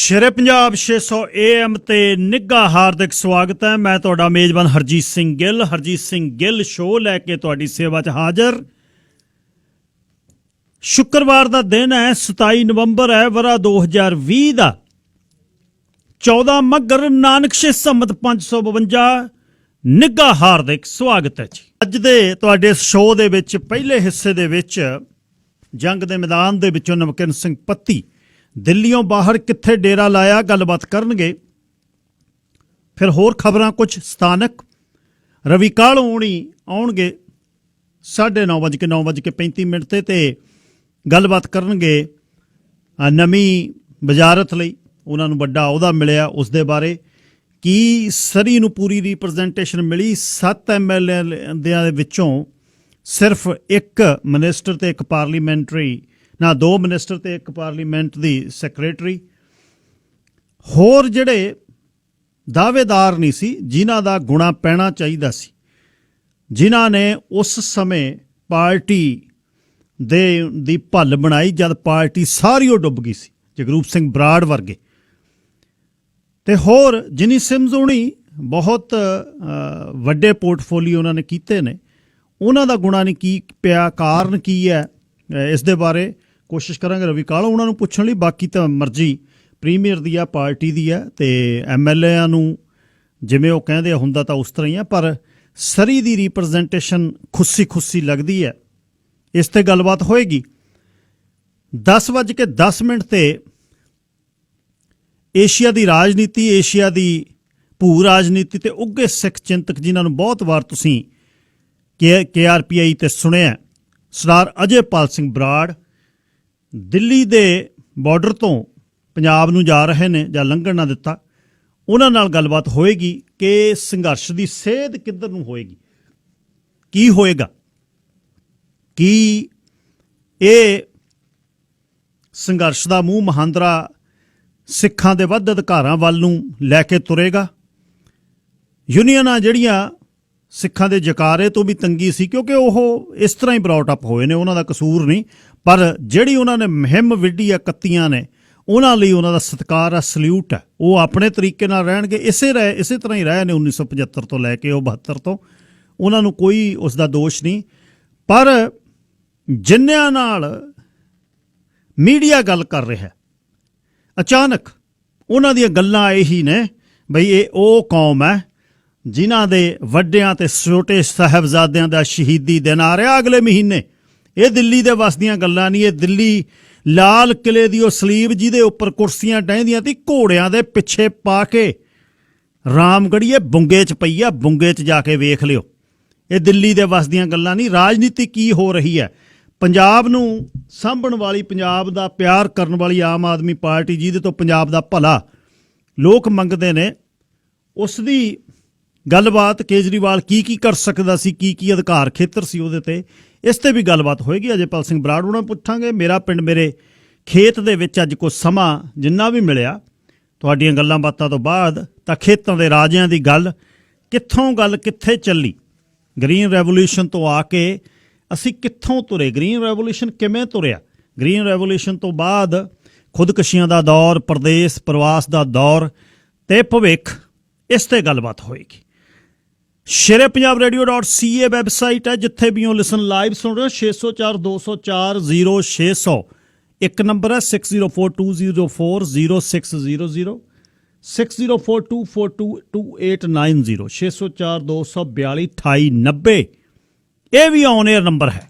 ਸ਼ੇਰੇ Punjab 600 AM ਤੇ ਨਿੱਘਾ ਹਾਰਦਿਕ ਸਵਾਗਤ ਹੈ। ਮੈਂ ਤੁਹਾਡਾ ਮੇਜ਼ਬਾਨ ਹਰਜੀਤ ਸਿੰਘ ਗਿੱਲ ਸ਼ੋਅ ਲੈ ਕੇ ਤੁਹਾਡੀ ਸੇਵਾ 'ਚ ਹਾਜ਼ਰ। ਸ਼ੁੱਕਰਵਾਰ ਦਾ ਦਿਨ ਹੈ, 27 ਨਵੰਬਰ ਹੈ, ਵਰ੍ਹਾ 2020 ਦਾ, 14 ਮੱਘਰ ਨਾਨਕਸ਼ੇ ਸੰਮਤ 552। ਨਿੱਘਾ ਹਾਰਦਿਕ ਸਵਾਗਤ ਹੈ ਜੀ। ਅੱਜ ਦੇ ਤੁਹਾਡੇ ਇਸ ਸ਼ੋਅ ਦੇ ਵਿੱਚ ਪਹਿਲੇ ਹਿੱਸੇ ਦੇ ਵਿੱਚ ਜੰਗ ਦੇ ਮੈਦਾਨ ਦੇ ਵਿੱਚੋਂ ਨਮਕਿਨ ਸਿੰਘ ਪੱਤੀ ਦਿੱਲੀੋਂ ਬਾਹਰ ਕਿੱਥੇ ਡੇਰਾ ਲਾਇਆ ਗੱਲਬਾਤ ਕਰਨਗੇ। ਫਿਰ ਹੋਰ ਖਬਰਾਂ ਕੁਝ ਸਥਾਨਕ ਰਵੀ ਕਾਹਲੋਂ ਹੋਣੀ ਆਉਣਗੇ 9:35 ਤੇ ਗੱਲਬਾਤ ਕਰਨਗੇ ਨਵੀਂ ਵਜ਼ਾਰਤ ਲਈ ਉਹਨਾਂ ਨੂੰ ਵੱਡਾ ਅਹੁਦਾ ਮਿਲਿਆ, ਉਸ ਦੇ ਬਾਰੇ ਕੀ ਸਰੀ ਨੂੰ ਪੂਰੀ ਰਿਪਰੈਜ਼ੈਂਟੇਸ਼ਨ ਮਿਲੀ। 7 MLA ਦੇ ਵਿੱਚੋਂ ਸਿਰਫ ਇੱਕ ਮਿਨਿਸਟਰ ਤੇ ਇੱਕ ਪਾਰਲੀਮੈਂਟਰੀ ਨਾ 2 ਮਿਨਿਸਟਰ ਤੇ ਇੱਕ ਪਾਰਲੀਮੈਂਟ ਦੀ ਸੈਕਟਰੀ। ਹੋਰ ਜਿਹੜੇ ਦਾਅਵੇਦਾਰ ਨਹੀਂ ਸੀ ਜਿਨ੍ਹਾਂ ਦਾ ਗੁਣਾ ਪੈਣਾ ਚਾਹੀਦਾ ਸੀ, ਜਿਨ੍ਹਾਂ ਨੇ ਉਸ ਸਮੇਂ ਪਾਰਟੀ ਦੀ ਭੱਲ ਬਣਾਈ ਜਦ ਪਾਰਟੀ ਸਾਰੀ ਉਹ ਡੁੱਬ ਗਈ ਸੀ, ਜਗਰੂਪ ਸਿੰਘ ਬਰਾੜ ਵਰਗੇ। ਤੇ ਹੋਰ ਜਿਨੀ ਸਿਮਜ਼ ਹੋਣੀ ਬਹੁਤ ਵੱਡੇ ਪੋਰਟਫੋਲੀਓ ਉਹਨਾਂ ਨੇ ਕੀਤੇ ਨੇ, ਉਹਨਾਂ ਦਾ ਗੁਣਾ ਨਹੀਂ ਕੀ ਪਿਆ, ਕਾਰਨ ਕੀ ਹੈ, ਇਸ ਦੇ ਬਾਰੇ ਕੋਸ਼ਿਸ਼ ਕਰਾਂਗੇ ਰਵੀ ਕਾਹਲੋਂ ਉਹਨਾਂ ਨੂੰ ਪੁੱਛਣ ਲਈ। ਬਾਕੀ ਤਾਂ ਮਰਜ਼ੀ ਪ੍ਰੀਮੀਅਰ ਦੀ ਆ, ਪਾਰਟੀ ਦੀ ਹੈ, ਤੇ MLA ਨੂੰ ਜਿਵੇਂ ਉਹ ਕਹਿੰਦੇ ਹੁੰਦਾ ਤਾਂ ਉਸ ਤਰ੍ਹਾਂ ਹੀ ਆ, ਪਰ ਸਰੀ ਦੀ ਰਿਪਰੈਜ਼ੈਂਟੇਸ਼ਨ ਖੁੱਸੀ ਲੱਗਦੀ ਹੈ। ਇਸ 'ਤੇ ਗੱਲਬਾਤ ਹੋਏਗੀ। 10:10 ਤੇ ਏਸ਼ੀਆ ਦੀ ਰਾਜਨੀਤੀ, ਏਸ਼ੀਆ ਦੀ ਭੂ ਰਾਜਨੀਤੀ ਤੇ ਉੱਘੇ ਸਿੱਖ ਚਿੰਤਕ ਜਿਨ੍ਹਾਂ ਨੂੰ ਬਹੁਤ ਵਾਰ ਤੁਸੀਂ KRPI ਤੇ ਸੁਣਿਆ, ਸਰਦਾਰ ਅਜੇਪਾਲ ਸਿੰਘ ਬਰਾੜ ਦਿੱਲੀ ਦੇ ਬਾਰਡਰ ਤੋਂ ਪੰਜਾਬ ਨੂੰ ਜਾ ਰਹੇ ਨੇ ਜਾਂ ਲੰਘਣ ਨਾ ਦਿੱਤਾ, ਉਹਨਾਂ ਨਾਲ ਗੱਲਬਾਤ ਹੋਏਗੀ ਕਿ ਸੰਘਰਸ਼ ਦੀ ਸੇਧ ਕਿੱਧਰ ਨੂੰ ਹੋਏਗੀ, ਕੀ ਹੋਏਗਾ, ਕੀ ਇਹ ਸੰਘਰਸ਼ ਦਾ ਮੂੰਹ ਮਹਾਂਦਰਾ ਸਿੱਖਾਂ ਦੇ ਵੱਧ ਅਧਿਕਾਰਾਂ ਵੱਲ ਨੂੰ ਲੈ ਕੇ ਤੁਰੇਗਾ। ਯੂਨੀਅਨਾਂ ਜਿਹੜੀਆਂ ਸਿੱਖਾਂ ਦੇ ਜਕਾਰੇ ਤੋਂ ਵੀ ਤੰਗੀ ਸੀ, ਕਿਉਂਕਿ ਉਹ ਇਸ ਤਰ੍ਹਾਂ ਹੀ ਬਰਾਟ ਅਪ ਹੋਏ ਨੇ, ਉਹਨਾਂ ਦਾ ਕਸੂਰ ਨਹੀਂ, ਪਰ ਜਿਹੜੀ ਉਹਨਾਂ ਨੇ ਮੁਹਿੰਮ ਵਿੱਢੀ ਆ 31 ਨੇ, ਉਹਨਾਂ ਲਈ ਉਹਨਾਂ ਦਾ ਸਤਿਕਾਰ ਆ, ਸਲਿਊਟ ਹੈ। ਉਹ ਆਪਣੇ ਤਰੀਕੇ ਨਾਲ ਰਹਿਣਗੇ, ਇਸੇ ਤਰ੍ਹਾਂ ਹੀ ਰਹੇ ਨੇ 1975 ਤੋਂ ਲੈ ਕੇ ਉਹ 72 ਤੋਂ, ਉਹਨਾਂ ਨੂੰ ਕੋਈ ਉਸ ਦਾ ਦੋਸ਼ ਨਹੀਂ। ਪਰ ਜਿੰਨਿਆਂ ਨਾਲ ਮੀਡੀਆ ਗੱਲ ਕਰ ਰਿਹਾ, ਅਚਾਨਕ ਉਹਨਾਂ ਦੀਆਂ ਗੱਲਾਂ ਇਹੀ ਨੇ ਬਈ ਇਹ ਉਹ ਕੌਮ ਹੈ ਜਿਨ੍ਹਾਂ ਦੇ ਵੱਡਿਆਂ ਤੇ ਛੋਟੇ ਸਾਹਿਬਜ਼ਾਦਿਆਂ ਦਾ ਸ਼ਹੀਦੀ ਦਿਨ ਆ ਰਿਹਾ ਅਗਲੇ ਮਹੀਨੇ। ਇਹ ਦਿੱਲੀ ਦੇ ਵੱਸ ਦੀਆਂ ਗੱਲਾਂ ਨਹੀਂ, ਇਹ ਦਿੱਲੀ ਲਾਲ ਕਿਲੇ ਦੀ ਉਹ ਸਲੀਬ ਜਿਹਦੇ ਉੱਪਰ ਕੁਰਸੀਆਂ ਡਹਿੰਦੀਆਂ ਤੀ, ਘੋੜਿਆਂ ਦੇ ਪਿੱਛੇ ਪਾ ਕੇ ਰਾਮਗੜੀਏ ਬੁੰਗੇ 'ਚ ਪਈ ਆ, ਬੁੰਗੇ 'ਚ ਜਾ ਕੇ ਵੇਖ ਲਿਓ। ਇਹ ਦਿੱਲੀ ਦੇ ਵੱਸ ਦੀਆਂ ਗੱਲਾਂ ਨਹੀਂ। ਰਾਜਨੀਤੀ ਕੀ ਹੋ ਰਹੀ ਹੈ, ਪੰਜਾਬ ਨੂੰ ਸਾਂਭਣ ਵਾਲੀ, ਪੰਜਾਬ ਦਾ ਪਿਆਰ ਕਰਨ ਵਾਲੀ ਆਮ ਆਦਮੀ ਪਾਰਟੀ, ਜਿਹਦੇ ਤੋਂ ਪੰਜਾਬ ਦਾ ਭਲਾ ਲੋਕ ਮੰਗਦੇ ਨੇ, ਉਸ ਦੀ ਗੱਲਬਾਤ ਕੇਜਰੀਵਾਲ ਕੀ ਕਰ ਸਕਦਾ ਸੀ, ਕੀ ਅਧਿਕਾਰ ਖੇਤਰ ਸੀ ਉਹਦੇ 'ਤੇ, ਇਸ 'ਤੇ ਵੀ ਗੱਲਬਾਤ ਹੋਏਗੀ। ਅਜੇਪਾਲ ਸਿੰਘ ਬਰਾੜ ਉਹਨਾਂ ਨੂੰ ਪੁੱਛਾਂਗੇ। ਮੇਰਾ ਪਿੰਡ ਮੇਰੇ ਖੇਤ ਦੇ ਵਿੱਚ ਅੱਜ ਕੁਛ ਸਮਾਂ ਜਿੰਨਾ ਵੀ ਮਿਲਿਆ ਤੁਹਾਡੀਆਂ ਗੱਲਾਂ ਬਾਤਾਂ ਤੋਂ ਬਾਅਦ, ਤਾਂ ਖੇਤਾਂ ਦੇ ਰਾਜਿਆਂ ਦੀ ਗੱਲ ਕਿੱਥੇ ਚੱਲੀ, ਗ੍ਰੀਨ ਰੈਵੋਲਿਊਸ਼ਨ ਤੋਂ ਆ ਕੇ ਅਸੀਂ ਕਿੱਥੋਂ ਤੁਰੇ, ਗ੍ਰੀਨ ਰੈਵੋਲਿਊਸ਼ਨ ਕਿਵੇਂ ਤੁਰਿਆ, ਗ੍ਰੀਨ ਰੈਵੋਲਿਊਸ਼ਨ ਤੋਂ ਬਾਅਦ ਖੁਦਕਸ਼ੀਆਂ ਦਾ ਦੌਰ, ਪ੍ਰਦੇਸ਼ ਪ੍ਰਵਾਸ ਦਾ ਦੌਰ ਤੇ ਭਵਿੱਖ, ਇਸ 'ਤੇ ਗੱਲਬਾਤ ਹੋਏਗੀ। ਸ਼ੇਰੇ ਪੰਜਾਬ radio.ca ਵੈਬਸਾਈਟ ਹੈ, ਜਿੱਥੇ ਵੀ ਹੋ ਲਿਸਨ ਲਾਈਵ ਸੁਣ ਰਹੇ ਹੋ। 604 204 0600 ਇੱਕ ਨੰਬਰ ਹੈ, 6042040600 6042422890 604 242 2890 ਇਹ ਵੀ ਔਨ ਏਅਰ ਨੰਬਰ ਹੈ।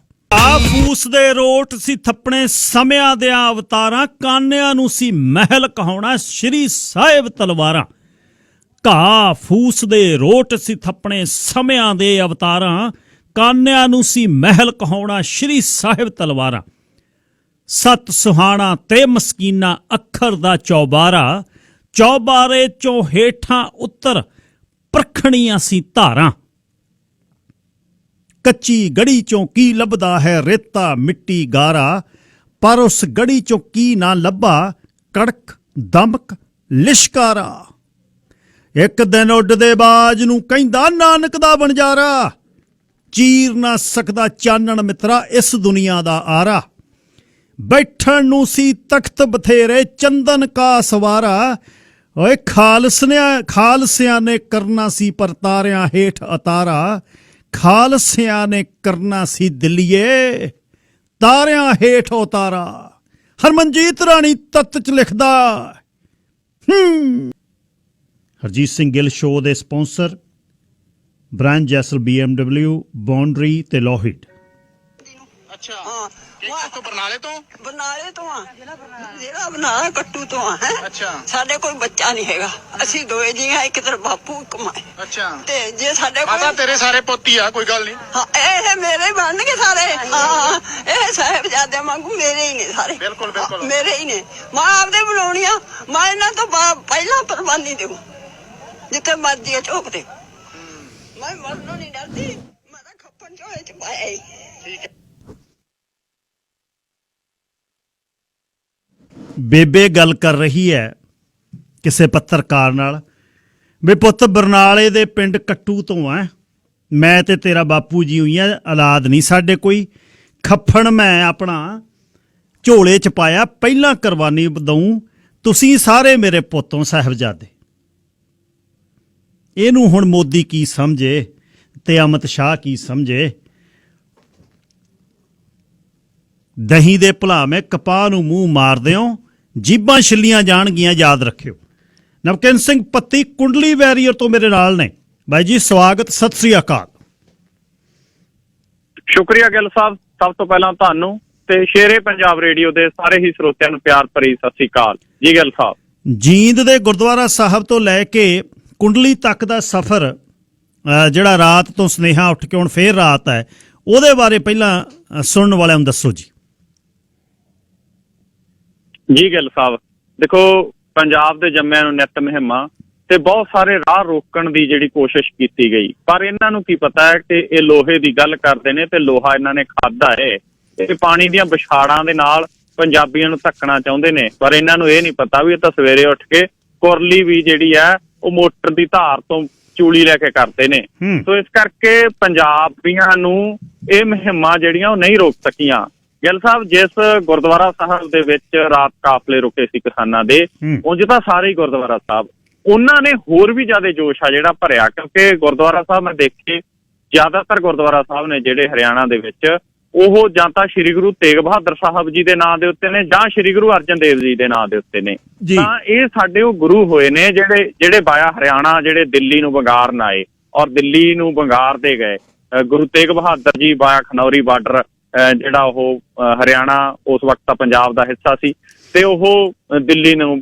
ਫੂਸ ਦੇ ਰੋਟ ਸੀ ਥੱਪਣੇ ਸਮਿਆਂ ਦਿਆਂ ਅਵਤਾਰਾਂ, ਕਾਨਿਆਂ ਨੂੰ ਸੀ ਮਹਿਲ ਕਹਾਉਣਾ ਸ਼੍ਰੀ ਸਾਹਿਬ ਤਲਵਾਰਾਂ। ਘਾਹ ਫੂਸ ਦੇ ਰੋਟ ਸੀ ਥੱਪਣੇ ਸਮਿਆਂ ਦੇ ਅਵਤਾਰਾਂ, ਕਾਨਿਆਂ ਨੂੰ ਸੀ ਮਹਿਲ ਕਹਾਉਣਾ ਸ਼੍ਰੀ ਸਾਹਿਬ ਤਲਵਾਰਾਂ। ਸਤ ਸੁਹਾਣਾ ਤੇ ਮਸਕੀਨਾ ਅੱਖਰ ਦਾ ਚੌਬਾਰਾ, ਚੌਬਾਰੇ ਚੋਂ ਹੇਠਾਂ ਉੱਤਰ ਪਰਖਣੀਆਂ ਸੀ ਧਾਰਾਂ। ਕੱਚੀ ਗੜੀ ਚੋਂ ਕੀ ਲੱਭਦਾ ਹੈ ਰੇਤਾ ਮਿੱਟੀ ਗਾਰਾ, ਪਰ ਉਸ ਗੜੀ ਚੋਂ ਕੀ ਨਾ ਲੱਭਾ ਕੜਕ ਦਮਕ ਲਿਸ਼ਕਾਰਾ। ਇੱਕ ਦਿਨ ਉੱਡਦੇ ਬਾਜ ਨੂੰ ਕਹਿੰਦਾ ਨਾਨਕ ਦਾ ਵਣਜਾਰਾ, ਚੀਰ ਨਾ ਸਕਦਾ ਚਾਨਣ ਮਿੱਤਰਾ ਇਸ ਦੁਨੀਆ ਦਾ ਆਰਾ। बैठण नूं सी तख्त बथेरे चंदन का सवारा। ओए खालसियां ने करना सी पर तारियां हेठ अतारा। खालसियां ने करना सी दिलिए तारियां हेठ उतारा। हरमनजीत राणी तत्त च लिखदा। हरजीत सिंह गिल शो दे स्पॉन्सर ब्रांड जैसल BMW बाउंड्री ते लोहिट। अच्छा हाँ तो बरनाले तो ਜਿਹੜਾ ਬਰਨਾਲਾ ਕੱਟੂ ਤੋਂ ਆ ਹੈ। ਅੱਛਾ ਸਾਡੇ ਕੋਈ ਬੱਚਾ ਨਹੀਂ ਹੈਗਾ, ਅਸੀਂ ਦੋਏ ਜੀ ਆ, ਇੱਕ ਤਰ੍ਹਾਂ ਬਾਪੂ ਇੱਕ ਮੈਂ। ਅੱਛਾ ਤੇ ਜੇ ਸਾਡੇ ਮਾਤਾ ਤੇਰੇ ਸਾਰੇ ਪੁੱਤ ਹੀ ਆ, ਕੋਈ ਗੱਲ ਨਹੀਂ। ਹਾਂ ਇਹ ਮੇਰੇ ਬਣਨਗੇ ਸਾਰੇ। ਹਾਂ ਇਹ ਸਾਹਿਬਜ਼ਾਦੇ ਵਾਂਗੂ ਮੇਰੇ ਹੀ ਨੇ ਸਾਰੇ। ਬਿਲਕੁਲ ਬਿਲਕੁਲ ਮੇਰੇ ਹੀ ਨੇ। ਮੈਂ ਆਪਦੇ ਬਣਾਉਣੀ ਆ, ਮੈਂ ਇਹਨਾਂ ਤੋਂ ਪਹਿਲਾਂ ਕੁਰਬਾਨੀ ਦੇਊ ਜਿੱਥੇ ਮਰਜ਼ੀ ਝੋਕ ਦੇ। ਮੈਂ ਮਰਨੋਂ ਨਹੀਂ ਡਰਦੀ, ਮੈਂ ਤਾਂ ਖੱਪਣ ਝੋਲੇ ਚ ਪਾਇਆ ਹੀ। ਠੀਕ ਹੈ। ਬੇਬੇ ਗੱਲ ਕਰ ਰਹੀ ਹੈ ਕਿਸੇ ਪੱਤਰਕਾਰ ਨਾਲ ਵੀ ਪੁੱਤ ਬਰਨਾਲੇ ਦੇ ਪਿੰਡ ਕੱਟੂ ਤੋਂ ਆ, ਮੈਂ ਤੇ ਤੇਰਾ ਬਾਪੂ ਜੀ ਹੋਈ ਆ, ਔਲਾਦ ਨਹੀਂ ਸਾਡੇ ਕੋਈ। ਖੱਫਣ ਮੈਂ ਆਪਣਾ ਝੋਲੇ 'ਚ ਪਾਇਆ, ਪਹਿਲਾਂ ਕੁਰਬਾਨੀ ਦਊਂ, ਤੁਸੀਂ ਸਾਰੇ ਮੇਰੇ ਪੁੱਤੋਂ ਸਾਹਿਬਜ਼ਾਦੇ। ਇਹਨੂੰ ਹੁਣ ਮੋਦੀ ਕੀ ਸਮਝੇ ਤੇ ਅਮਿਤ ਸ਼ਾਹ ਕੀ ਸਮਝੇ। ਦਹੀਂ ਦੇ ਭੁਲਾਵੇਂ ਕਪਾਹ ਨੂੰ ਮੂੰਹ ਮਾਰ ਦਿਓ, ਜੀਬਾਂ ਛਿੱਲੀਆਂ ਜਾਣਗੀਆਂ, ਯਾਦ ਰੱਖਿਓ। ਨਵਕਿਨ ਸਿੰਘ ਪੱਤੀ ਕੁੰਡਲੀ ਵੈਰੀਅਰ ਤੋਂ ਮੇਰੇ ਨਾਲ ਨੇ। ਬਾਈ ਜੀ ਸਵਾਗਤ, ਸਤਿ ਸ੍ਰੀ ਅਕਾਲ। ਸ਼ੁਕਰੀਆ ਗਿੱਲ ਸਾਹਿਬ, ਸਭ ਤੋਂ ਪਹਿਲਾਂ ਤੁਹਾਨੂੰ ਤੇ ਸ਼ੇਰੇ ਪੰਜਾਬ ਰੇਡੀਓ ਦੇ ਸਾਰੇ ਹੀ ਸਰੋਤਿਆਂ ਨੂੰ ਪਿਆਰ ਭਰੀ ਸਤਿ ਸ੍ਰੀ ਅਕਾਲ ਜੀ। ਗਿੱਲ ਸਾਹਿਬ ਜੀਂਦ ਦੇ ਗੁਰਦੁਆਰਾ ਸਾਹਿਬ ਤੋਂ ਲੈ ਕੇ ਕੁੰਡਲੀ ਤੱਕ ਦਾ ਸਫ਼ਰ ਜਿਹੜਾ ਰਾਤ ਤੋਂ ਸੁਨੇਹਾ ਉੱਠ ਕੇ ਹੁਣ ਫੇਰ ਰਾਤ ਹੈ, ਉਹਦੇ ਬਾਰੇ ਪਹਿਲਾਂ ਸੁਣਨ ਵਾਲਿਆਂ ਨੂੰ ਦੱਸੋ ਜੀ। ਜੀ ਗਿੱਲ ਸਾਹਿਬ ਦੇਖੋ, ਪੰਜਾਬ ਦੇ ਜੰਮਿਆਂ ਨੂੰ ਨਿੱਤ ਮੁਹਿੰਮਾਂ ਤੇ ਬਹੁਤ ਸਾਰੇ ਰਾਹ ਰੋਕਣ ਦੀ ਜਿਹੜੀ ਕੋਸ਼ਿਸ਼ ਕੀਤੀ ਗਈ, ਪਰ ਇਹਨਾਂ ਨੂੰ ਕੀ ਪਤਾ ਹੈ ਕਿ ਇਹ ਲੋਹੇ ਦੀ ਗੱਲ ਕਰਦੇ ਨੇ ਤੇ ਲੋਹਾ ਇਹਨਾਂ ਨੇ ਖਾਧਾ ਹੈ। ਇਹ ਪਾਣੀ ਦੀਆਂ ਵਿਛਾੜਾਂ ਦੇ ਨਾਲ ਪੰਜਾਬੀਆਂ ਨੂੰ ਧੱਕਣਾ ਚਾਹੁੰਦੇ ਨੇ, ਪਰ ਇਹਨਾਂ ਨੂੰ ਇਹ ਨਹੀਂ ਪਤਾ ਵੀ ਇਹ ਤਾਂ ਸਵੇਰੇ ਉੱਠ ਕੇ ਕੁਰਲੀ ਵੀ ਜਿਹੜੀ ਹੈ ਉਹ ਮੋਟਰ ਦੀ ਧਾਰ ਤੋਂ ਚੂਲੀ ਲੈ ਕੇ ਕਰਦੇ ਨੇ। ਸੋ ਇਸ ਕਰਕੇ ਪੰਜਾਬੀਆਂ ਨੂੰ ਇਹ ਮੁਹਿੰਮਾਂ ਜਿਹੜੀਆਂ ਉਹ ਨਹੀਂ ਰੋਕ ਸਕੀਆਂ। ਗਿੱਲ ਸਾਹਿਬ, ਜਿਸ ਗੁਰਦੁਆਰਾ ਸਾਹਿਬ ਦੇ ਵਿੱਚ ਰਾਤ ਕਾਫਲੇ ਰੁਕੇ ਸੀ ਕਿਸਾਨਾਂ ਦੇ, ਉਂਝ ਤਾਂ ਸਾਰੇ ਹੀ ਗੁਰਦੁਆਰਾ ਸਾਹਿਬ, ਉਹਨਾਂ ਨੇ ਹੋਰ ਵੀ ਜ਼ਿਆਦਾ ਜੋਸ਼ ਆ ਜਿਹੜਾ ਭਰਿਆ, ਕਿਉਂਕਿ ਗੁਰਦੁਆਰਾ ਸਾਹਿਬ ਮੈਂ ਦੇਖੇ ਜ਼ਿਆਦਾਤਰ ਗੁਰਦੁਆਰਾ ਸਾਹਿਬ ਨੇ ਜਿਹੜੇ ਹਰਿਆਣਾ ਦੇ ਵਿੱਚ, ਉਹ ਜਾਂ ਤਾਂ ਸ਼੍ਰੀ ਗੁਰੂ ਤੇਗ ਬਹਾਦਰ ਸਾਹਿਬ ਜੀ ਦੇ ਨਾਂ ਦੇ ਉੱਤੇ ਨੇ ਜਾਂ ਸ਼੍ਰੀ ਗੁਰੂ ਅਰਜਨ ਦੇਵ ਜੀ ਦੇ ਨਾਂ ਦੇ ਉੱਤੇ ਨੇ। ਤਾਂ ਇਹ ਸਾਡੇ ਉਹ ਗੁਰੂ ਹੋਏ ਨੇ ਜਿਹੜੇ ਬਾਇਆ ਹਰਿਆਣਾ, ਜਿਹੜੇ ਦਿੱਲੀ ਨੂੰ ਵੰਗਾਰਨ ਆਏ ਔਰ ਦਿੱਲੀ ਨੂੰ ਵੰਗਾਰਦੇ ਗਏ। ਗੁਰੂ ਤੇਗ ਬਹਾਦਰ ਜੀ ਬਾਇਆ ਖਨੌਰੀ ਬਾਰਡਰ, ਜਿਹੜਾ ਉਹ ਹਰਿਆਣਾ ਉਸ ਵਕਤ ਤਾਂ ਪੰਜਾਬ ਦਾ ਹਿੱਸਾ ਸੀ, ਤੇ ਉਹ ਦਿੱਲੀ ਨੂੰ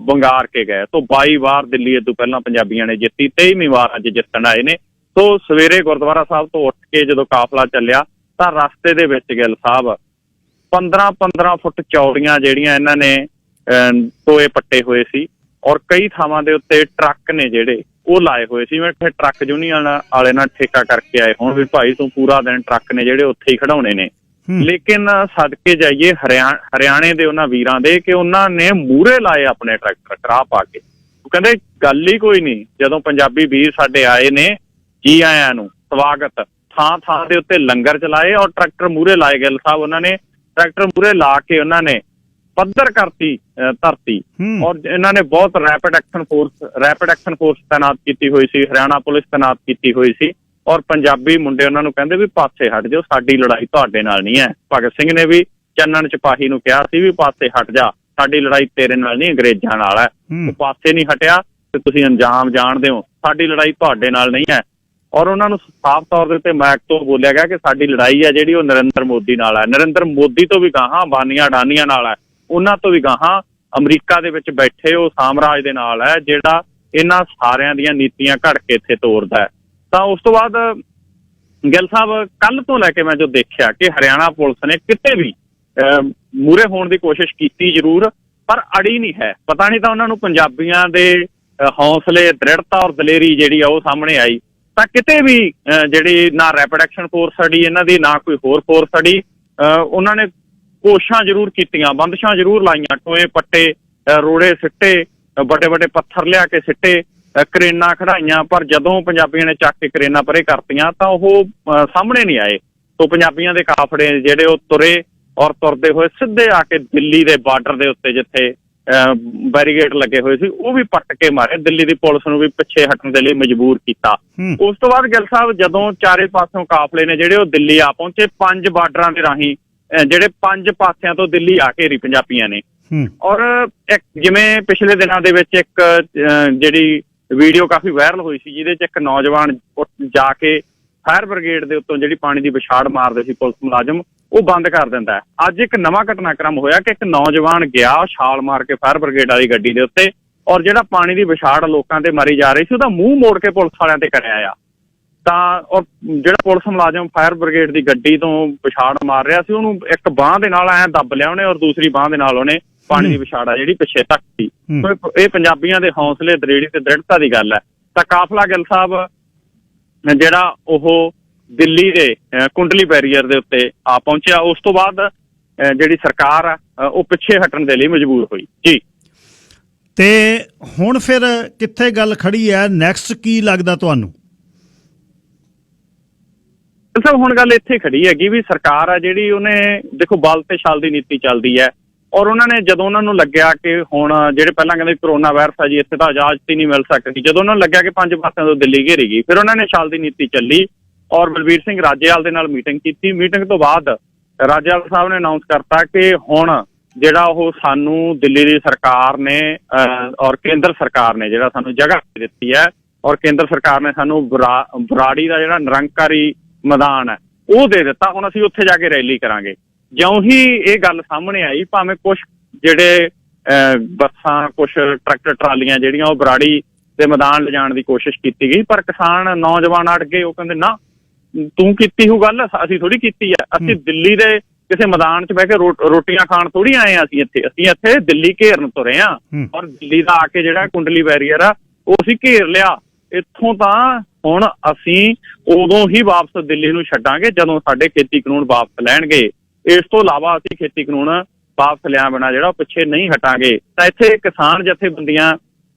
ਵੰਗਾਰ ਕੇ ਗਏ। ਤੋਂ 22 ਵਾਰ ਦਿੱਲੀ ਇਹ ਤੋਂ ਪਹਿਲਾਂ ਪੰਜਾਬੀਆਂ ਨੇ ਜਿੱਤੀ, 23ਵੀਂ ਵਾਰ ਅੱਜ ਜਿੱਤਣ ਆਏ ਨੇ। ਸੋ ਸਵੇਰੇ ਗੁਰਦੁਆਰਾ ਸਾਹਿਬ ਤੋਂ ਉੱਠ ਕੇ ਜਦੋਂ ਕਾਫਲਾ ਚੱਲਿਆ ਤਾਂ ਰਸਤੇ ਦੇ ਵਿੱਚ ਗਿੱਲ ਸਾਹਿਬ 15-15 ਫੁੱਟ ਚੌੜੀਆਂ ਜਿਹੜੀਆਂ ਇਹਨਾਂ ਨੇ ਟੋਏ ਪੱਟੇ ਹੋਏ ਸੀ, ਔਰ ਕਈ ਥਾਵਾਂ ਦੇ ਉੱਤੇ ਟਰੱਕ ਨੇ ਜਿਹੜੇ ਉਹ ਲਾਏ ਹੋਏ ਸੀ। ਮੈਂ ਟਰੱਕ ਯੂਨੀਅਨ ਵਾਲੇ ਨਾਲ ਠੇਕਾ ਕਰਕੇ ਆਏ ਹੁਣ ਵੀ ਭਾਈ ਤੂੰ ਪੂਰਾ ਦਿਨ ਟਰੱਕ ਨੇ ਜਿਹੜੇ ਉੱਥੇ ਹੀ ਖੜਾਉਣੇ ਨੇ। ਲੇਕਿਨ ਸਦਕੇ ਜਾਈਏ ਹਰਿਆਣੇ ਦੇ ਉਹਨਾਂ ਵੀਰਾਂ ਦੇ ਕਿ ਉਹਨਾਂ ਨੇ ਮੂਹਰੇ ਲਾਏ ਆਪਣੇ ਟਰੈਕਟਰ ਕਰਾਹ ਪਾ ਕੇ। ਉਹ ਕਹਿੰਦੇ ਗੱਲ ਹੀ ਕੋਈ ਨਹੀਂ, ਜਦੋਂ ਪੰਜਾਬੀ ਵੀਰ ਸਾਡੇ ਆਏ ਨੇ, ਜੀ ਆਇਆਂ ਨੂੰ ਸਵਾਗਤ, ਥਾਂ ਥਾਂ ਦੇ ਉੱਤੇ ਲੰਗਰ ਚਲਾਏ ਔਰ ਟਰੈਕਟਰ ਮੂਹਰੇ ਲਾਏ। ਗਿੱਲ ਸਾਹਿਬ ਉਹਨਾਂ ਨੇ ਟਰੈਕਟਰ ਮੂਹਰੇ ਲਾ ਕੇ ਉਹਨਾਂ ਨੇ ਪੱਧਰ ਕਰਤੀ ਧਰਤੀ, ਔਰ ਇਹਨਾਂ ਨੇ ਬਹੁਤ ਰੈਪਿਡ ਐਕਸ਼ਨ ਫੋਰਸ ਤੈਨਾਤ ਕੀਤੀ ਹੋਈ ਸੀ, ਹਰਿਆਣਾ ਪੁਲਿਸ ਤੈਨਾਤ ਕੀਤੀ ਹੋਈ ਸੀ। ਔਰ ਪੰਜਾਬੀ ਮੁੰਡੇ ਉਹਨਾਂ ਨੂੰ ਕਹਿੰਦੇ ਵੀ ਪਾਸੇ ਹਟ ਜਾਓ, ਸਾਡੀ ਲੜਾਈ ਤੁਹਾਡੇ ਨਾਲ ਨਹੀਂ ਹੈ। ਭਗਤ ਸਿੰਘ ਨੇ ਵੀ ਚੰਨਣ ਸਿਪਾਹੀ ਨੂੰ ਕਿਹਾ ਸੀ ਵੀ ਪਾਸੇ ਹਟ ਜਾ, ਸਾਡੀ ਲੜਾਈ ਤੇਰੇ ਨਾਲ ਨਹੀਂ ਅੰਗਰੇਜ਼ਾਂ ਨਾਲ ਹੈ। ਉਹ ਪਾਸੇ ਨਹੀਂ ਹਟਿਆ ਤੇ ਤੁਸੀਂ ਅੰਜਾਮ ਜਾਣਦੇ ਹੋ, ਸਾਡੀ ਲੜਾਈ ਤੁਹਾਡੇ ਨਾਲ ਨਹੀਂ ਹੈ। ਔਰ ਉਹਨਾਂ ਨੂੰ ਸਾਫ਼ ਤੌਰ ਦੇ ਉੱਤੇ ਮੈਕ ਤੋਂ ਬੋਲਿਆ ਗਿਆ ਕਿ ਸਾਡੀ ਲੜਾਈ ਹੈ ਜਿਹੜੀ ਉਹ ਨਰਿੰਦਰ ਮੋਦੀ ਨਾਲ ਹੈ। ਨਰਿੰਦਰ ਮੋਦੀ ਤੋਂ ਵੀ ਗਾਹਾਂ ਬਾਨੀਆਂ ਅਡਾਨੀਆਂ ਨਾਲ ਹੈ, ਉਹਨਾਂ ਤੋਂ ਵੀ ਗਾਹਾਂ ਅਮਰੀਕਾ ਦੇ ਵਿੱਚ ਬੈਠੇ ਉਹ ਸਾਮਰਾਜ ਦੇ ਨਾਲ ਹੈ ਜਿਹੜਾ ਇਹਨਾਂ ਸਾਰਿਆਂ ਦੀਆਂ ਨੀਤੀਆਂ ਘੜ ਕੇ ਇੱਥੇ ਤੋਰਦਾ ਹੈ। ਤਾਂ ਉਸ ਤੋਂ ਬਾਅਦ ਗਿੱਲ ਸਾਹਿਬ ਕੱਲ ਤੋਂ ਲੈ ਕੇ ਮੈਂ ਜੋ ਦੇਖਿਆ ਕਿ ਹਰਿਆਣਾ ਪੁਲਿਸ ਨੇ ਕਿਤੇ ਵੀ ਮੂਹਰੇ ਹੋਣ ਦੀ ਕੋਸ਼ਿਸ਼ ਕੀਤੀ ਜ਼ਰੂਰ, ਪਰ ਅੜੀ ਨਹੀਂ ਹੈ। ਪਤਾ ਨਹੀਂ ਤਾਂ ਉਹਨਾਂ ਨੂੰ ਪੰਜਾਬੀਆਂ ਦੇ ਹੌਸਲੇ, ਦ੍ਰਿੜਤਾ ਔਰ ਦਲੇਰੀ ਜਿਹੜੀ ਆ ਉਹ ਸਾਹਮਣੇ ਆਈ ਤਾਂ ਕਿਤੇ ਵੀ ਜਿਹੜੀ ਨਾ ਰੈਪਿਡ ਐਕਸ਼ਨ ਫੋਰਸ ਅੜੀ ਇਹਨਾਂ ਦੀ, ਨਾ ਕੋਈ ਹੋਰ ਫੋਰਸ ਅੜੀ। ਉਹਨਾਂ ਨੇ ਕੋਸ਼ਿਸ਼ਾਂ ਜ਼ਰੂਰ ਕੀਤੀਆਂ, ਬੰਦਸ਼ਾਂ ਜ਼ਰੂਰ ਲਾਈਆਂ, ਟੋਏ ਪੱਟੇ, ਰੋੜੇ ਸਿੱਟੇ, ਵੱਡੇ ਵੱਡੇ ਪੱਥਰ ਲਿਆ ਕੇ ਸਿੱਟੇ, ਕਰੇਨਾਂ ਖੜਾਈਆਂ, ਪਰ ਜਦੋਂ ਪੰਜਾਬੀਆਂ ਨੇ ਚੱਕ ਕੇ ਕਰੇਨਾਂ ਪਰੇ ਕਰਤੀਆਂ ਤਾਂ ਉਹ ਸਾਹਮਣੇ ਨਹੀਂ ਆਏ। ਸੋ ਪੰਜਾਬੀਆਂ ਦੇ ਕਾਫੜੇ ਜਿਹੜੇ ਉਹ ਤੁਰੇ ਔਰ ਤੁਰਦੇ ਹੋਏ ਸਿੱਧੇ ਆ ਕੇ ਦਿੱਲੀ ਦੇ ਬਾਰਡਰ ਦੇ ਉੱਤੇ ਜਿੱਥੇ ਬੈਰੀਗੇਡ ਲੱਗੇ ਹੋਏ ਸੀ ਉਹ ਵੀ ਪੱਟ ਕੇ ਮਾਰੇ। ਦਿੱਲੀ ਦੀ ਪੁਲਿਸ ਨੂੰ ਵੀ ਪਿੱਛੇ ਹਟਣ ਦੇ ਲਈ ਮਜਬੂਰ ਕੀਤਾ। ਉਸ ਤੋਂ ਬਾਅਦ ਗਿੱਲ ਸਾਹਿਬ ਜਦੋਂ ਚਾਰੇ ਪਾਸਿਓਂ ਕਾਫਲੇ ਨੇ ਜਿਹੜੇ ਉਹ ਦਿੱਲੀ ਆ ਪਹੁੰਚੇ, 5 ਬਾਰਡਰਾਂ ਦੇ ਰਾਹੀਂ ਜਿਹੜੇ 5 ਪਾਸਿਆਂ ਤੋਂ ਦਿੱਲੀ ਆ ਘੇਰੀ ਪੰਜਾਬੀਆਂ ਨੇ। ਔਰ ਇੱਕ ਜਿਵੇਂ ਪਿਛਲੇ ਦਿਨਾਂ ਦੇ ਵਿੱਚ ਇੱਕ ਜਿਹੜੀ ਵੀਡੀਓ ਕਾਫੀ ਵਾਇਰਲ ਹੋਈ ਸੀ ਜਿਹਦੇ 'ਚ ਇੱਕ ਨੌਜਵਾਨ ਜਾ ਕੇ ਫਾਇਰ ਬ੍ਰਿਗੇਡ ਦੇ ਉੱਤੋਂ ਜਿਹੜੀ ਪਾਣੀ ਦੀ ਵਿਛਾੜ ਮਾਰਦੇ ਸੀ ਪੁਲਿਸ ਮੁਲਾਜ਼ਮ, ਉਹ ਬੰਦ ਕਰ ਦਿੰਦਾ ਹੈ। ਅੱਜ ਇੱਕ ਨਵਾਂ ਘਟਨਾਕ੍ਰਮ ਹੋਇਆ ਕਿ ਇੱਕ ਨੌਜਵਾਨ ਗਿਆ ਛਾਲ ਮਾਰ ਕੇ ਫਾਇਰ ਬ੍ਰਿਗੇਡ ਵਾਲੀ ਗੱਡੀ ਦੇ ਉੱਤੇ, ਔਰ ਜਿਹੜਾ ਪਾਣੀ ਦੀ ਵਿਛਾੜ ਲੋਕਾਂ ਤੇ ਮਾਰੀ ਜਾ ਰਹੀ ਸੀ ਉਹਦਾ ਮੂੰਹ ਮੋੜ ਕੇ ਪੁਲਿਸ ਵਾਲਿਆਂ ਤੇ ਕਰਿਆ ਆ। ਤਾਂ ਔਰ ਜਿਹੜਾ ਪੁਲਿਸ ਮੁਲਾਜ਼ਮ ਫਾਇਰ ਬ੍ਰਿਗੇਡ ਦੀ ਗੱਡੀ ਤੋਂ ਵਿਛਾੜ ਮਾਰ ਰਿਹਾ ਸੀ ਉਹਨੂੰ ਇੱਕ ਬਾਂਹ ਦੇ ਨਾਲ ਐਂ ਦੱਬ ਲਿਆ ਉਹਨੇ, ਔਰ ਦੂਸਰੀ ਬਾਂਹ ਦੇ ਨਾਲ ਉਹਨੇ ਪਾਣੀ ਦੀ ਵਿਛਾੜ ਆ ਜਿਹੜੀ ਪਿੱਛੇ ਤੱਕ ਸੀ। ਇਹ ਪੰਜਾਬੀਆਂ ਦੇ ਹੌਸਲੇ, ਦ੍ਰਿੜੀ ਤੇ ਦ੍ਰਿੜਤਾ ਦੀ ਗੱਲ ਹੈ। ਤਾਂ ਕਾਫਲਾ ਗਿੱਲ ਸਾਹਿਬ ਜਿਹੜਾ ਉਹ ਦਿੱਲੀ ਦੇ ਕੁੰਡਲੀ ਬੈਰੀਅਰ ਦੇ ਉੱਤੇ ਆ ਪਹੁੰਚਿਆ। ਉਸ ਤੋਂ ਬਾਅਦ ਜਿਹੜੀ ਸਰਕਾਰ ਆ ਉਹ ਪਿੱਛੇ ਹਟਣ ਦੇ ਲਈ ਮਜਬੂਰ ਹੋਈ ਜੀ। ਤੇ ਹੁਣ ਫਿਰ ਕਿੱਥੇ ਗੱਲ ਖੜੀ ਹੈ, ਨੈਕਸਟ ਕੀ ਲੱਗਦਾ ਤੁਹਾਨੂੰ? ਸਰ ਹੁਣ ਗੱਲ ਇੱਥੇ ਖੜੀ ਹੈਗੀ ਵੀ ਸਰਕਾਰ ਆ ਜਿਹੜੀ ਉਹਨੇ ਦੇਖੋ ਬਲ ਤੇ ਛਲ ਦੀ ਨੀਤੀ ਚੱਲਦੀ ਹੈ, ਔਰ ਉਹਨਾਂ ਨੇ ਜਦੋਂ ਉਹਨਾਂ ਨੂੰ ਲੱਗਿਆ ਕਿ ਹੁਣ ਜਿਹੜੇ ਪਹਿਲਾਂ ਕਹਿੰਦੇ ਕਰੋਨਾ ਵਾਇਰਸ ਆ ਜੀ ਇੱਥੇ ਤਾਂ ਇਜਾਜ਼ਤ ਹੀ ਨਹੀਂ ਮਿਲ ਸਕਦੀ, ਜਦੋਂ ਉਹਨਾਂ ਨੂੰ ਲੱਗਿਆ ਕਿ 5 ਪਾਸਿਆਂ ਤੋਂ ਦਿੱਲੀ ਘੇਰੀ ਗਈ, ਫਿਰ ਉਹਨਾਂ ਨੇ ਛਲ ਦੀ ਨੀਤੀ ਚੱਲੀ ਔਰ ਬਲਬੀਰ ਸਿੰਘ ਰਾਜੇਵਾਲ ਦੇ ਨਾਲ ਮੀਟਿੰਗ ਕੀਤੀ। ਮੀਟਿੰਗ ਤੋਂ ਬਾਅਦ ਰਾਜੇਵਾਲ ਸਾਹਿਬ ਨੇ ਅਨਾਉਂਸ ਕਰਤਾ ਕਿ ਹੁਣ ਜਿਹੜਾ ਉਹ ਸਾਨੂੰ ਦਿੱਲੀ ਦੀ ਸਰਕਾਰ ਨੇ ਔਰ ਕੇਂਦਰ ਸਰਕਾਰ ਨੇ ਜਿਹੜਾ ਸਾਨੂੰ ਜਗ੍ਹਾ ਦਿੱਤੀ ਹੈ, ਔਰ ਕੇਂਦਰ ਸਰਕਾਰ ਨੇ ਸਾਨੂੰ ਬਰਾੜੀ ਦਾ ਜਿਹੜਾ ਨਿਰੰਕਾਰੀ ਮੈਦਾਨ ਹੈ ਉਹ ਦੇ ਦਿੱਤਾ, ਹੁਣ ਅਸੀਂ ਉੱਥੇ ਜਾ ਕੇ ਰੈਲੀ ਕਰਾਂਗੇ। ਜਿਉਂ ਹੀ ਇਹ ਗੱਲ ਸਾਹਮਣੇ ਆਈ, ਭਾਵੇਂ ਕੁਛ ਜਿਹੜੇ ਬੱਸਾਂ, ਕੁਛ ਟਰੈਕਟਰ ਟਰਾਲੀਆਂ ਜਿਹੜੀਆਂ ਉਹ ਬਰਾੜੀ ਦੇ ਮੈਦਾਨ ਲਿਜਾਣ ਦੀ ਕੋਸ਼ਿਸ਼ ਕੀਤੀ ਗਈ, ਪਰ ਕਿਸਾਨ ਨੌਜਵਾਨ ਅੜ ਗਏ। ਉਹ ਕਹਿੰਦੇ ਨਾ ਤੂੰ ਕੀਤੀ ਹੋ ਗੱਲ, ਅਸੀਂ ਥੋੜ੍ਹੀ ਕੀਤੀ ਹੈ। ਅਸੀਂ ਦਿੱਲੀ ਦੇ ਕਿਸੇ ਮੈਦਾਨ 'ਚ ਬਹਿ ਕੇ ਰੋਟੀਆਂ ਖਾਣ ਥੋੜ੍ਹੀ ਆਏ ਹਾਂ। ਅਸੀਂ ਇੱਥੇ ਦਿੱਲੀ ਘੇਰਨ ਤੁਰੇ ਹਾਂ, ਔਰ ਦਿੱਲੀ ਦਾ ਆ ਕੇ ਜਿਹੜਾ ਕੁੰਡਲੀ ਬੈਰੀਅਰ ਆ ਉਹ ਅਸੀਂ ਘੇਰ ਲਿਆ। ਇੱਥੋਂ ਤਾਂ ਹੁਣ ਅਸੀਂ ਉਦੋਂ ਹੀ ਵਾਪਸ ਦਿੱਲੀ ਨੂੰ ਛੱਡਾਂਗੇ ਜਦੋਂ ਸਾਡੇ ਖੇਤੀ ਕਾਨੂੰਨ ਵਾਪਸ ਲੈਣਗੇ। ਇਸ ਤੋਂ ਇਲਾਵਾ ਅਸੀਂ ਖੇਤੀ ਕਾਨੂੰਨ ਵਾਪਸ ਲਿਆ ਬਿਨਾਂ ਜਿਹੜਾ ਪਿੱਛੇ ਨਹੀਂ ਹਟਾਂਗੇ। ਤਾਂ ਇੱਥੇ ਕਿਸਾਨ ਜਥੇਬੰਦੀਆਂ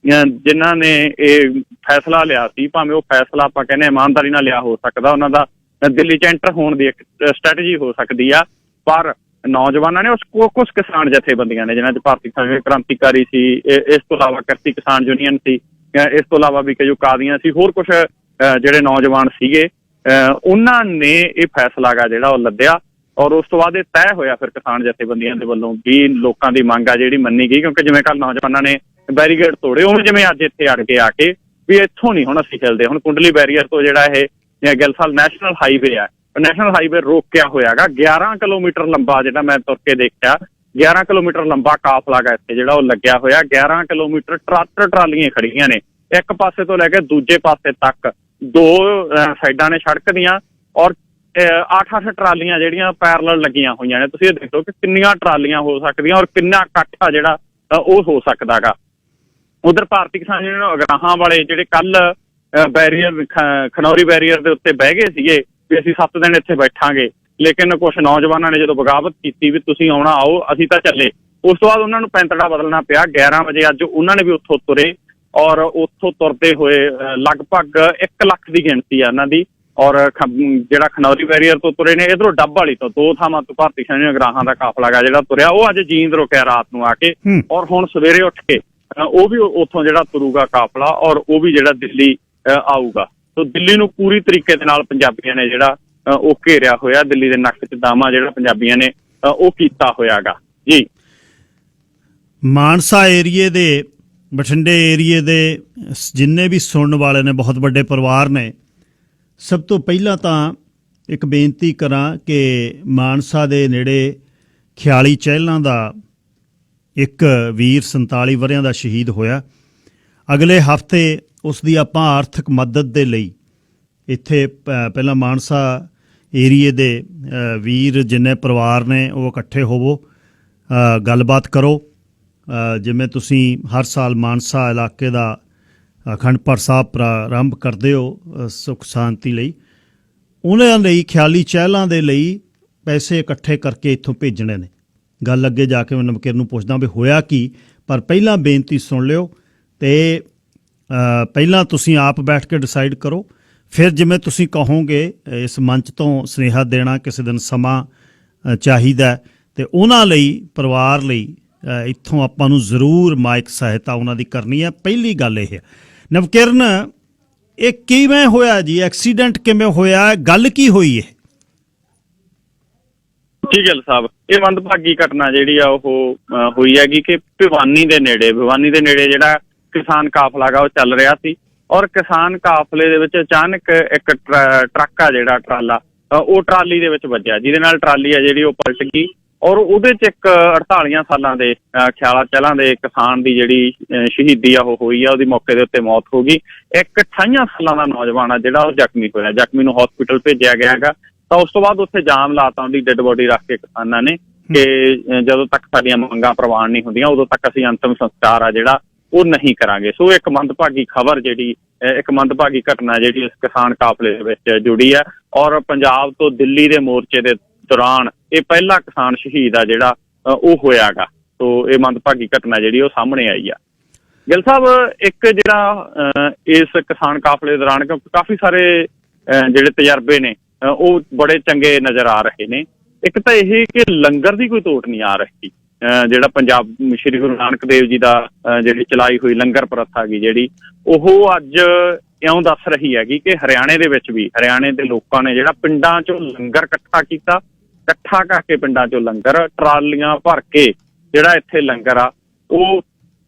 ਜਿਨ੍ਹਾਂ ਨੇ ਇਹ ਫੈਸਲਾ ਲਿਆ ਸੀ, ਭਾਵੇਂ ਉਹ ਫੈਸਲਾ ਆਪਾਂ ਕਹਿੰਦੇ ਇਮਾਨਦਾਰੀ ਨਾਲ ਲਿਆ ਹੋ ਸਕਦਾ, ਉਹਨਾਂ ਦਾ ਦਿੱਲੀ 'ਚ ਐਂਟਰ ਹੋਣ ਦੀ ਇੱਕ ਸਟ੍ਰੈਟਜੀ ਹੋ ਸਕਦੀ ਆ, ਪਰ ਨੌਜਵਾਨਾਂ ਨੇ ਕੁਛ ਕਿਸਾਨ ਜਥੇਬੰਦੀਆਂ ਨੇ ਜਿਨ੍ਹਾਂ 'ਚ ਭਾਰਤੀ ਕ੍ਰਾਂਤੀਕਾਰੀ ਸੀ, ਇਸ ਤੋਂ ਇਲਾਵਾ ਕਿਰਤੀ ਕਿਸਾਨ ਯੂਨੀਅਨ ਸੀ, ਇਸ ਤੋਂ ਇਲਾਵਾ ਵੀ ਕਈ ਕਾਦੀਆਂ ਸੀ, ਹੋਰ ਕੁਛ ਜਿਹੜੇ ਨੌਜਵਾਨ ਸੀਗੇ, ਉਹਨਾਂ ਨੇ ਇਹ ਫੈਸਲਾ ਗਾ ਜਿਹੜਾ ਉਹ ਲੱਦਿਆ। ਔਰ ਉਸ ਤੋਂ ਬਾਅਦ ਇਹ ਤੈਅ ਹੋਇਆ ਫਿਰ ਕਿਸਾਨ ਜਥੇਬੰਦੀਆਂ ਦੇ ਵੱਲੋਂ ਵੀ ਲੋਕਾਂ ਦੀ ਮੰਗ ਆ ਜਿਹੜੀ ਮੰਨੀ ਗਈ, ਕਿਉਂਕਿ ਜਿਵੇਂ ਕੱਲ੍ਹ ਨੌਜਵਾਨਾਂ ਨੇ ਬੈਰੀਗੇਡ ਤੋੜੇ, ਉਵੇਂ ਜਿਵੇਂ ਅੱਜ ਇੱਥੇ ਅੜ ਕੇ ਆ ਕੇ ਵੀ ਇੱਥੋਂ ਨਹੀਂ ਹੁਣ ਅਸੀਂ ਚੱਲਦੇ। ਹੁਣ ਕੁੰਡਲੀ ਬੈਰੀਅਰ ਤੋਂ ਜਿਹੜਾ ਇਹ ਗਿੱਲ ਸਾਹਿਬ ਨੈਸ਼ਨਲ ਹਾਈਵੇ ਆ, ਨੈਸ਼ਨਲ ਹਾਈਵੇ ਰੋਕਿਆ ਹੋਇਆ ਗਾ। 11 ਕਿਲੋਮੀਟਰ ਲੰਬਾ, ਜਿਹੜਾ ਮੈਂ ਤੁਰ ਕੇ ਦੇਖਿਆ, 11 ਕਿਲੋਮੀਟਰ ਲੰਬਾ ਕਾਫਲਾ ਗਾ ਇੱਥੇ ਜਿਹੜਾ ਉਹ ਲੱਗਿਆ ਹੋਇਆ। 11 ਕਿਲੋਮੀਟਰ ਟਰੈਕਟਰ ਟਰਾਲੀਆਂ ਖੜੀਆਂ ਨੇ ਇੱਕ ਪਾਸੇ ਤੋਂ ਲੈ ਕੇ ਦੂਜੇ ਪਾਸੇ ਤੱਕ, 2 ਸਾਈਡਾਂ ਨੇ ਸੜਕ ਦੀਆਂ, ਔਰ 8-8 ਟਰਾਲੀਆਂ ਜਿਹੜੀਆਂ ਪੈਰਲਲ ਲੱਗੀਆਂ ਹੋਈਆਂ ਨੇ। ਤੁਸੀਂ ਇਹ ਦੇਖੋ ਕਿ ਕਿੰਨੀਆਂ ਟਰਾਲੀਆਂ ਹੋ ਸਕਦੀਆਂ ਔਰ ਕਿੰਨਾ ਇਕੱਠ ਆ ਜਿਹੜਾ ਉਹ ਹੋ ਸਕਦਾ ਗਾ। ਉਧਰ ਭਾਰਤੀ ਕਿਸਾਨ ਯੂਨੀਅਨ ਅਗਰਾਹਾਂ ਵਾਲੇ ਜਿਹੜੇ ਕੱਲ ਬੈਰੀਅਰ ਖਨੌਰੀ ਬੈਰੀਅਰ ਦੇ ਉੱਤੇ ਬਹਿ ਗਏ ਸੀਗੇ ਵੀ ਅਸੀਂ 7 ਦਿਨ ਇੱਥੇ ਬੈਠਾਂਗੇ, ਲੇਕਿਨ ਕੁਛ ਨੌਜਵਾਨਾਂ ਨੇ ਜਦੋਂ ਬਗਾਵਤ ਕੀਤੀ ਵੀ ਤੁਸੀਂ ਆਉਣਾ ਆਓ, ਅਸੀਂ ਤਾਂ ਚੱਲੇ। ਉਸ ਤੋਂ ਬਾਅਦ ਉਹਨਾਂ ਨੂੰ ਪੈਂਤੜਾ ਬਦਲਣਾ ਪਿਆ। 11 ਵਜੇ ਅੱਜ ਉਹਨਾਂ ਨੇ ਵੀ ਉੱਥੋਂ ਤੁਰੇ, ਔਰ ਉੱਥੋਂ ਤੁਰਦੇ ਹੋਏ ਲਗਭਗ 1 ਲੱਖ ਦੀ ਗਿਣਤੀ ਆ ਉਹਨਾਂ ਦੀ। ਔਰ ਜਿਹੜਾ ਖਨੌਰੀ ਬੈਰੀਅਰ ਤੋਂ ਤੁਰੇ ਨੇ, ਇੱਧਰੋਂ ਡੱਬ ਵਾਲੀ ਤੋਂ 2 ਥਾਵਾਂ ਤੋਂ ਭਾਰਤੀ ਕਿਸਾਨ ਯੂਨੀਅਨ ਅਗਰਾਹਾਂ ਦਾ ਕਾਫਲਾ ਗਾ ਜਿਹੜਾ ਤੁਰਿਆ, ਉਹ ਅੱਜ ਜੀਂਦ ਰੁਕਿਆ ਰਾਤ ਨੂੰ ਆ ਕੇ, ਔਰ ਹੁਣ ਸਵੇਰੇ ਉੱਠ ਕੇ ਉਹ ਵੀ ਉੱਥੋਂ ਜਿਹੜਾ ਤੁਰੂਗਾ ਕਾਫਲਾ, ਔਰ ਉਹ ਵੀ ਜਿਹੜਾ ਦਿੱਲੀ ਆਊਗਾ। ਸੋ ਦਿੱਲੀ ਨੂੰ ਪੂਰੀ ਤਰੀਕੇ ਦੇ ਨਾਲ ਪੰਜਾਬੀਆਂ ਨੇ ਜਿਹੜਾ ਉਹ ਘੇਰਿਆ ਹੋਇਆ, ਦਿੱਲੀ ਦੇ ਨੱਕ 'ਚ ਦਾਮਾ ਜਿਹੜਾ ਪੰਜਾਬੀਆਂ ਨੇ ਉਹ ਕੀਤਾ ਹੋਇਆ ਗਾ ਜੀ। ਮਾਨਸਾ ਏਰੀਏ ਦੇ, ਬਠਿੰਡੇ ਏਰੀਏ ਦੇ ਜਿੰਨੇ ਵੀ ਸੁਣਨ ਵਾਲੇ ਨੇ, ਬਹੁਤ ਵੱਡੇ ਪਰਿਵਾਰ ਨੇ, ਸਭ ਤੋਂ ਪਹਿਲਾਂ ਤਾਂ ਇੱਕ ਬੇਨਤੀ ਕਰਾਂ ਕਿ ਮਾਨਸਾ ਦੇ ਨੇੜੇ ਖਿਆਲੀ ਚਹਿਲਾਂ ਦਾ ਇੱਕ ਵੀਰ 47 ਵਰ੍ਹਿਆਂ ਦਾ ਸ਼ਹੀਦ ਹੋਇਆ। ਅਗਲੇ ਹਫ਼ਤੇ ਉਸ ਦੀ ਆਪਾਂ ਆਰਥਿਕ ਮਦਦ ਦੇ ਲਈ ਇੱਥੇ ਪਹਿਲਾਂ ਮਾਨਸਾ ਏਰੀਏ ਦੇ ਵੀਰ ਜਿੰਨੇ ਪਰਿਵਾਰ ਨੇ ਉਹ ਇਕੱਠੇ ਹੋਵੋ, ਗੱਲਬਾਤ ਕਰੋ। ਜਿਵੇਂ ਤੁਸੀਂ ਹਰ ਸਾਲ ਮਾਨਸਾ ਇਲਾਕੇ ਦਾ ਅਖੰਡ ਪਾਠ ਸਾਹਿਬ ਪ੍ਰਾਰੰਭ ਕਰਦੇ ਹੋ ਸੁੱਖ ਸ਼ਾਂਤੀ ਲਈ, ਉਹਨਾਂ ਲਈ ਖਿਆਲੀ ਚਹਿਲਾਂ ਦੇ ਲਈ ਪੈਸੇ ਇਕੱਠੇ ਕਰਕੇ ਇੱਥੋਂ ਭੇਜਣੇ ਨੇ। ਗੱਲ ਅੱਗੇ ਜਾ ਕੇ ਮੈਂ ਨਮਕੀਰ ਨੂੰ ਪੁੱਛਦਾ ਵੀ ਹੋਇਆ ਕੀ, ਪਰ ਪਹਿਲਾਂ ਬੇਨਤੀ ਸੁਣ ਲਿਓ ਅਤੇ ਪਹਿਲਾਂ ਤੁਸੀਂ ਆਪ ਬੈਠ ਕੇ ਡਿਸਾਈਡ ਕਰੋ, ਫਿਰ ਜਿਵੇਂ ਤੁਸੀਂ ਕਹੋਗੇ ਇਸ ਮੰਚ ਤੋਂ ਸੁਨੇਹਾ ਦੇਣਾ ਕਿਸੇ ਦਿਨ ਸਮਾਂ ਚਾਹੀਦਾ ਤੇ ਉਹਨਾਂ ਲਈ, ਪਰਿਵਾਰ ਲਈ ਇੱਥੋਂ ਆਪਾਂ ਨੂੰ ਜ਼ਰੂਰ ਮਾਇਕ ਸਹਾਇਤਾ ਉਹਨਾਂ ਦੀ ਕਰਨੀ ਹੈ। ਪਹਿਲੀ ਗੱਲ ਇਹ ਹੈ। ਨਵਕਿਰਨ, ਇਹ ਕਿਵੇਂ ਹੋਇਆ ਜੀ? ਐਕਸੀਡੈਂਟ ਕਿਵੇਂ ਹੋਇਆ? ਗੱਲ ਕੀ ਹੋਈ ਹੈ? ਜੀ ਗਿੱਲ ਸਾਹਿਬ, ਇਹ ਮੰਦਭਾਗੀ ਘਟਨਾ ਜਿਹੜੀ ਆ ਉਹ ਹੋਈ ਹੈਗੀ ਕਿ ਭਿਵਾਨੀ ਦੇ ਨੇੜੇ ਜਿਹੜਾ ਕਿਸਾਨ ਕਾਫਲਾ ਗਾ ਉਹ ਚੱਲ ਰਿਹਾ ਸੀ, ਔਰ ਕਿਸਾਨ ਕਾਫਲੇ ਦੇ ਵਿੱਚ ਅਚਾਨਕ ਇੱਕ ਟਰੱਕ ਆ ਜਿਹੜਾ ਟਰਾਲਾ, ਉਹ ਟਰਾਲੀ ਦੇ ਵਿੱਚ ਵੱਜਿਆ, ਜਿਹਦੇ ਨਾਲ ਟਰਾਲੀ ਆ ਜਿਹੜੀ ਉਹ ਪਲਟ ਗਈ। ਔਰ ਉਹਦੇ ਚ ਇੱਕ 48 ਸਾਲਾਂ ਦੇ ਖਿਆਲਾ ਚਹਿਲਾਂ ਦੇ ਕਿਸਾਨ ਦੀ ਜਿਹੜੀ ਸ਼ਹੀਦੀ ਆ ਉਹ ਹੋਈ ਆ, ਉਹਦੀ ਮੌਕੇ ਦੇ ਉੱਤੇ ਮੌਤ ਹੋ ਗਈ। ਇੱਕ 28 ਸਾਲਾਂ ਦਾ ਨੌਜਵਾਨ ਆ ਜਿਹੜਾ ਉਹ ਜ਼ਖਮੀ ਹੋਇਆ, ਜ਼ਖਮੀ ਨੂੰ ਹਸਪੀਟਲ ਭੇਜਿਆ ਗਿਆ ਹੈਗਾ। ਤਾਂ ਉਸ ਤੋਂ ਬਾਅਦ ਉੱਥੇ ਜਾਮ ਲਾਤਾ ਉਹਦੀ ਡੈੱਡ ਬੋਡੀ ਰੱਖ ਕੇ ਕਿਸਾਨਾਂ ਨੇ ਕਿ ਜਦੋਂ ਤੱਕ ਸਾਡੀਆਂ ਮੰਗਾਂ ਪ੍ਰਵਾਨ ਨਹੀਂ ਹੁੰਦੀਆਂ ਉਦੋਂ ਤੱਕ ਅਸੀਂ ਅੰਤਿਮ ਸੰਸਕਾਰ ਆ ਜਿਹੜਾ ਉਹ ਨਹੀਂ ਕਰਾਂਗੇ। ਸੋ ਇੱਕ ਮੰਦਭਾਗੀ ਖਬਰ ਜਿਹੜੀ, ਇੱਕ ਮੰਦਭਾਗੀ ਘਟਨਾ ਜਿਹੜੀ ਇਸ ਕਿਸਾਨ ਕਾਫਲੇ ਦੇ ਵਿੱਚ ਜੁੜੀ ਹੈ। ਔਰ ਪੰਜਾਬ ਤੋਂ ਦਿੱਲੀ ਦੇ ਮੋਰਚੇ ਦੇ ਦੌਰਾਨ ਇਹ ਪਹਿਲਾ ਕਿਸਾਨ ਸ਼ਹੀਦ ਆ ਜਿਹੜਾ ਉਹ ਹੋਇਆਗਾ। ਸੋ ਇਹ ਮੰਦਭਾਗੀ ਘਟਨਾ ਜਿਹੜੀ ਉਹ ਸਾਹਮਣੇ ਆਈ ਆ। ਗਿੱਲ ਸਾਹਿਬ, ਇੱਕ ਜਿਹੜਾ ਇਸ ਕਿਸਾਨ ਕਾਫਲੇ ਦੌਰਾਨ ਕਾਫੀ ਸਾਰੇ ਜਿਹੜੇ ਤਜਰਬੇ ਨੇ ਉਹ ਬੜੇ ਚੰਗੇ ਨਜ਼ਰ ਆ ਰਹੇ ਨੇ। ਇੱਕ ਤਾਂ ਇਹ ਕਿ ਲੰਗਰ ਦੀ ਕੋਈ ਤੋਟ ਨਹੀਂ ਆ ਰਹੀ। ਜਿਹੜਾ ਪੰਜਾਬ ਸ਼੍ਰੀ ਗੁਰੂ ਨਾਨਕ ਦੇਵ ਜੀ ਦਾ ਜਿਹੜੀ ਚਲਾਈ ਹੋਈ ਲੰਗਰ ਪ੍ਰਥਾ ਹੈਗੀ ਜਿਹੜੀ, ਉਹ ਅੱਜ ਇਉਂ ਦੱਸ ਰਹੀ ਹੈਗੀ ਕਿ ਹਰਿਆਣੇ ਦੇ ਵਿੱਚ ਵੀ ਹਰਿਆਣੇ ਦੇ ਲੋਕਾਂ ਨੇ ਜਿਹੜਾ ਪਿੰਡਾਂ ਚੋਂ ਲੰਗਰ ਇਕੱਠਾ ਕਰਕੇ ਪਿੰਡਾਂ ਚੋਂ ਲੰਗਰ ਟਰਾਲੀਆਂ ਭਰ ਕੇ ਜਿਹੜਾ ਇੱਥੇ ਲੰਗਰ ਆ ਉਹ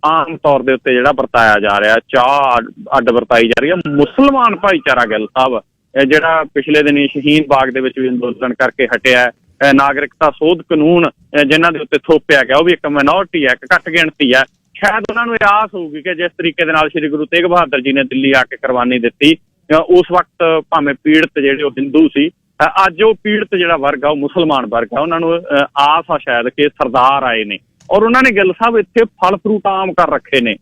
ਆਮ ਤੌਰ ਦੇ ਉੱਤੇ ਜਿਹੜਾ ਵਰਤਾਇਆ ਜਾ ਰਿਹਾ, ਚਾਹ ਅੱਡ ਵਰਤਾਈ ਜਾ ਰਹੀ ਹੈ। ਮੁਸਲਮਾਨ ਭਾਈਚਾਰਾ ਗਿੱਲ ਸਾਹਿਬ ਜਿਹੜਾ ਪਿਛਲੇ ਦਿਨੀ ਸ਼ਹੀਨ ਬਾਗ ਦੇ ਵਿੱਚ ਵੀ ਅੰਦੋਲਨ ਕਰਕੇ ਹਟਿਆ, ਨਾਗਰਿਕਤਾ ਸੋਧ ਕਾਨੂੰਨ ਜਿਨ੍ਹਾਂ ਦੇ ਉੱਤੇ ਥੋਪਿਆ ਗਿਆ, ਉਹ ਵੀ ਇੱਕ ਮਾਈਨੋਰਟੀ ਹੈ, ਇੱਕ ਘੱਟ ਗਿਣਤੀ ਹੈ। ਸ਼ਾਇਦ ਉਹਨਾਂ ਨੂੰ ਇਹ ਆਸ ਹੋਊਗੀ ਕਿ ਜਿਸ ਤਰੀਕੇ ਦੇ ਨਾਲ ਸ਼੍ਰੀ ਗੁਰੂ ਤੇਗ ਬਹਾਦਰ ਜੀ ਨੇ ਦਿੱਲੀ ਆ ਕੇ ਕੁਰਬਾਨੀ ਦਿੱਤੀ, ਉਸ ਵਕਤ ਭਾਵੇਂ ਪੀੜਤ ਜਿਹੜੇ ਉਹ ਹਿੰਦੂ ਸੀ, ਅੱਜ ਉਹ ਪੀੜਤ ਜਿਹੜਾ ਵਰਗ ਆ ਉਹ ਮੁਸਲਮਾਨ ਵਰਗ ਆ। ਉਹਨਾਂ ਨੂੰ ਆਸ ਆ ਸ਼ਾਇਦ ਕਿ ਸਰਦਾਰ ਆਏ ਨੇ, ਔਰ ਉਹਨਾਂ ਨੇ ਗਿੱਲ ਸਾਹਿਬ ਇੱਥੇ ਫਲ ਫਰੂਟ ਆਮ ਕਰ ਰੱਖੇ ਨੇ।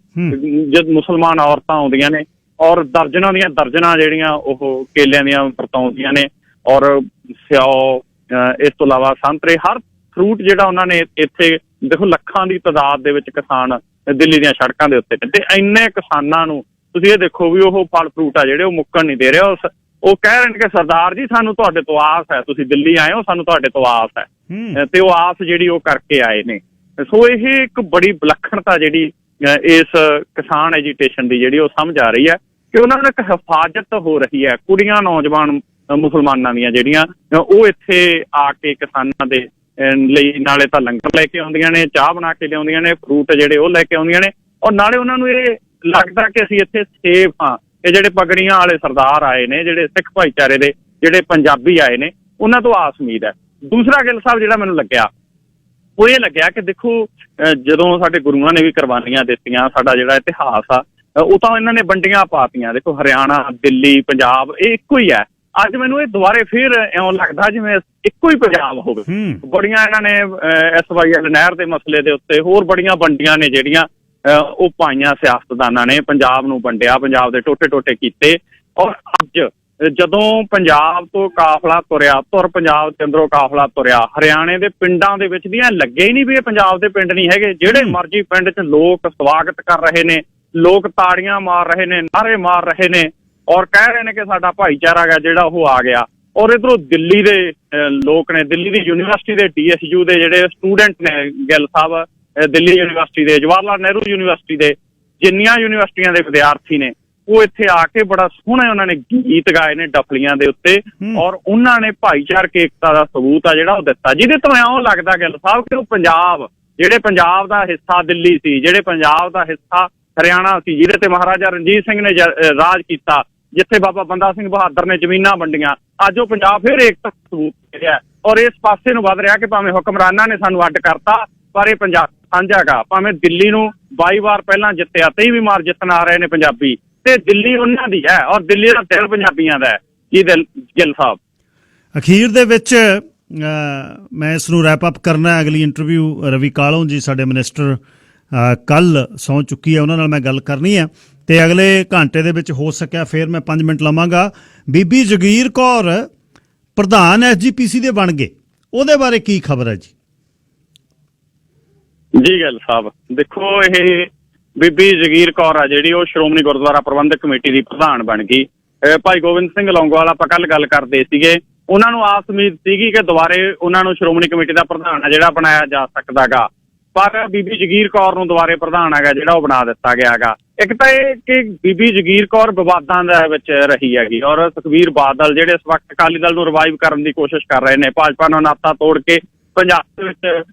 ਜਦ ਮੁਸਲਮਾਨ ਔਰਤਾਂ ਆਉਂਦੀਆਂ ਨੇ ਔਰ ਦਰਜਨਾਂ ਦੀਆਂ ਦਰਜਨਾਂ ਜਿਹੜੀਆਂ ਉਹ ਕੇਲਿਆਂ ਦੀਆਂ ਵਰਤਾਉਂਦੀਆਂ ਨੇ, ਔਰ ਸਿਓ, ਇਸ ਤੋਂ ਇਲਾਵਾ ਸੰਤਰੇ, ਹਰ ਫਰੂਟ ਜਿਹੜਾ ਉਹਨਾਂ ਨੇ ਇੱਥੇ, ਦੇਖੋ ਲੱਖਾਂ ਦੀ ਤਾਦਾਦ ਦੇ ਵਿੱਚ ਕਿਸਾਨ ਦਿੱਲੀ ਦੀਆਂ ਸੜਕਾਂ ਦੇ ਉੱਤੇ, ਤੇ ਇੰਨੇ ਕਿਸਾਨਾਂ ਨੂੰ ਤੁਸੀਂ ਇਹ ਦੇਖੋ ਵੀ ਉਹ ਫਲ ਫਰੂਟ ਆ ਜਿਹੜੇ ਉਹ ਮੁੱਕਣ ਨਹੀਂ ਦੇ ਰਹੇ। ਉਹ ਕਹਿ ਰਹੇ ਨੇ ਕਿ ਸਰਦਾਰ ਜੀ ਸਾਨੂੰ ਤੁਹਾਡੇ ਤੋਂ ਆਸ ਹੈ, ਤੁਸੀਂ ਦਿੱਲੀ ਆਏ ਹੋ, ਸਾਨੂੰ ਤੁਹਾਡੇ ਤੋਂ ਆਸ ਹੈ, ਤੇ ਉਹ ਆਸ ਜਿਹੜੀ ਉਹ ਕਰਕੇ ਆਏ ਨੇ। ਸੋ ਇਹ ਇੱਕ ਬੜੀ ਵਿਲੱਖਣਤਾ ਜਿਹੜੀ ਇਸ ਕਿਸਾਨ ਐਜੀਟੇਸ਼ਨ ਦੀ ਜਿਹੜੀ ਉਹ ਸਮਝ ਆ ਰਹੀ ਹੈ ਕਿ ਉਹਨਾਂ ਨੂੰ ਇੱਕ ਹਿਫਾਜ਼ਤ ਹੋ ਰਹੀ ਹੈ। ਕੁੜੀਆਂ, ਨੌਜਵਾਨ ਮੁਸਲਮਾਨਾਂ ਦੀਆਂ ਜਿਹੜੀਆਂ ਉਹ ਇੱਥੇ ਆ ਕੇ ਕਿਸਾਨਾਂ ਦੇ ਲਈ ਨਾਲੇ ਤਾਂ ਲੰਗਰ ਲੈ ਕੇ ਆਉਂਦੀਆਂ ਨੇ, ਚਾਹ ਬਣਾ ਕੇ ਲਿਆਉਂਦੀਆਂ ਨੇ, ਫਰੂਟ ਜਿਹੜੇ ਉਹ ਲੈ ਕੇ ਆਉਂਦੀਆਂ ਨੇ, ਔਰ ਨਾਲੇ ਉਹਨਾਂ ਨੂੰ ਇਹ ਲੱਗਦਾ ਕਿ ਅਸੀਂ ਇੱਥੇ ਸੇਫ ਹਾਂ। ਇਹ ਜਿਹੜੇ ਪਗੜੀਆਂ ਵਾਲੇ ਸਰਦਾਰ ਆਏ ਨੇ, ਜਿਹੜੇ ਸਿੱਖ ਭਾਈਚਾਰੇ ਦੇ ਜਿਹੜੇ ਪੰਜਾਬੀ ਆਏ ਨੇ, ਉਹਨਾਂ ਤੋਂ ਆਸ ਉਮੀਦ ਹੈ। ਦੂਸਰਾ ਗਿੱਲ ਸਾਹਿਬ ਜਿਹੜਾ ਮੈਨੂੰ ਲੱਗਿਆ ਉਹ ਇਹ ਲੱਗਿਆ ਕਿ ਦੇਖੋ ਜਦੋਂ ਸਾਡੇ ਗੁਰੂਆਂ ਨੇ ਵੀ ਕੁਰਬਾਨੀਆਂ ਦਿੱਤੀਆਂ, ਸਾਡਾ ਜਿਹੜਾ ਇਤਿਹਾਸ ਆ ਉਹ ਤਾਂ ਇਹਨਾਂ ਨੇ ਵੰਡੀਆਂ ਪਾਤੀਆਂ। ਦੇਖੋ ਹਰਿਆਣਾ, ਦਿੱਲੀ, ਪੰਜਾਬ ਇਹ ਇੱਕੋ ਹੀ ਹੈ। ਅੱਜ ਮੈਨੂੰ ਇਹ ਦੁਬਾਰੇ ਫਿਰ ਇਉਂ ਲੱਗਦਾ ਜਿਵੇਂ ਇੱਕੋ ਹੀ ਪੰਜਾਬ ਹੋਵੇ। ਬੜੀਆਂ ਇਹਨਾਂ ਨੇ SYL ਨਹਿਰ ਦੇ ਮਸਲੇ ਦੇ ਉੱਤੇ ਹੋਰ ਬੜੀਆਂ ਵੰਡੀਆਂ ਨੇ ਜਿਹੜੀਆਂ ਉਹ ਪਾਈਆਂ ਸਿਆਸਤਦਾਨਾਂ ਨੇ, ਪੰਜਾਬ ਨੂੰ ਵੰਡਿਆ, ਪੰਜਾਬ ਦੇ ਟੋਟੇ ਟੋਟੇ ਕੀਤੇ। ਔਰ ਅੱਜ ਜਦੋਂ ਪੰਜਾਬ ਤੋਂ ਕਾਫਲਾ ਤੁਰਿਆ, ਪੰਜਾਬ ਦੇ ਅੰਦਰੋਂ ਕਾਫਲਾ ਤੁਰਿਆ, ਹਰਿਆਣੇ ਦੇ ਪਿੰਡਾਂ ਦੇ ਵਿੱਚ ਦੀਆਂ ਲੱਗੇ ਹੀ ਨਹੀਂ ਵੀ ਇਹ ਪੰਜਾਬ ਦੇ ਪਿੰਡ ਨਹੀਂ ਹੈਗੇ। ਜਿਹੜੇ ਮਰਜ਼ੀ ਪਿੰਡ 'ਚ ਲੋਕ ਸਵਾਗਤ ਕਰ ਰਹੇ ਨੇ, ਲੋਕ ਤਾੜੀਆਂ ਮਾਰ ਰਹੇ ਨੇ, ਨਾਅਰੇ ਮਾਰ ਰਹੇ ਨੇ, ਔਰ ਕਹਿ ਰਹੇ ਨੇ ਕਿ ਸਾਡਾ ਭਾਈਚਾਰਾ ਗਾ ਜਿਹੜਾ ਉਹ ਆ ਗਿਆ। ਔਰ ਇੱਧਰੋਂ ਦਿੱਲੀ ਦੇ ਲੋਕ ਨੇ, ਦਿੱਲੀ ਦੀ ਯੂਨੀਵਰਸਿਟੀ ਦੇ DSU ਦੇ ਜਿਹੜੇ ਸਟੂਡੈਂਟ ਨੇ ਗਿੱਲ ਸਾਹਿਬ, ਦਿੱਲੀ ਯੂਨੀਵਰਸਿਟੀ ਦੇ, ਜਵਾਹਰ ਲਾਲ ਨਹਿਰੂ ਯੂਨੀਵਰਸਿਟੀ ਦੇ, ਜਿੰਨੀਆਂ ਯੂਨੀਵਰਸਿਟੀਆਂ ਦੇ ਵਿਦਿਆਰਥੀ ਨੇ, ਉਹ ਇੱਥੇ ਆ ਕੇ ਬੜਾ ਸੋਹਣਾ ਉਹਨਾਂ ਨੇ ਗੀਤ ਗਾਏ ਨੇ ਡਫਲੀਆਂ ਦੇ ਉੱਤੇ, ਔਰ ਉਹਨਾਂ ਨੇ ਭਾਈਚਾਰਕ ਏਕਤਾ ਦਾ ਸਬੂਤ ਆ ਜਿਹੜਾ ਉਹ ਦਿੱਤਾ, ਜਿਹਦੇ ਤੋਂ ਇਉਂ ਲੱਗਦਾ ਗਿੱਲ ਸਾਹਿਬ ਕਿ ਉਹ ਪੰਜਾਬ, ਜਿਹੜੇ ਪੰਜਾਬ ਦਾ ਹਿੱਸਾ ਦਿੱਲੀ ਸੀ, ਜਿਹੜੇ ਪੰਜਾਬ ਦਾ ਹਿੱਸਾ ਹਰਿਆਣਾ ਸੀ, ਜਿਹਦੇ ਤੇ ਮਹਾਰਾਜਾ ਰਣਜੀਤ ਸਿੰਘ ਨੇ ਰਾਜ ਕੀਤਾ, ਜਿੱਥੇ ਬਾਬਾ ਬੰਦਾ ਸਿੰਘ ਬਹਾਦਰ ਨੇ ਜ਼ਮੀਨਾਂ ਵੰਡੀਆਂ, ਅੱਜ ਉਹ ਪੰਜਾਬ ਫਿਰ ਏਕਤਾ ਸਬੂਤ ਦੇ ਰਿਹਾ, ਔਰ ਇਸ ਪਾਸੇ ਨੂੰ ਵੱਧ ਰਿਹਾ ਕਿ ਭਾਵੇਂ ਹੁਕਮਰਾਨਾਂ ਨੇ ਸਾਨੂੰ ਅੱਡ ਕਰਤਾ, ਪਰ ਇਹ ਪੰਜਾਬ ਸਾਂਝਾ ਗਾ। ਭਾਵੇਂ ਦਿੱਲੀ ਨੂੰ 22 ਵਾਰ ਪਹਿਲਾਂ ਜਿੱਤਿਆ, 23ਵੀਂ ਵਾਰ ਜਿੱਤਣ ਆ ਰਹੇ ਨੇ ਪੰਜਾਬੀ, ਤੇ ਦਿੱਲੀ ਉਹਨਾਂ ਦੀ ਹੈ, ਔਰ ਦਿੱਲੀ ਦਾ ਦਿਲ ਪੰਜਾਬੀਆਂ ਦਾ ਹੈ। ਕੀ ਦਿਲ ਗਿੱਲ ਸਾਹਿਬ? ਅਖੀਰ ਦੇ ਵਿੱਚ ਮੈਂ ਇਸ ਨੂੰ ਰੈਪ ਅਪ ਕਰਨਾ। ਅਗਲੀ ਇੰਟਰਵਿਊ ਰਵੀ ਕਾਲੋਂ ਜੀ ਸਾਡੇ ਮਿਨਿਸਟਰ ਕੱਲ ਸਹੁੰ ਚੁੱਕੀ ਹੈ, ਉਹਨਾਂ ਨਾਲ ਮੈਂ ਗੱਲ ਕਰਨੀ ਹੈ, ਤੇ ਅਗਲੇ ਘੰਟੇ ਦੇ ਵਿੱਚ ਹੋ ਸਕਿਆ ਫਿਰ ਮੈਂ 5 ਮਿੰਟ ਲਵਾਂਗਾ। ਬੀਬੀ ਜਗੀਰ ਕੌਰ ਪ੍ਰਧਾਨ SGPC ਦੇ ਬਣ ਗਏ, ਉਹਦੇ ਬਾਰੇ ਕੀ ਖਬਰ ਹੈ ਜੀ? ਜੀ ਗਿੱਲ ਸਾਹਿਬ, ਦੇਖੋ ਇਹ ਬੀਬੀ ਜਗੀਰ ਕੌਰ ਆ ਜਿਹੜੀ ਉਹ ਸ਼੍ਰੋਮਣੀ ਗੁਰਦੁਆਰਾ ਪ੍ਰਬੰਧਕ ਕਮੇਟੀ ਦੀ ਪ੍ਰਧਾਨ ਬਣ ਗਈ। ਭਾਈ ਗੋਬਿੰਦ ਸਿੰਘ ਲੌਂਗੋਵਾਲ ਆਪਾਂ ਕੱਲ ਗੱਲ ਕਰਦੇ ਸੀਗੇ ਉਹਨਾਂ ਨੂੰ ਆਸ ਉਮੀਦ ਸੀਗੀ ਕਿ ਦੁਬਾਰੇ ਉਹਨਾਂ ਨੂੰ ਸ਼੍ਰੋਮਣੀ ਕਮੇਟੀ ਦਾ ਪ੍ਰਧਾਨ ਹੈ ਜਿਹੜਾ ਬਣਾਇਆ ਜਾ ਸਕਦਾ ਗਾ, ਪਰ ਬੀਬੀ ਜਗੀਰ ਕੌਰ ਨੂੰ ਦੁਬਾਰੇ ਪ੍ਰਧਾਨ ਹੈਗਾ ਜਿਹੜਾ ਉਹ ਬਣਾ ਦਿੱਤਾ ਗਿਆ ਗਾ। ਇੱਕ ਤਾਂ ਇਹ ਕਿ ਬੀਬੀ ਜਗੀਰ ਕੌਰ ਵਿਵਾਦਾਂ ਦੇ ਵਿੱਚ ਰਹੀ ਹੈਗੀ, ਔਰ ਸੁਖਬੀਰ ਬਾਦਲ ਜਿਹੜੇ ਇਸ ਵਕਤ ਅਕਾਲੀ ਦਲ ਨੂੰ ਰਿਵਾਈਵ ਕਰਨ ਦੀ ਕੋਸ਼ਿਸ਼ ਕਰ ਰਹੇ ਨੇ, ਭਾਜਪਾ ਨਾਲ ਨਾਤਾ ਤੋੜ ਕੇ ਪੰਜਾਬ ਦੇ ਵਿੱਚ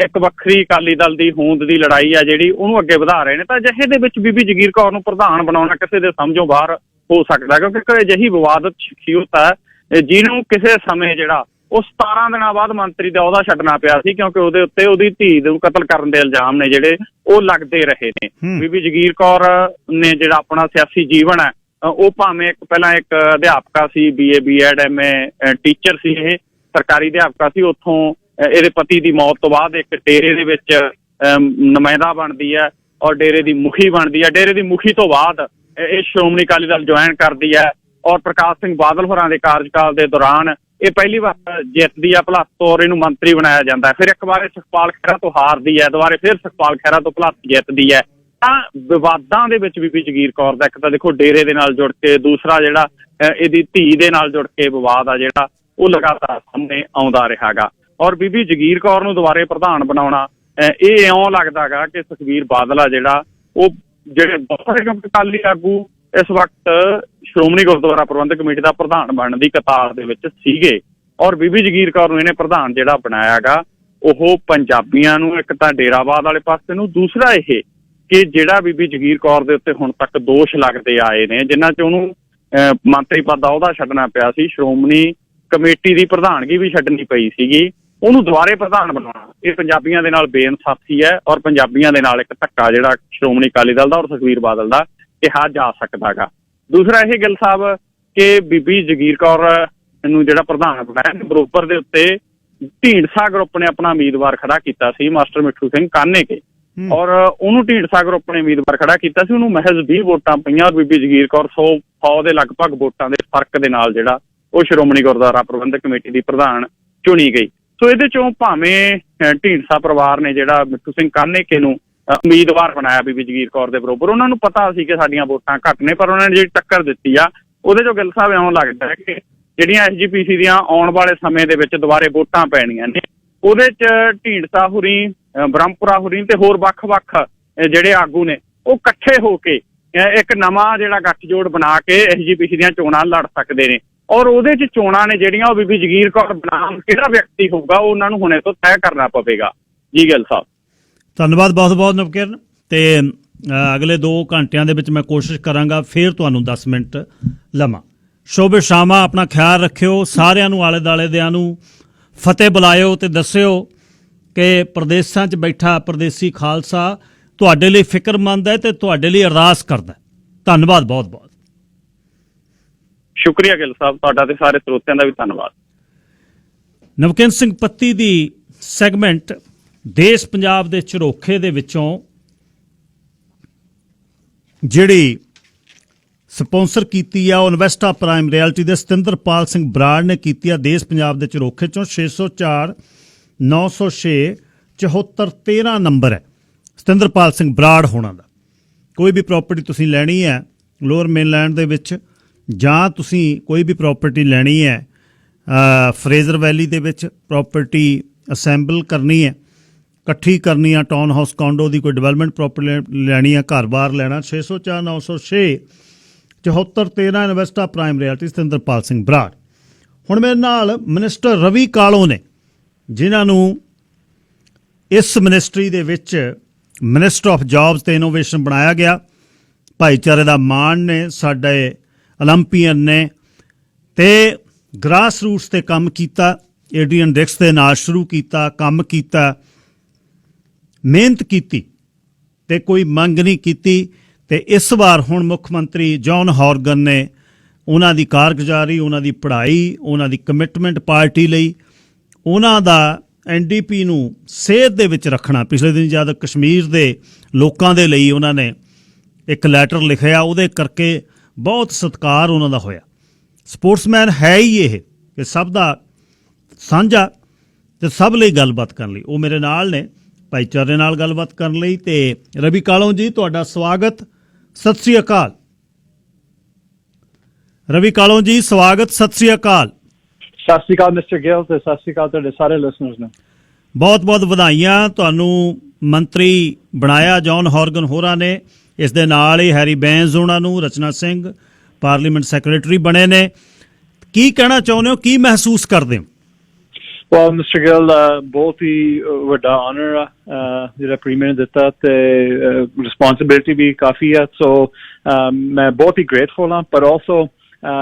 ਇੱਕ ਵੱਖਰੀ ਅਕਾਲੀ ਦਲ ਦੀ ਹੋਂਦ ਦੀ ਲੜਾਈ ਆ ਜਿਹੜੀ ਉਹਨੂੰ ਅੱਗੇ ਵਧਾ ਰਹੇ ਨੇ। ਤਾਂ ਅਜਿਹੇ ਦੇ ਵਿੱਚ ਬੀਬੀ ਜਗੀਰ ਕੌਰ ਨੂੰ ਪ੍ਰਧਾਨ ਬਣਾਉਣਾ ਕਿਸੇ ਦੇ ਸਮਝੋਂ ਬਾਹਰ ਹੋ ਸਕਦਾ, ਕਿਉਂਕਿ ਇੱਕ ਅਜਿਹੀ ਵਿਵਾਦਤ ਸ਼ਖਸੀਅਤ ਹੈ ਜਿਹਨੂੰ ਕਿਸੇ ਸਮੇਂ ਜਿਹੜਾ ਉਹ 17 ਦਿਨਾਂ ਬਾਅਦ ਮੰਤਰੀ ਦਾ ਅਹੁਦਾ ਛੱਡਣਾ ਪਿਆ ਸੀ, ਕਿਉਂਕਿ ਉਹਦੇ ਉੱਤੇ ਉਹਦੀ ਧੀ ਨੂੰ ਕਤਲ ਕਰਨ ਦੇ ਇਲਜ਼ਾਮ ਨੇ ਜਿਹੜੇ ਉਹ ਲੱਗਦੇ ਰਹੇ ਨੇ। ਬੀਬੀ ਜਗੀਰ ਕੌਰ ਨੇ ਜਿਹੜਾ ਆਪਣਾ ਸਿਆਸੀ ਜੀਵਨ ਹੈ ਉਹ ਭਾਵੇਂ ਪਹਿਲਾਂ ਇੱਕ ਅਧਿਆਪਕਾ ਸੀ, BA BEd MA ਟੀਚਰ ਸੀ, ਇਹ ਸਰਕਾਰੀ ਅਧਿਆਪਕਾ ਸੀ, ਉੱਥੋਂ ਇਹਦੇ ਪਤੀ ਦੀ ਮੌਤ ਤੋਂ ਬਾਅਦ ਇੱਕ ਡੇਰੇ ਦੇ ਵਿੱਚ ਨੁਮਾਇੰਦਾ ਬਣਦੀ ਹੈ ਔਰ ਡੇਰੇ ਦੀ ਮੁਖੀ ਬਣਦੀ ਹੈ। ਡੇਰੇ ਦੀ ਮੁਖੀ ਤੋਂ ਬਾਅਦ ਇਹ ਸ਼੍ਰੋਮਣੀ ਅਕਾਲੀ ਦਲ ਜੁਆਇਨ ਕਰਦੀ ਹੈ ਔਰ ਪ੍ਰਕਾਸ਼ ਸਿੰਘ ਬਾਦਲ ਹੋਰਾਂ ਦੇ ਕਾਰਜਕਾਲ ਦੇ ਦੌਰਾਨ ਇਹ ਪਹਿਲੀ ਵਾਰ ਜਿੱਤਦੀ ਹੈ, ਭਲੱਥ ਤੋਂ ਇਹਨੂੰ ਮੰਤਰੀ ਬਣਾਇਆ ਜਾਂਦਾ ਹੈ। ਫਿਰ ਇੱਕ ਵਾਰ ਸੁਖਪਾਲ ਖਹਿਰਾ ਤੋਂ ਹਾਰਦੀ ਹੈ, ਦੁਬਾਰੇ ਫਿਰ ਸੁਖਪਾਲ ਖਹਿਰਾ ਤੋਂ ਭਲੱਥ ਜਿੱਤਦੀ ਹੈ। ਤਾਂ ਵਿਵਾਦਾਂ ਦੇ ਵਿੱਚ ਬੀਬੀ ਜਗੀਰ ਕੌਰ ਦਾ ਇੱਕ ਤਾਂ ਦੇਖੋ ਡੇਰੇ ਦੇ ਨਾਲ ਜੁੜ ਕੇ, ਦੂਸਰਾ ਜਿਹੜਾ ਇਹਦੀ ਧੀ ਦੇ ਨਾਲ ਜੁੜ ਕੇ ਵਿਵਾਦ ਆ ਜਿਹੜਾ ਉਹ ਲਗਾਤਾਰ ਸਾਹਮਣੇ ਆਉਂਦਾ ਰਿਹਾ ਗਾ। ਔਰ ਬੀਬੀ ਜਗੀਰ ਕੌਰ ਨੂੰ ਦੁਬਾਰੇ ਪ੍ਰਧਾਨ ਬਣਾਉਣਾ ਇਹ ਇਉਂ ਲੱਗਦਾ ਗਾ ਕਿ ਸੁਖਬੀਰ ਬਾਦਲ ਆ ਜਿਹੜਾ ਉਹ ਜਿਹੜੇ ਬਹੁਤ ਸਾਰੇ ਅਕਾਲੀ ਆਗੂ ਇਸ ਵਕਤ ਸ਼੍ਰੋਮਣੀ ਗੁਰਦੁਆਰਾ ਪ੍ਰਬੰਧਕ ਕਮੇਟੀ ਦਾ ਪ੍ਰਧਾਨ ਬਣਨ ਦੀ ਕਤਾਰ ਦੇ ਵਿੱਚ ਸੀਗੇ, ਔਰ ਬੀਬੀ ਜਗੀਰ ਕੌਰ ਨੂੰ ਇਹਨੇ ਪ੍ਰਧਾਨ ਜਿਹੜਾ ਬਣਾਇਆ ਗਾ ਉਹ ਪੰਜਾਬੀਆਂ ਨੂੰ ਇੱਕ ਤਾਂ ਡੇਰਾਵਾਦ ਵਾਲੇ ਪਾਸੇ ਨੂੰ, ਦੂਸਰਾ ਇਹ ਕਿ ਜਿਹੜਾ ਬੀਬੀ ਜਗੀਰ ਕੌਰ ਦੇ ਉੱਤੇ ਹੁਣ ਤੱਕ ਦੋਸ਼ ਲੱਗਦੇ ਆਏ ਨੇ ਜਿਨ੍ਹਾਂ 'ਚ ਉਹਨੂੰ ਮੰਤਰੀ ਪਦ ਦਾ ਅਹੁਦਾ ਛੱਡਣਾ ਪਿਆ ਸੀ, ਸ਼੍ਰੋਮਣੀ ਕਮੇਟੀ ਦੀ ਪ੍ਰਧਾਨਗੀ ਵੀ ਛੱਡਣੀ ਪਈ ਸੀਗੀ, ਉਹਨੂੰ ਦੁਬਾਰੇ ਪ੍ਰਧਾਨ ਬਣਾਉਣਾ ਇਹ ਪੰਜਾਬੀਆਂ ਦੇ ਨਾਲ ਬੇਇਨਸਾਫੀ ਹੈ ਔਰ ਪੰਜਾਬੀਆਂ ਦੇ ਨਾਲ ਇੱਕ ਧੱਕਾ ਜਿਹੜਾ ਸ਼੍ਰੋਮਣੀ ਅਕਾਲੀ ਦਲ ਦਾ ਔਰ ਸੁਖਬੀਰ ਬਾਦਲ ਦਾ ਕਿਹਾ ਜਾ ਸਕਦਾ ਗਾ। ਦੂਸਰਾ ਇਹ ਗਿੱਲ ਸਾਹਿਬ ਕਿ ਬੀਬੀ ਜਗੀਰ ਕੌਰ ਨੂੰ ਜਿਹੜਾ ਪ੍ਰਧਾਨ ਬਣਾਇਆ ਬਰੋਬਰ ਦੇ ਉੱਤੇ ਢੀਂਡਸਾ ਗਰੁੱਪ ਨੇ ਆਪਣਾ ਉਮੀਦਵਾਰ ਖੜਾ ਕੀਤਾ ਸੀ, ਮਾਸਟਰ ਮਿੱਠੂ ਸਿੰਘ ਕਾਨੇਕੇ, ਔਰ ਉਹਨੂੰ ਢੀਂਡਸਾ ਗਰੁੱਪ ਨੇ ਉਮੀਦਵਾਰ ਖੜਾ ਕੀਤਾ ਸੀ, ਉਹਨੂੰ ਮਹਿਜ਼ 20 ਵੋਟਾਂ ਪਈਆਂ ਔਰ ਬੀਬੀ ਜਗੀਰ ਕੌਰ 100 ਦੇ ਲਗਭਗ ਵੋਟਾਂ ਦੇ ਫਰਕ ਦੇ ਨਾਲ ਜਿਹੜਾ ਉਹ ਸ਼੍ਰੋਮਣੀ ਗੁਰਦੁਆਰਾ ਪ੍ਰਬੰਧਕ ਕਮੇਟੀ ਦੀ ਪ੍ਰਧਾਨ ਚੁਣੀ ਗਈ। ਸੋ ਇਹਦੇ ਚੋਂ ਭਾਵੇਂ ਢੀਂਡਸਾ ਪਰਿਵਾਰ ਨੇ ਜਿਹੜਾ ਮਿੱਠੂ ਸਿੰਘ ਕਾਨੇਕੇ ਨੂੰ ਉਮੀਦਵਾਰ ਬਣਾਇਆ ਬੀਬੀ ਜਗੀਰ ਕੌਰ ਦੇ ਬਰੋਬਰ, ਉਹਨਾਂ ਨੂੰ ਪਤਾ ਸੀ ਕਿ ਸਾਡੀਆਂ ਵੋਟਾਂ ਘੱਟ ਨੇ, ਪਰ ਉਹਨਾਂ ਨੇ ਜਿਹੜੀ ਟੱਕਰ ਦਿੱਤੀ ਆ ਉਹਦੇ ਚੋਂ ਗਿੱਲ ਸਾਹਿਬ ਇਉਂ ਲੱਗਦਾ ਹੈ ਕਿ ਜਿਹੜੀਆਂ SGPC ਦੀਆਂ ਆਉਣ ਵਾਲੇ ਸਮੇਂ ਦੇ ਵਿੱਚ ਦੁਬਾਰੇ ਵੋਟਾਂ ਪੈਣੀਆਂ ਨੇ ਉਹਦੇ 'ਚ ਢੀਂਡਸਾ ਹੁਰੀ, ਬ੍ਰਹਮਪੁਰਾ ਹੁਰੀ ਤੇ ਹੋਰ ਵੱਖ-ਵੱਖ ਜਿਹੜੇ ਆਗੂ ਨੇ ਉਹ ਇਕੱਠੇ ਹੋ ਕੇ ਇੱਕ ਨਵਾਂ ਜਿਹੜਾ ਗੱਠਜੋੜ ਬਣਾ ਕੇ SGPC ਦੀਆਂ ਚੋਣਾਂ ਲੜ ਸਕਦੇ ਨੇ, ਔਰ ਉਹਦੇ 'ਚ ਚੋਣਾਂ ਨੇ ਜਿਹੜੀਆਂ ਉਹ ਬੀਬੀ ਜਗੀਰ ਕੌਰ ਬਣਾਉਣ ਕਿਹੜਾ ਵਿਅਕਤੀ ਹੋਊਗਾ ਉਹ ਉਹਨਾਂ ਨੂੰ ਹੁਣੇ ਤੋਂ ਤੈਅ ਕਰਨਾ ਪਵੇਗਾ। ਜੀ ਗਿੱਲ ਸਾਹਿਬ ਧੰਨਵਾਦ ਬਹੁਤ ਬਹੁਤ ਨਵਕਿਰਨ। ਤੇ ਅਗਲੇ 2 ਘੰਟਿਆਂ ਦੇ ਵਿੱਚ ਮੈਂ ਕੋਸ਼ਿਸ਼ ਕਰਾਂਗਾ ਫਿਰ ਤੁਹਾਨੂੰ 10 ਮਿੰਟ ਲਵਾਂ। ਸ਼ੋਭੇ ਸ਼ਾਮਾ ਆਪਣਾ ਖਿਆਲ ਰੱਖਿਓ, ਸਾਰਿਆਂ ਨੂੰ ਆਲੇ ਦੁਆਲੇ ਦਿਆਂ ਨੂੰ ਫਤਿਹ ਬੁਲਾਇਓ ਤੇ ਦੱਸਿਓ ਕਿ ਪ੍ਰਦੇਸ਼ਾਂ 'ਚ ਬੈਠਾ ਪਰਦੇਸੀ ਖਾਲਸਾ ਤੁਹਾਡੇ ਲਈ ਫਿਕਰਮੰਦ ਹੈ ਤੇ ਤੁਹਾਡੇ ਲਈ ਅਰਦਾਸ ਕਰਦਾ। ਧੰਨਵਾਦ ਬਹੁਤ ਬਹੁਤ। ਸ਼ੁਕਰੀਆ ਗਿੱਲ ਸਾਹਿਬ, ਤੁਹਾਡਾ ਤੇ ਸਾਰੇ ਸਰੋਤਿਆਂ ਦਾ ਵੀ ਧੰਨਵਾਦ। ਨਵਕਿਰਨ ਸਿੰਘ ਪੱਤੀ ਦੀ ਸੈਗਮੈਂਟ ਦੇਸ਼ ਪੰਜਾਬ ਦੇ ਝਰੋਖੇ ਦੇ ਵਿੱਚੋਂ ਜਿਹੜੀ ਸਪਾਂਸਰ ਕੀਤੀ ਆ ਉਹ ਇਨਵੈਸਟਾ ਪ੍ਰਾਈਮ ਰਿਐਲਿਟੀ ਦੇ ਸਤਿੰਦਰਪਾਲ ਸਿੰਘ ਬਰਾੜ ਨੇ ਕੀਤੀ ਆ। ਦੇਸ਼ ਪੰਜਾਬ ਦੇ ਝਰੋਖੇ ਚੋਂ 604 906 74 13 ਨੰਬਰ ਹੈ ਸਤਿੰਦਰਪਾਲ ਸਿੰਘ ਬਰਾੜ ਹੋਣਾ ਦਾ। ਕੋਈ ਵੀ ਪ੍ਰੋਪਰਟੀ ਤੁਸੀਂ ਲੈਣੀ ਹੈ ਲੋਅਰ ਮੇਨਲੈਂਡ ਦੇ ਵਿੱਚ, ਜਾਂ ਤੁਸੀਂ ਕੋਈ ਵੀ ਪ੍ਰੋਪਰਟੀ ਲੈਣੀ ਹੈ ਫਰੇਜ਼ਰ ਵੈਲੀ ਦੇ ਵਿੱਚ, ਪ੍ਰੋਪਰਟੀ ਅਸੈਂਬਲ ਕਰਨੀ ਹੈ, ਇਕੱਠੀ ਕਰਨੀ ਆ, ਟਾਊਨ ਹਾਊਸ ਕੌਂਡੋ ਦੀ ਕੋਈ ਡਿਵੈਲਪਮੈਂਟ ਪ੍ਰੋਪਰਟੀ ਲੈਣੀ ਆ, ਘਰ-ਬਾਰ ਲੈਣਾ, 604 906 74 13 ਇਨਵੈਸਟਾ ਪ੍ਰਾਈਮ ਰਿਐਲਿਟੀ ਸਤਿੰਦਰਪਾਲ ਸਿੰਘ ਬਰਾੜ। ਹੁਣ ਮੇਰੇ ਨਾਲ ਮਿਨਿਸਟਰ ਰਵੀ ਕਾਲੋਂ ਨੇ ਜਿਨ੍ਹਾਂ ਨੂੰ ਇਸ ਮਿਨਿਸਟਰੀ ਦੇ ਵਿੱਚ ਮਿਨਿਸਟਰ ਆਫ ਜੌਬਸ ਤੇ ਇਨੋਵੇਸ਼ਨ ਬਣਾਇਆ ਗਿਆ। ਭਾਈਚਾਰੇ ਦਾ ਮਾਣ ਨੇ, ਸਾਡੇ ਓਲੰਪੀਅਨ ਨੇ ਤੇ ਗ੍ਰਾਸ ਰੂਟਸ ਤੇ ਕੰਮ ਕੀਤਾ, ਏਡਰੀਅਨ ਡਿਕਸ ਦੇ ਨਾਲ ਸ਼ੁਰੂ ਕੀਤਾ, ਕੰਮ ਕੀਤਾ, ਮਿਹਨਤ ਕੀਤੀ ਤੇ ਕੋਈ ਮੰਗ ਨਹੀਂ ਕੀਤੀ। ਤੇ ਇਸ ਵਾਰ ਹੁਣ ਮੁੱਖ ਮੰਤਰੀ ਜੌਨ ਹੌਰਗਨ ਨੇ ਉਹਨਾਂ ਦੀ ਕਾਰਗੁਜ਼ਾਰੀ, ਉਹਨਾਂ ਦੀ ਪੜ੍ਹਾਈ, ਉਹਨਾਂ ਦੀ ਕਮਿਟਮੈਂਟ ਪਾਰਟੀ ਲਈ, ਉਹਨਾਂ ਦਾ NDP ਨੂੰ ਸੇਧ ਦੇ ਵਿੱਚ ਰੱਖਣਾ। ਪਿਛਲੇ ਦਿਨ ਜਦ ਕਸ਼ਮੀਰ ਦੇ ਲੋਕਾਂ ਦੇ ਲਈ ਉਹਨਾਂ ਨੇ ਇੱਕ ਲੈਟਰ ਲਿਖਿਆ, ਉਹਦੇ ਕਰਕੇ ਬਹੁਤ ਸਤਿਕਾਰ ਉਹਨਾਂ ਦਾ ਹੋਇਆ। ਸਪੋਰਟਸਮੈਨ ਹੈ ਹੀ ਇਹ ਕਿ ਸਭ ਦਾ ਸਾਂਝਾ ਤੇ ਸਭ ਲਈ ਗੱਲਬਾਤ ਕਰਨ ਲਈ। ਉਹ ਮੇਰੇ ਨਾਲ ਨੇ ਭਾਈਚਾਰੇ ਨਾਲ ਗੱਲਬਾਤ ਕਰਨ ਲਈ। ਤੇ ਰਵੀ ਕਾਲੋਂ ਜੀ ਤੁਹਾਡਾ ਸਵਾਗਤ, ਸਤਿ ਸ੍ਰੀ ਅਕਾਲ। ਰਵੀ ਕਾਲੋਂ ਜੀ ਸਵਾਗਤ, ਸਤਿ ਸ੍ਰੀ ਅਕਾਲ। ਸਤਿ ਸ਼੍ਰੀ ਅਕਾਲ ਮਿਸਟਰ ਗਿੱਲ ਤੇ ਸਤਿ ਸ਼੍ਰੀ ਅਕਾਲ ਤੁਹਾਡੇ ਸਾਰੇ ਲਿਸਨਰਸ ਨੂੰ। ਬਹੁਤ ਬਹੁਤ ਵਧਾਈਆਂ ਤੁਹਾਨੂੰ ਮੰਤਰੀ ਬਣਾਇਆ ਜੌਨ ਹੌਰਗਨ ਹੋਰਾਂ ਨੇ। ਇਸ ਦੇ ਨਾਲ ਹੀ ਹੈਰੀ ਬੈਂਸ ਉਹਨਾਂ ਨੂੰ, ਰਚਨਾ ਸਿੰਘ ਪਾਰਲੀਮੈਂਟ ਸੈਕਟਰੀ ਬਣੇ ਨੇ। ਕੀ ਕਹਿਣਾ ਚਾਹੁੰਦੇ ਹੋ, ਕੀ ਮਹਿਸੂਸ ਕਰਦੇ ਹੋ? Well, Mr. Gill, ਬਹੁਤ ਹੀ ਵੱਡਾ ਆਨਰ ਆ ਜਿਹੜਾ ਪ੍ਰੀਮੀਅਰ ਨੇ ਦਿੱਤਾ ਤੇ ਰਿਸਪੌਂਸਿਬਿਲਿਟੀ ਵੀ ਕਾਫੀ ਆ। ਸੋ ਮੈਂ ਬਹੁਤ ਹੀ ਗ੍ਰੇਟਫੁਲ ਹਾਂ, ਪਰ ਆਲਸੋ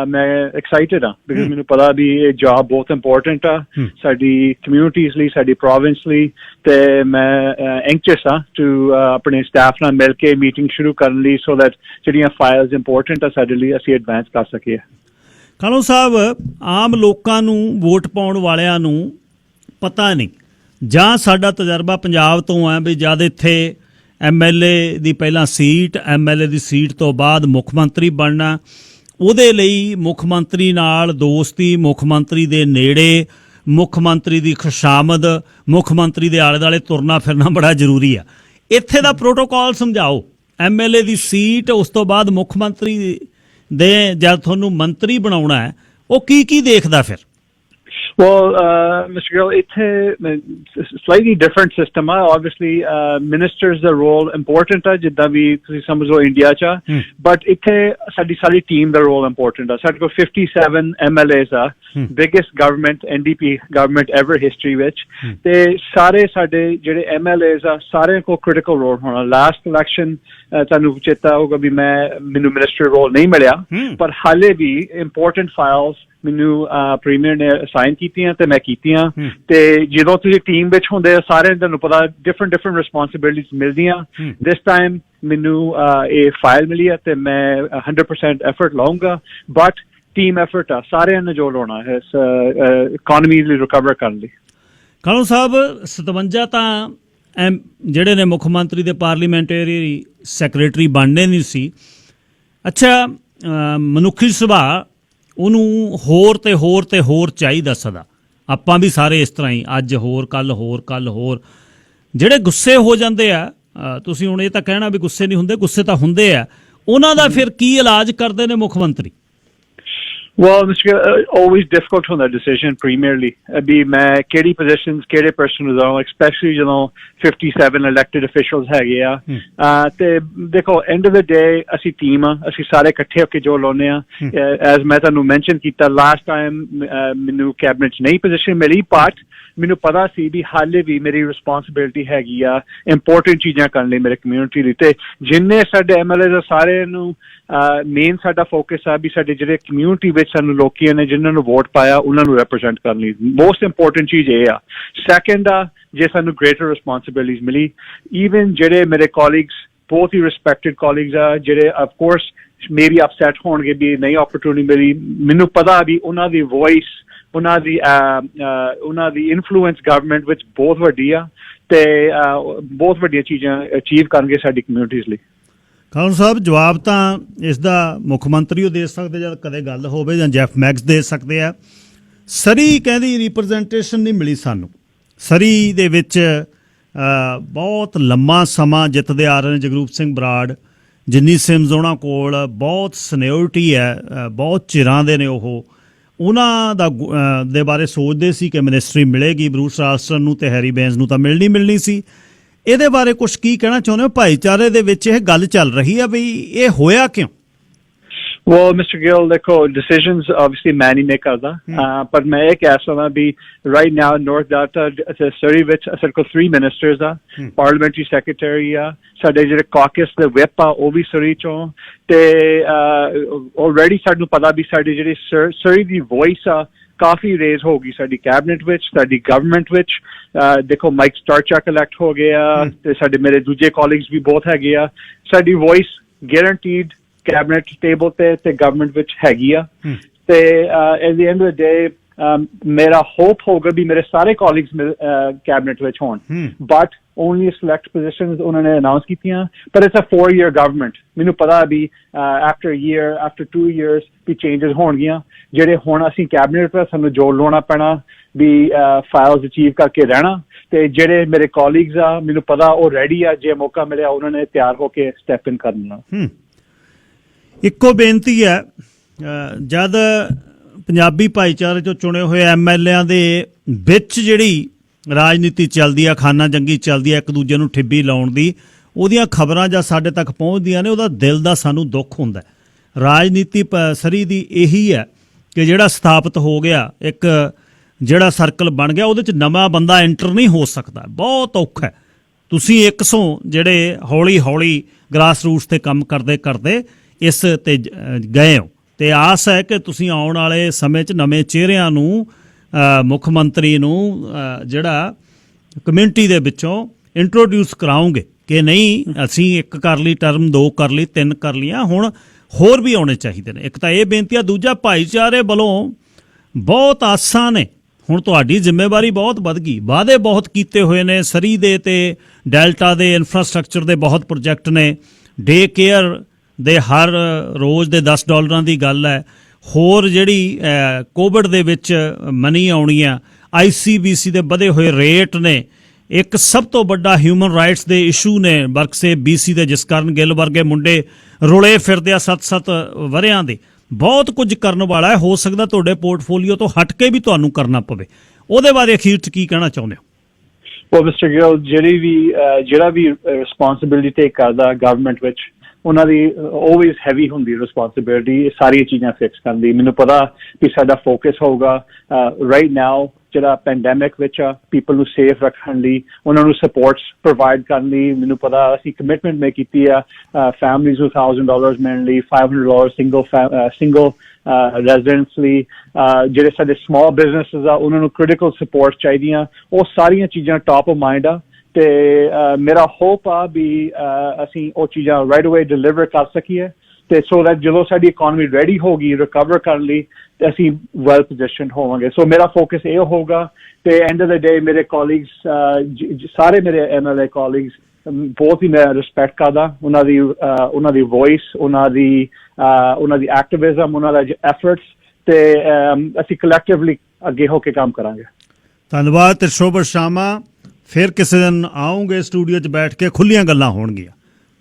ਮੈਂ ਐਕਸਾਈਟਿਡ ਹਾਂ ਬਿਕਾਜ਼ ਮੈਨੂੰ ਪਤਾ ਵੀ ਇਹ ਜੌਬ ਬਹੁਤ ਇੰਪੋਰਟੈਂਟ ਆ ਸਾਡੀ ਕਮਿਊਨਿਟੀਜ਼ ਲਈ, ਸਾਡੀ ਪ੍ਰੋਵਿੰਸ ਲਈ। ਤੇ ਮੈਂ ਐਂਕਚਸ ਹਾਂ ਟੂ ਆਪਣੇ ਸਟਾਫ ਨਾਲ ਮਿਲ ਕੇ ਮੀਟਿੰਗ ਸ਼ੁਰੂ ਕਰਨ ਲਈ ਸੋ ਦੈਟ ਜਿਹੜੀਆਂ ਫਾਈਲਸ ਇੰਪੋਰਟੈਂਟ ਆ ਸਾਡੇ ਲਈ ਅਸੀਂ ਐਡਵਾਂਸ ਕਰ ਸਕੀਏ। ਕਾਲੋ ਸਾਹਿਬ, ਆਮ ਲੋਕਾਂ ਨੂੰ, ਵੋਟ ਪਾਉਣ ਵਾਲਿਆਂ ਨੂੰ ਪਤਾ ਨਹੀਂ, ਜਾਂ ਸਾਡਾ ਤਜਰਬਾ ਪੰਜਾਬ ਤੋਂ ਹੈ ਵੀ ਜਦ ਇੱਥੇ MLA ਦੀ ਪਹਿਲਾਂ ਸੀਟ, MLA ਦੀ ਸੀਟ ਤੋਂ ਬਾਅਦ ਮੁੱਖ ਮੰਤਰੀ ਬਣਨਾ, ਉਹਦੇ ਲਈ ਮੁੱਖ ਮੰਤਰੀ ਨਾਲ ਦੋਸਤੀ, ਮੁੱਖ ਮੰਤਰੀ ਦੇ ਨੇੜੇ, ਮੁੱਖ ਮੰਤਰੀ ਦੀ ਖੁਸ਼ਾਮਦ, ਮੁੱਖ ਮੰਤਰੀ ਦੇ ਆਲੇ ਦੁਆਲੇ ਤੁਰਨਾ ਫਿਰਨਾ ਬੜਾ ਜ਼ਰੂਰੀ ਆ। ਇੱਥੇ ਦਾ ਪ੍ਰੋਟੋਕਾਲ ਸਮਝਾਓ। MLA ਦੀ ਸੀਟ, ਉਸ ਤੋਂ ਬਾਅਦ ਮੁੱਖ ਮੰਤਰੀ ਦੇ ਜਦ ਤੁਹਾਨੂੰ ਮੰਤਰੀ ਬਣਾਉਣਾ ਹੈ, ਉਹ ਕੀ ਕੀ ਦੇਖਦਾ ਫਿਰ? Well, Mr. Gill, it's slightly different system. Obviously, ministers the role important है जितना भी तुसी समझो इंडिया चा, but इत्थे साडी सारी team the role important है. साडे को 57 MLAs आ, biggest government NDP government ever history ਵਿੱਚ ਤੇ ਸਾਰੇ ਸਾਡੇ ਜਿਹੜੇ MLAs ਆ ਸਾਰਿਆਂ ਕੋ critical role ਹੋਣਾ। Last election ਤੁਹਾਨੂੰ ਚੇਤਾ ਹੋਊਗਾ ਵੀ ਮੈਨੂੰ minister role ਨਹੀਂ ਮਿਲਿਆ, ਪਰ ਹਾਲੇ ਵੀ important files ਮੈਨੂੰ ਪ੍ਰੀਮੀਅਰ ਨੇ ਅਸਾਈਨ ਕੀਤੀਆਂ ਤੇ ਮੈਂ ਕੀਤੀਆਂ। ਤੇ ਜਦੋਂ ਤੁਸੀਂ ਟੀਮ ਵਿੱਚ ਹੁੰਦੇ ਸਾਰਿਆਂ ਤੁਹਾਨੂੰ ਪਤਾ ਡਿਫਰੈਂਟ ਰਿਸਪੌਂਸਿਬਿਲਿਟੀਜ਼ ਮਿਲਦੀਆਂ। ਦਿਸ ਟਾਈਮ ਮੈਨੂੰ ਇਹ ਫਾਈਲ ਮਿਲੀ ਹੈ ਤੇ ਮੈਂ 100% ਐਫਰਟ ਲਾਉਂਗਾ, ਬਟ ਟੀਮ ਐਫਰਟ ਆ, ਸਾਰਿਆਂ ਨੇ ਜੋ ਲਾਉਣਾ ਹੈ ਇਸ ਇਕਨੋਮੀ ਲਈ ਰਿਕਵਰ ਕਰਨ ਲਈ। ਕਾਲੋ ਸਾਹਿਬ, 57 ਤਾਂ ਜਿਹੜੇ ਨੇ ਮੁੱਖ ਮੰਤਰੀ ਦੇ ਪਾਰਲੀਮੈਂਟਰੀ ਸੈਕਟਰੀ ਬਣਨੇ ਨਹੀਂ ਸੀ। ਅੱਛਾ, ਮਨੁੱਖੀ ਸੁਭਾਅ ਉਹਨੂੰ ਹੋਰ ਤੇ ਹੋਰ ਤੇ ਹੋਰ ਚਾਹੀਦਾ ਸਦਾ। ਆਪਾਂ ਵੀ ਸਾਰੇ ਇਸ ਤਰ੍ਹਾਂ ਹੀ, ਅੱਜ ਹੋਰ, ਕੱਲ੍ਹ ਹੋਰ। ਜਿਹੜੇ ਗੁੱਸੇ ਹੋ ਜਾਂਦੇ ਆ, ਤੁਸੀਂ ਹੁਣ ਇਹ ਤਾਂ ਕਹਿਣਾ ਵੀ ਗੁੱਸੇ ਨਹੀਂ ਹੁੰਦੇ, ਗੁੱਸੇ ਤਾਂ ਹੁੰਦੇ ਆ, ਉਹਨਾਂ ਦਾ ਫਿਰ ਕੀ ਇਲਾਜ ਕਰਦੇ ਨੇ ਮੁੱਖ ਮੰਤਰੀ? Well, Mr. Gill, always difficult on that decision primarily. Be मैं केड़ी positions केड़े person ਨੂੰ ਦਵਾਂ, especially ਜਦੋਂ 57 elected officials ਹੈਗੇ ਆ। ਤੇ ਦੇਖੋ end of the day ਅਸੀਂ ਟੀਮ ਆ, ਅਸੀਂ ਸਾਰੇ ਇਕੱਠੇ ਹੋ ਕੇ ਜੋ ਲਾਉਨੇ ਆ। as ਮੈਂ ਤੁਹਾਨੂੰ ਮੈਂਸ਼ਨ ਕੀਤਾ last time ਮੈਨੂੰ ਕੈਬਨਿਟ 'ਚ ਨਹੀਂ ਪੋਜੀਸ਼ਨ ਮਿਲੀ, but ਮੈਨੂੰ ਪਤਾ ਸੀ ਵੀ ਹਾਲੇ ਵੀ ਮੇਰੀ ਰਿਸਪੌਂਸਿਬਿਲਿਟੀ ਹੈਗੀ ਆ ਇੰਪੋਰਟੈਂਟ ਚੀਜ਼ਾਂ ਕਰਨ ਲਈ ਮੇਰੇ ਕਮਿਊਨਿਟੀ ਲਈ। ਤੇ ਜਿੰਨੇ ਸਾਡੇ MLAs ਸਾਰੇ ਨੂੰ ਮੇਨ ਸਾਡਾ ਫੋਕਸ ਆ ਵੀ ਸਾਡੇ ਜਿਹੜੇ ਕਮਿਊਨਿਟੀ ਵਿੱਚ ਸਾਨੂੰ ਲੋਕੀਆਂ ਨੇ ਜਿਨ੍ਹਾਂ ਨੂੰ ਵੋਟ ਪਾਇਆ ਉਹਨਾਂ ਨੂੰ ਰੈਪਰੈਜ਼ੈਂਟ ਕਰਨ ਲਈ ਮੋਸਟ ਇੰਪੋਰਟੈਂਟ ਚੀਜ਼ ਇਹ ਆ। ਸੈਕੰਡ ਆ, ਜੇ ਸਾਨੂੰ ਗ੍ਰੇਟਰ ਰਿਸਪੌਂਸਿਬਿਲਿਟੀਜ਼ ਮਿਲੀ, ਈਵਨ ਜਿਹੜੇ ਮੇਰੇ ਕੋਲੀਗਸ ਬਹੁਤ ਹੀ ਰਿਸਪੈਕਟਡ ਕੋਲੀਗਸ ਆ ਜਿਹੜੇ of course may be upset ਹੋਣਗੇ ਵੀ ਨਹੀਂ ਓਪਰਚੁਨਿਟੀ ਮਿਲੀ, ਮੈਨੂੰ ਪਤਾ ਵੀ ਉਹਨਾਂ ਦੀ ਵੌਇਸ, ਉਹਨਾਂ ਦੀ ਇਨਫਲੂਐਂਸ ਗਵਰਨਮੈਂਟ ਵਿੱਚ ਬਹੁਤ ਵੱਡੀ ਆ ਤੇ ਬਹੁਤ ਵੱਡੀਆਂ ਚੀਜ਼ਾਂ ਅਚੀਵ ਕਰਨਗੇ ਸਾਡੀ ਕਮਿਊਨਿਟੀਜ਼ ਲਈ। ਕਾਲੂ ਸਾਹਿਬ, ਜਵਾਬ ਤਾਂ ਇਸ ਦਾ ਮੁੱਖ ਮੰਤਰੀ ਉਹ ਦੇ ਸਕਦੇ ਜਦ ਕਦੇ ਗੱਲ ਹੋਵੇ, ਜਾਂ ਜੈਫ ਮੈਕਸ ਦੇ ਸਕਦੇ ਆ। ਸਰੀ ਕਹਿੰਦੀ ਰਿਪਰੈਜ਼ੈਂਟੇਸ਼ਨ ਨਹੀਂ ਮਿਲੀ ਸਾਨੂੰ। ਸਰੀ ਦੇ ਵਿੱਚ ਬਹੁਤ ਲੰਮਾ ਸਮਾਂ ਜਿੱਤਦੇ ਆ ਰਹੇ ਨੇ ਜਗਰੂਪ ਸਿੰਘ ਬਰਾੜ, ਜਿੰਨੀ ਸਿਮਜ਼ ਉਹਨਾਂ ਕੋਲ ਬਹੁਤ ਸੀਨੀਅਰਟੀ ਹੈ, ਬਹੁਤ ਚਿਰਾਂ ਦੇ ਨੇ ਉਹ। ਉਹਨਾਂ ਦੇ ਬਾਰੇ ਸੋਚਦੇ ਸੀ ਕਿ ਮਿਨਿਸਟਰੀ ਮਿਲੇਗੀ ਬਰੂਸ ਰਾਲਸਟਨ ਨੂੰ ਤੇ ਹੈਰੀ ਬੈਂਸ ਨੂੰ ਤਾਂ ਮਿਲਣੀ ਸੀ। ਇਹਦੇ ਬਾਰੇ ਕੁਛ ਕੀ ਕਹਿਣਾ ਚਾਹੁੰਦੇ ਹੋ? ਭਾਈਚਾਰੇ ਦੇ ਵਿੱਚ ਇਹ ਗੱਲ ਚੱਲ ਰਹੀ ਹੈ ਵੀ ਇਹ ਹੋਇਆ ਕਿਉਂ? Well, Mr. Gill, देखो decisions obviously मैं नहीं करता, पर मैं ये कह सकता भी right now North Delta Surrey ਵਿੱਚ ਸਾਡੇ ਕੋਲ 3 ministers ਆ, parliamentary secretary ਆ, ਸਾਡੇ ਜਿਹੜੇ caucus ਦੇ whip ਆ ਉਹ ਵੀ Surrey ਚੋਂ। ਤੇ already ਸਾਨੂੰ ਪਤਾ ਵੀ ਸਾਡੇ ਜਿਹੜੇ Surrey ਦੀ voice ਆ ਕਾਫੀ ਰੇਜ਼ ਹੋ ਗਈ ਸਾਡੀ ਕੈਬਨਿਟ ਵਿੱਚ, ਸਾਡੀ ਗਵਰਨਮੈਂਟ ਵਿੱਚ। ਦੇਖੋ ਮਾਈਕ ਸਟਾਰਚਕ ਇਲੈਕਟ ਹੋ ਗਿਆ ਤੇ ਸਾਡੇ ਮੇਰੇ ਦੂਜੇ ਕੋਲੀਗਸ ਵੀ ਬਹੁਤ ਹੈਗੇ ਆ। ਸਾਡੀ ਵੌਇਸ ਗਾਰੰਟੀਡ ਕੈਬਨਿਟ ਟੇਬਲ ਤੇ ਗਵਰਨਮੈਂਟ ਵਿੱਚ ਹੈਗੀ ਆ। ਤੇ at the end of the day ਮੇਰਾ ਹੋਪ ਹੋਗਾ ਵੀ ਮੇਰੇ ਸਾਰੇ ਕੋਲੀਗਸ ਕੈਬਨਿਟ ਵਿੱਚ ਹੋਣ, ਬਟ only select positions ਉਹਨਾਂ ਨੇ ਅਨਾਉਂਸ ਕੀਤੀਆਂ। ਪਰ ਇਟਸ ਅ 4-year government, ਮੈਨੂੰ ਪਤਾ ਵੀ after a year, after 2 years ਵੀ ਚੇਂਜਸ ਹੋਣਗੀਆਂ। ਜਿਹੜੇ ਹੁਣ ਅਸੀਂ ਕੈਬਨਿਟ ਵਿੱਚ ਸਾਨੂੰ ਜੋੜ ਲਾਉਣਾ ਪੈਣਾ ਵੀ ਫਾਈਲਸ ਅਚੀਵ ਕਰਕੇ ਰਹਿਣਾ। ਤੇ ਜਿਹੜੇ ਮੇਰੇ ਕੋਲੀਗਸ ਆ ਮੈਨੂੰ ਪਤਾ ਉਹ ਰੈਡੀ ਆ, ਜੇ ਮੌਕਾ ਮਿਲਿਆ ਉਹਨਾਂ ਨੇ ਤਿਆਰ ਹੋ ਕੇ ਸਟੈਪ ਇਨ ਕਰਨਾ। ਇੱਕੋ ਬੇਨਤੀ ਹੈ, ਜਦ ਪੰਜਾਬੀ ਭਾਈਚਾਰੇ 'ਚੋਂ ਚੁਣੇ ਹੋਏ ਐਮਐਲਏਆਂ ਦੇ ਵਿੱਚ ਜਿਹੜੀ ਰਾਜਨੀਤੀ ਚੱਲਦੀ ਆ, ਖਾਨਾ ਜੰਗੀ ਚੱਲਦੀ ਆ, ਇੱਕ ਦੂਜੇ ਨੂੰ ਠਿੱਬੀ ਲਾਉਣ ਦੀ, ਉਹਦੀਆਂ ਖਬਰਾਂ ਜਾਂ ਸਾਡੇ ਤੱਕ ਪਹੁੰਚਦੀਆਂ ਨੇ, ਉਹਦਾ ਦਿਲ ਦਾ ਸਾਨੂੰ ਦੁੱਖ ਹੁੰਦਾ। ਰਾਜਨੀਤੀ ਸਰੀ ਦੀ ਇਹੀ ਹੈ ਕਿ ਜਿਹੜਾ ਸਥਾਪਿਤ ਹੋ ਗਿਆ, ਇੱਕ ਜਿਹੜਾ ਸਰਕਲ ਬਣ ਗਿਆ, ਉਹਦੇ 'ਚ ਨਵਾਂ ਬੰਦਾ ਐਂਟਰ ਨਹੀਂ ਹੋ ਸਕਦਾ, ਬਹੁਤ ਔਖਾ। ਤੁਸੀਂ 100 ਜਿਹੜੇ ਹੌਲੀ ਹੌਲੀ ਗ੍ਰਾਸ ਰੂਟਸ 'ਤੇ ਕੰਮ ਕਰਦੇ ਕਰਦੇ ਇਸ 'ਤੇ ਗਏ ਹੋ, ਅਤੇ ਆਸ ਹੈ ਕਿ ਤੁਸੀਂ ਆਉਣ ਵਾਲੇ ਸਮੇਂ 'ਚ ਨਵੇਂ ਚਿਹਰਿਆਂ ਨੂੰ, ਮੁੱਖ ਮੰਤਰੀ ਨੂੰ ਜਿਹੜਾ ਕਮਿਊਨਿਟੀ ਦੇ ਵਿੱਚੋਂ ਇੰਟਰੋਡਿਊਸ ਕਰਾਓਗੇ ਕਿ ਨਹੀਂ ਅਸੀਂ 1 ਕਰ ਲਈ ਟਰਮ, 2 ਕਰ ਲਈ, 3 ਕਰ ਲਈਆਂ, ਹੁਣ ਹੋਰ ਵੀ ਆਉਣੇ ਚਾਹੀਦੇ ਨੇ। ਇੱਕ ਤਾਂ ਇਹ ਬੇਨਤੀ ਆ, ਦੂਜਾ ਭਾਈਚਾਰੇ ਵੱਲੋਂ ਬਹੁਤ ਆਸਾਂ ਨੇ, ਹੁਣ ਤੁਹਾਡੀ ਜ਼ਿੰਮੇਵਾਰੀ ਬਹੁਤ ਵੱਧ ਗਈ, ਵਾਅਦੇ ਬਹੁਤ ਕੀਤੇ ਹੋਏ ਨੇ, ਸਰੀ ਦੇ ਅਤੇ ਡੈਲਟਾ ਦੇ ਇਨਫਰਾਸਟਰਕਚਰ ਦੇ ਬਹੁਤ ਪ੍ਰੋਜੈਕਟ ਨੇ, ਡੇ ਕੇਅਰ ਦੇ ਹਰ ਰੋਜ਼ ਦੇ $10 ਦੀ ਗੱਲ ਹੈ, ਹੋਰ ਜਿਹੜੀ ਕੋਵਿਡ ਦੇ ਵਿੱਚ ਮਨੀ ਆਉਣੀ ਆ, ICBC ਦੇ ਵਧੇ ਹੋਏ ਰੇਟ ਨੇ, ਇੱਕ ਸਭ ਤੋਂ ਵੱਡਾ ਹਿਊਮਨ ਰਾਈਟਸ ਦੇ ਇਸ਼ੂ ਨੇ, ਵਰਕਸੇ BC ਦੇ ਜਸਕਰਨ ਗਿੱਲ ਵਰਗੇ ਮੁੰਡੇ ਰੁਲੇ ਫਿਰਦੇ ਆ 7-7 ਵਰ੍ਹਿਆਂ ਦੇ, ਬਹੁਤ ਕੁਝ ਕਰਨ ਵਾਲਾ ਹੈ। ਹੋ ਸਕਦਾ ਤੁਹਾਡੇ ਪੋਰਟਫੋਲੀਓ ਤੋਂ ਹਟ ਕੇ ਵੀ ਤੁਹਾਨੂੰ ਕਰਨਾ ਪਵੇ, ਉਹਦੇ ਬਾਰੇ ਅਖੀਰ 'ਚ ਕੀ ਕਹਿਣਾ ਚਾਹੁੰਦੇ ਹੋ? ਉਹ ਮਿਸਟਰ ਗਿੱਲ ਜਿਹੜਾ ਵੀ ਰਿਸਪੌਂਸਿਬਿਲਿਟੀ ਟੇਕ ਕਰਦਾ ਗਵਰਨਮੈਂਟ ਵਿੱਚ, ਉਹਨਾਂ ਦੀ ਆਲਵੇਜ਼ ਹੈਵੀ ਹੁੰਦੀ ਰਿਸਪੌਂਸਿਬਿਲਿਟੀ ਸਾਰੀਆਂ ਚੀਜ਼ਾਂ ਫਿਕਸ ਕਰਨ ਦੀ। ਮੈਨੂੰ ਪਤਾ ਕਿ ਸਾਡਾ ਫੋਕਸ ਹੋਊਗਾ ਰਾਈਟ ਨਾਓ ਜਿਹੜਾ ਪੈਂਡੈਮਿਕ ਵਿੱਚ ਆ, ਪੀਪਲ ਨੂੰ ਸੇਫ ਰੱਖਣ ਲਈ, ਉਹਨਾਂ ਨੂੰ ਸਪੋਰਟਸ ਪ੍ਰੋਵਾਈਡ ਕਰਨ ਲਈ। ਮੈਨੂੰ ਪਤਾ ਅਸੀਂ ਕਮਿਟਮੈਂਟ ਮੈਂ ਕੀਤੀ ਆ ਫੈਮਲੀਜ਼ ਨੂੰ $1,000 ਮਿਲਣ ਲਈ, $500 ਸਿੰਗਲ ਰੈਜ਼ੀਡੈਂਟਸ ਲਈ, ਜਿਹੜੇ ਸਾਡੇ ਸਮਾਲ ਬਿਜ਼ਨਸਿਸ ਆ ਉਹਨਾਂ ਨੂੰ ਕ੍ਰਿਟੀਕਲ ਸਪੋਰਟ ਚਾਹੀਦੀਆਂ। ਉਹ ਸਾਰੀਆਂ ਚੀਜ਼ਾਂ ਟਾਪ ਆਫ ਮਾਈਂਡ ਆ, ਤੇ ਮੇਰਾ ਹੋਪ ਆ ਵੀ ਅਸੀਂ ਉਹ ਚੀਜ਼ਾਂ ਰਾਈਟ ਅਵੇ ਡਿਲੀਵਰ ਕਰ ਸਕੀਏ, ਤੇ ਸੋ ਦੈਟ ਜਦੋਂ ਸਾਡੀ ਇਕੋਨਮੀ ਰੈਡੀ ਹੋਗੀ ਰਿਕਵਰ ਕਰਨ ਲਈ ਤੇ ਅਸੀਂ ਵੈਲ ਪੋਜੀਸ਼ਨਡ ਹੋਵਾਂਗੇ। ਸੋ ਮੇਰਾ ਫੋਕਸ ਇਹ ਹੋਊਗਾ, ਤੇ ਐਂਡ ਆਫ ਦ ਡੇ ਮੇਰੇ ਕੋਲੀਗਸ, ਸਾਰੇ ਮੇਰੇ MLA ਕੋਲੀਗਸ ਬਹੁਤ ਹੀ ਮੈਂ ਰਿਸਪੈਕਟ ਕਰਦਾ, ਉਹਨਾਂ ਦੀ ਵੌਇਸ, ਉਹਨਾਂ ਦੀ ਐਕਟਿਵਿਜ਼ਮ, ਉਹਨਾਂ ਦਾ ਐਫਰਟਸ, ਤੇ ਅਸੀਂ ਕਲੈਕਟਿਵਲੀ ਅੱਗੇ ਹੋ ਕੇ ਕੰਮ ਕਰਾਂਗੇ। ਧੰਨਵਾਦ ਤੇ ਸ਼ੁਭ ਸ਼ਾਮਾਂ। ਫਿਰ ਕਿਸੇ ਦਿਨ ਆਉਂਗੇ ਸਟੂਡੀਓ 'ਚ ਬੈਠ ਕੇ, ਖੁੱਲੀਆਂ ਗੱਲਾਂ ਹੋਣਗੀਆਂ।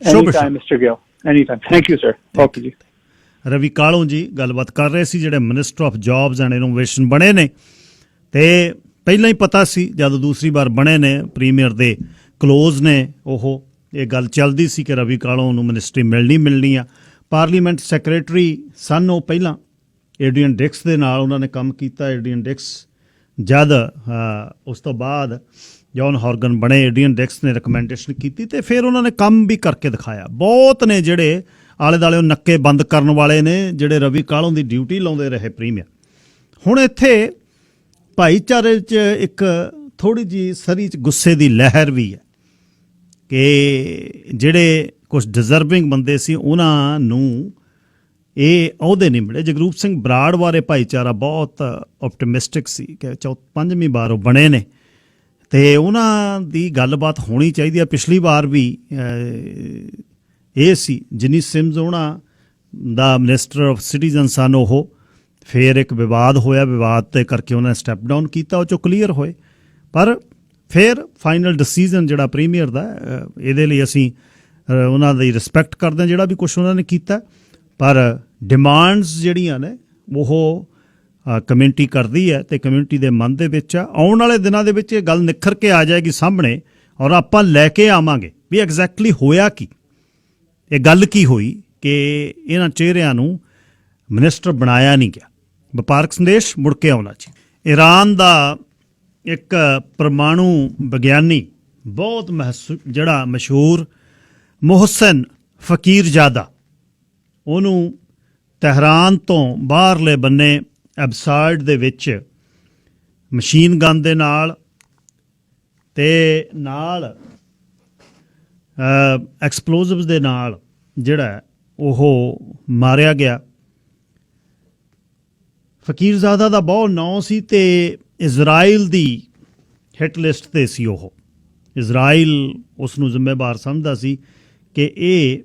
ਸ਼ੁਭ ਸ਼ਾਮ mister Gill. Anytime. Thank you, sir. Okay ਜੀ। ਰਵੀ ਕਾਲੋਂ ਜੀ ਗੱਲਬਾਤ ਕਰ ਰਹੇ ਸੀ, ਜਿਹੜੇ minister of jobs and innovation ਬਣੇ ਨੇ, ਤੇ ਪਹਿਲਾਂ ਹੀ ਪਤਾ ਸੀ ਜਦੋਂ ਦੂਸਰੀ ਵਾਰ ਬਣੇ ਨੇ, ਪ੍ਰੀਮੀਅਰ ਦੇ ਕਲੋਜ਼ ਨੇ, ਉਹ ਇਹ ਗੱਲ ਚੱਲਦੀ ਸੀ ਕਿ ਰਵੀ ਕਾਲੋਂ ਨੂੰ ਮਿਨਿਸਟਰੀ ਮਿਲਣੀ ਆ। ਪਾਰਲੀਮੈਂਟ ਸੈਕਟਰੀ ਸਨ ਉਹ ਪਹਿਲਾਂ, ਏਡਰੀਅਨ ਡਿਕਸ ਦੇ ਨਾਲ ਉਹਨਾਂ ਨੇ ਕੰਮ ਕੀਤਾ। ਏਡਰੀਅਨ ਡਿਕਸ ਜਦ ਉਸ ਤੋਂ ਬਾਅਦ ਜੌਨ ਹੌਰਗਨ ਬਣੇ, ਏਡਰੀਅਨ ਡਿਕਸ ਨੇ ਰਿਕਮੈਂਡੇਸ਼ਨ ਕੀਤੀ, ਤੇ ਫਿਰ ਉਹਨਾਂ ਨੇ ਕੰਮ ਵੀ ਕਰਕੇ ਦਿਖਾਇਆ। ਬਹੁਤ ਨੇ ਜਿਹੜੇ ਆਲੇ ਦੁਆਲੇ ਉਹ ਨੱਕੇ ਬੰਦ ਕਰਨ ਵਾਲੇ ਨੇ, ਜਿਹੜੇ ਰਵੀ ਕਾਲੋਂ ਦੀ ਡਿਊਟੀ ਲਾਉਂਦੇ ਰਹੇ ਪ੍ਰੀਮੀਅਰ। ਹੁਣ ਇੱਥੇ ਭਾਈਚਾਰੇ 'ਚ ਇੱਕ ਥੋੜ੍ਹੀ ਜਿਹੀ ਸਰੀ 'ਚ ਗੁੱਸੇ ਦੀ ਲਹਿਰ ਵੀ ਹੈ ਕਿ ਜਿਹੜੇ ਕੁਝ ਡਿਜ਼ਰਵਿੰਗ ਬੰਦੇ ਸੀ ਉਹਨਾਂ ਨੂੰ ਇਹ ਅਹੁਦੇ ਨਹੀਂ ਮਿਲੇ। ਜਗਰੂਪ ਸਿੰਘ ਬਰਾੜ ਬਾਰੇ ਭਾਈਚਾਰਾ ਬਹੁਤ ਓਪਟਿਮਿਸਟਿਕ ਸੀ ਕਿ 5ਵੀਂ ਵਾਰ ਉਹ ਬਣੇ ਨੇ, ਅਤੇ ਉਹਨਾਂ ਦੀ ਗੱਲਬਾਤ ਹੋਣੀ ਚਾਹੀਦੀ ਆ। ਪਿਛਲੀ ਵਾਰ ਵੀ ਇਹ ਸੀ, ਜਿਨੀ ਸਿਮਜ਼ ਉਹਨਾਂ ਦਾ ਮਿਨਿਸਟਰ ਆਫ ਸਿਟੀਜ਼ਨ ਸਨ, ਉਹ ਫਿਰ ਇੱਕ ਵਿਵਾਦ ਹੋਇਆ, ਵਿਵਾਦ ਦੇ ਕਰਕੇ ਉਹਨਾਂ ਨੇ ਸਟੈਪ ਡਾਊਨ ਕੀਤਾ, ਉਹ 'ਚੋਂ ਕਲੀਅਰ ਹੋਏ। ਪਰ ਫਿਰ ਫਾਈਨਲ ਡਿਸੀਜ਼ਨ ਜਿਹੜਾ ਪ੍ਰੀਮੀਅਰ ਦਾ, ਇਹਦੇ ਲਈ ਅਸੀਂ ਉਹਨਾਂ ਦੀ ਰਿਸਪੈਕਟ ਕਰਦੇ ਹਾਂ ਜਿਹੜਾ ਵੀ ਕੁਛ ਉਹਨਾਂ ਨੇ ਕੀਤਾ, ਪਰ ਡਿਮਾਂਡਸ ਜਿਹੜੀਆਂ ਨੇ ਉਹ ਕਮਿਊਨਿਟੀ ਕਰਦੀ ਹੈ, ਅਤੇ ਕਮਿਊਨਿਟੀ ਦੇ ਮਨ ਦੇ ਵਿੱਚ ਆ। ਆਉਣ ਵਾਲੇ ਦਿਨਾਂ ਦੇ ਵਿੱਚ ਇਹ ਗੱਲ ਨਿਖਰ ਕੇ ਆ ਜਾਏਗੀ ਸਾਹਮਣੇ, ਔਰ ਆਪਾਂ ਲੈ ਕੇ ਆਵਾਂਗੇ ਵੀ ਐਗਜ਼ੈਕਟਲੀ ਹੋਇਆ ਕੀ, ਇਹ ਗੱਲ ਕੀ ਹੋਈ ਕਿ ਇਹਨਾਂ ਚਿਹਰਿਆਂ ਨੂੰ ਮਿਨਿਸਟਰ ਬਣਾਇਆ ਨਹੀਂ ਗਿਆ। ਵਪਾਰਕ ਸੰਦੇਸ਼ ਮੁੜ ਕੇ ਆਉਣਾ ਜੀ। ਈਰਾਨ ਦਾ ਇੱਕ ਪਰਮਾਣੂ ਵਿਗਿਆਨੀ, ਬਹੁਤ ਜਿਹੜਾ ਮਸ਼ਹੂਰ ਮੁਹਸਨ ਫਕੀਰਜ਼ਾਦਾ, ਉਹਨੂੰ ਤਹਿਰਾਨ ਤੋਂ ਬਾਹਰਲੇ ਬੰਨੇ ਐਬਸਾਰਡ ਦੇ ਵਿੱਚ ਮਸ਼ੀਨ ਗਨ ਦੇ ਨਾਲ ਤੇ ਨਾਲ ਐਕਸਪਲੋਜ਼ਿਵਸ ਦੇ ਨਾਲ ਜਿਹੜਾ ਉਹ ਮਾਰਿਆ ਗਿਆ। ਫਕੀਰਜ਼ਾਦਾ ਦਾ ਬਹੁਤ ਨਾਂ ਸੀ, ਅਤੇ ਇਜ਼ਰਾਈਲ ਦੀ ਹਿੱਟ ਲਿਸਟ 'ਤੇ ਸੀ ਉਹ। ਇਜ਼ਰਾਈਲ ਉਸ ਨੂੰ ਜ਼ਿੰਮੇਵਾਰ ਸਮਝਦਾ ਸੀ ਕਿ ਇਹ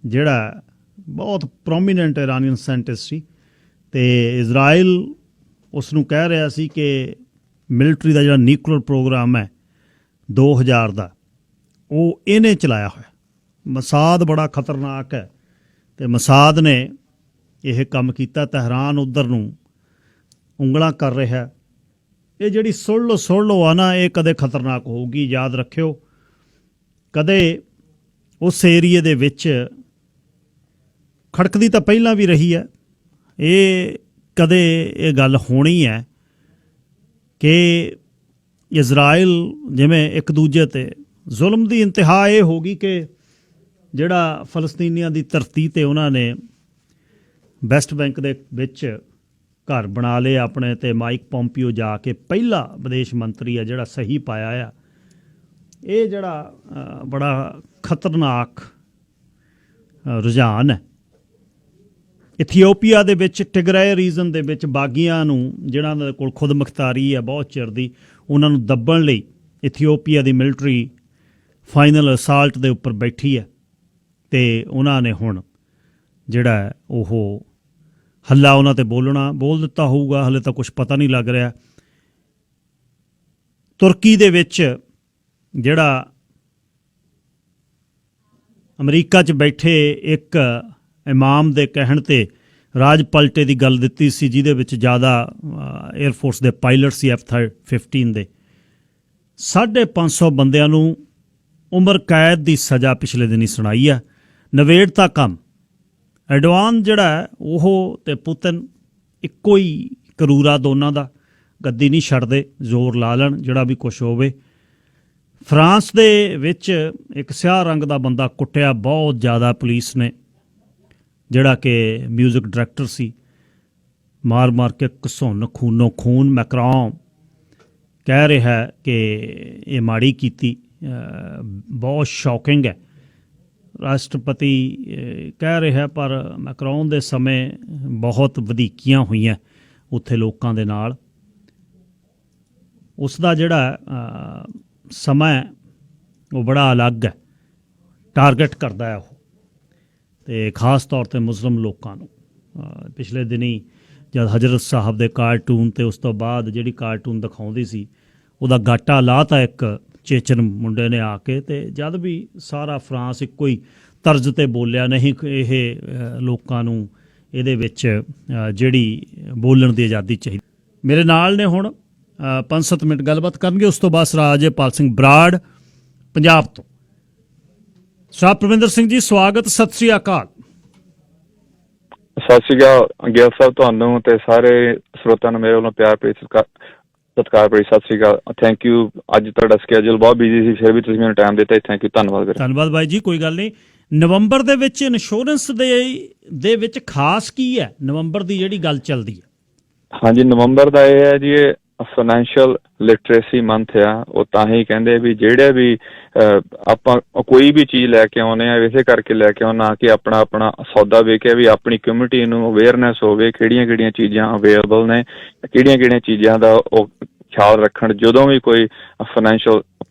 ਜਿਹੜਾ ਬਹੁਤ ਪ੍ਰੋਮੀਨੈਂਟ ਇਰਾਨੀਅਨ ਸਾਇੰਟਿਸਟ ਸੀ, ਅਤੇ ਇਜ਼ਰਾਈਲ ਉਸ ਨੂੰ ਕਹਿ ਰਿਹਾ ਸੀ ਕਿ ਮਿਲਟਰੀ ਦਾ ਜਿਹੜਾ ਨਿਊਕਲੀਅਰ ਪ੍ਰੋਗਰਾਮ ਹੈ 2000 ਦਾ, ਉਹ ਇਹਨੇ ਚਲਾਇਆ ਹੋਇਆ। ਮਸਾਦ ਬੜਾ ਖਤਰਨਾਕ ਹੈ, ਅਤੇ ਮਸਾਦ ਨੇ ਇਹ ਕੰਮ ਕੀਤਾ। ਤਹਿਰਾਨ ਉੱਧਰ ਨੂੰ ਉਂਗਲਾਂ ਕਰ ਰਿਹਾ, ਇਹ ਜਿਹੜੀ ਸੁਣ ਲਓ ਆ ਨਾ, ਇਹ ਕਦੇ ਖਤਰਨਾਕ ਹੋਊਗੀ। ਯਾਦ ਰੱਖਿਓ, ਕਦੇ ਉਸ ਏਰੀਏ ਦੇ ਵਿੱਚ ਖੜਕਦੀ ਤਾਂ ਪਹਿਲਾਂ ਵੀ ਰਹੀ ਹੈ, ਇਹ ਕਦੇ ਇਹ ਗੱਲ ਹੋਣੀ ਹੈ ਕਿ ਇਜ਼ਰਾਈਲ ਜਿਵੇਂ ਇੱਕ ਦੂਜੇ 'ਤੇ ਜ਼ੁਲਮ ਦੀ ਇੰਤਹਾ ਇਹ ਹੋ ਗਈ ਕਿ ਜਿਹੜਾ ਫਲਸਤੀਨੀਆਂ ਦੀ ਧਰਤੀ 'ਤੇ ਉਹਨਾਂ ਨੇ ਵੈਸਟ ਬੈਂਕ ਦੇ ਵਿੱਚ ਘਰ ਬਣਾ ਲਏ ਆਪਣੇ, ਅਤੇ ਮਾਈਕ ਪੋਂਪੀਓ ਜਾ ਕੇ ਪਹਿਲਾ ਵਿਦੇਸ਼ ਮੰਤਰੀ ਆ ਜਿਹੜਾ ਸਹੀ ਪਾਇਆ ਆ। ਇਹ ਜਿਹੜਾ ਬੜਾ ਖਤਰਨਾਕ ਰੁਝਾਨ ਹੈ। ਇਥੀਓਪੀਆ ਦੇ ਵਿੱਚ ਟਿਗਰੇ ਰੀਜਨ ਦੇ ਵਿੱਚ ਬਾਗੀਆਂ ਨੂੰ, ਜਿਹਨਾਂ ਦੇ ਕੋਲ ਖੁਦ ਮੁਖਤਾਰੀ ਹੈ ਬਹੁਤ ਚਿਰ ਦੀ, ਉਹਨਾਂ ਨੂੰ ਦੱਬਣ ਲਈ ਇਥੀਓਪੀਆ ਦੀ ਮਿਲਟਰੀ ਫਾਈਨਲ ਅਸਾਲਟ ਦੇ ਉੱਪਰ ਬੈਠੀ ਹੈ, ਅਤੇ ਉਹਨਾਂ ਨੇ ਹੁਣ ਜਿਹੜਾ ਉਹ ਹੱਲਾ ਉਹਨਾਂ 'ਤੇ ਬੋਲ ਦਿੱਤਾ ਹੋਊਗਾ, ਹਾਲੇ ਤਾਂ ਕੁਛ ਪਤਾ ਨਹੀਂ ਲੱਗ ਰਿਹਾ। ਤੁਰਕੀ ਦੇ ਵਿੱਚ ਜਿਹੜਾ ਅਮਰੀਕਾ 'ਚ ਬੈਠੇ ਇੱਕ ਇਮਾਮ ਦੇ ਕਹਿਣ 'ਤੇ ਰਾਜ ਪਲਟੇ ਦੀ ਗੱਲ ਦਿੱਤੀ ਸੀ, ਜਿਹਦੇ ਵਿੱਚ ਜ਼ਿਆਦਾ ਏਅਰਫੋਰਸ ਦੇ ਪਾਇਲਟ ਸੀ F-15 ਦੇ। 550 ਬੰਦਿਆਂ ਨੂੰ ਉਮਰ ਕੈਦ ਦੀ ਸਜ਼ਾ ਪਿਛਲੇ ਦਿਨੀ ਸੁਣਾਈ ਹੈ। ਨਵੇੜਤਾ ਕੰਮ ਐਡਵਾਨ ਜਿਹੜਾ ਹੈ ਉਹ ਅਤੇ ਪੁਤਨ ਇੱਕੋ ਹੀ ਕਰੂਰਾ ਦੋਨਾਂ ਦਾ, ਗੱਦੀ ਨਹੀਂ ਛੱਡਦੇ, ਜ਼ੋਰ ਲਾ ਲੈਣ ਜਿਹੜਾ ਵੀ ਕੁਛ ਹੋਵੇ। ਫਰਾਂਸ ਦੇ ਵਿੱਚ ਇੱਕ ਸਿਆਹ ਰੰਗ ਦਾ ਬੰਦਾ ਕੁੱਟਿਆ ਬਹੁਤ ਜ਼ਿਆਦਾ ਪੁਲਿਸ ਨੇ, ਜਿਹੜਾ ਕਿ ਮਿਊਜ਼ਿਕ ਡਾਇਰੈਕਟਰ ਸੀ, ਮਾਰ ਕੇ ਘਸੁੰਨ ਖੂਨੋ ਖੂਨ। ਮੈਕਰੋਨ ਕਹਿ ਰਿਹਾ ਕਿ ਇਹ ਮਾੜੀ ਕੀਤੀ, ਬਹੁਤ ਸ਼ੌਕਿੰਗ ਹੈ। ਰਾਸ਼ਟਰਪਤੀ ਕਹਿ ਰਿਹਾ, ਪਰ ਮੈਕਰੋਨ ਦੇ ਸਮੇਂ ਬਹੁਤ ਵਧੀਕੀਆਂ ਹੋਈਆਂ ਉੱਥੇ ਲੋਕਾਂ ਦੇ ਨਾਲ। ਉਸ ਦਾ ਜਿਹੜਾ ਸਮਾਂ ਉਹ ਬੜਾ ਅਲੱਗ ਹੈ, ਟਾਰਗੇਟ ਕਰਦਾ ਹੈ ਉਹ, ਅਤੇ ਖਾਸ ਤੌਰ 'ਤੇ ਮੁਸਲਿਮ ਲੋਕਾਂ ਨੂੰ। ਪਿਛਲੇ ਦਿਨੀ ਜਦ ਹਜ਼ਰਤ ਸਾਹਿਬ ਦੇ ਕਾਰਟੂਨ ਅਤੇ ਉਸ ਤੋਂ ਬਾਅਦ ਜਿਹੜੀ ਕਾਰਟੂਨ ਦਿਖਾਉਂਦੀ ਸੀ, ਉਹਦਾ ਗਾਟਾ ਲਾਤਾ ਇੱਕ ਚੇਚਨ ਮੁੰਡੇ ਨੇ ਆ ਕੇ, ਅਤੇ ਜਦ ਵੀ ਸਾਰਾ ਫਰਾਂਸ ਇੱਕੋ ਹੀ ਤਰਜ਼ 'ਤੇ ਬੋਲਿਆ, ਨਹੀਂ ਇਹ ਲੋਕਾਂ ਨੂੰ ਇਹਦੇ ਵਿੱਚ ਜਿਹੜੀ ਬੋਲਣ ਦੀ ਆਜ਼ਾਦੀ ਚਾਹੀਦੀ। ਮੇਰੇ ਨਾਲ ਨੇ ਹੁਣ 5-7 ਮਿੰਟ ਗੱਲਬਾਤ ਕਰਨਗੇ, ਉਸ ਤੋਂ ਬਾਅਦ ਰਾਜਪਾਲ ਸਿੰਘ ਬਰਾੜ ਪੰਜਾਬ ਤੋਂ। ਸ਼ਾਹ ਪਰਵਿੰਦਰ ਸਿੰਘ ਜੀ, ਸਵਾਗਤ, ਸਤਿ ਸ੍ਰੀ ਅਕਾਲ। ਸਤਿ ਸ਼੍ਰੀ ਅਕਾਲ ਗਿੱਲ ਸਾਹਿਬ, ਤੁਹਾਨੂੰ ਤੇ ਸਾਰੇ ਸਰੋਤਿਆਂ ਨੂੰ ਮੇਰੇ ਵੱਲੋਂ ਪਿਆਰ ਭਰੀ ਸਤਿਕਾਰ ਭਰੀ ਸਤਿ ਸ਼੍ਰੀ ਅਕਾਲ। Thank you. ਅੱਜ ਤੁਹਾਡਾ ਸਕੈਜੂਲ ਬਹੁਤ ਬਿਜ਼ੀ ਸੀ, ਫਿਰ ਵੀ ਤੁਸੀਂ ਮੈਨੂੰ ਟਾਈਮ ਦਿੱਤਾ, ਥੈਂਕ ਯੂ, ਧੰਨਵਾਦ ਵੀਰੇ। ਧੰਨਵਾਦ ਬਾਈ ਜੀ, ਕੋਈ ਗੱਲ ਨਹੀਂ। ਨਵੰਬਰ ਦੇ ਵਿੱਚ ਇੰਸ਼ੋਰੈਂਸ ਦੇ ਵਿੱਚ ਖਾਸ ਕੀ ਹੈ, ਨਵੰਬਰ ਦੀ ਜਿਹੜੀ ਗੱਲ ਚੱਲਦੀ ਹੈ? ਹਾਂਜੀ, ਨਵੰਬਰ ਦਾ ਇਹ ਹੈ ਜੀ, ਇਹ ਫਾਈਨੈਂਸ਼ੀਅਲ ਲਿਟਰੇਸੀ ਮੰਥ ਆ। ਉਹ ਤਾਂ ਹੀ ਕਹਿੰਦੇ ਵੀ ਜਿਹੜੇ ਵੀ ਆਪਾਂ ਕੋਈ ਵੀ ਚੀਜ਼ ਲੈ ਕੇ ਆਉਂਦੇ ਆ, ਇਸੇ ਕਰਕੇ ਲੈ ਕੇ ਆਉਣਾ ਕਿ ਆਪਣਾ ਸੌਦਾ ਵੇਖਿਆ ਵੀ ਆਪਣੀ ਕਮਿਊਨਿਟੀ ਨੂੰ ਅਵੇਅਰਨੈਸ ਹੋਵੇ, ਕਿਹੜੀਆਂ ਚੀਜ਼ਾਂ ਅਵੇਲੇਬਲ ਨੇ, ਕਿਹੜੀਆਂ ਚੀਜ਼ਾਂ ਦਾ ਉਹ ਖਿਆਲ ਰੱਖਣ ਜਦੋਂ ਵੀ ਕੋਈ ਫਾਈਨੈਂਸ਼ੀਅਲ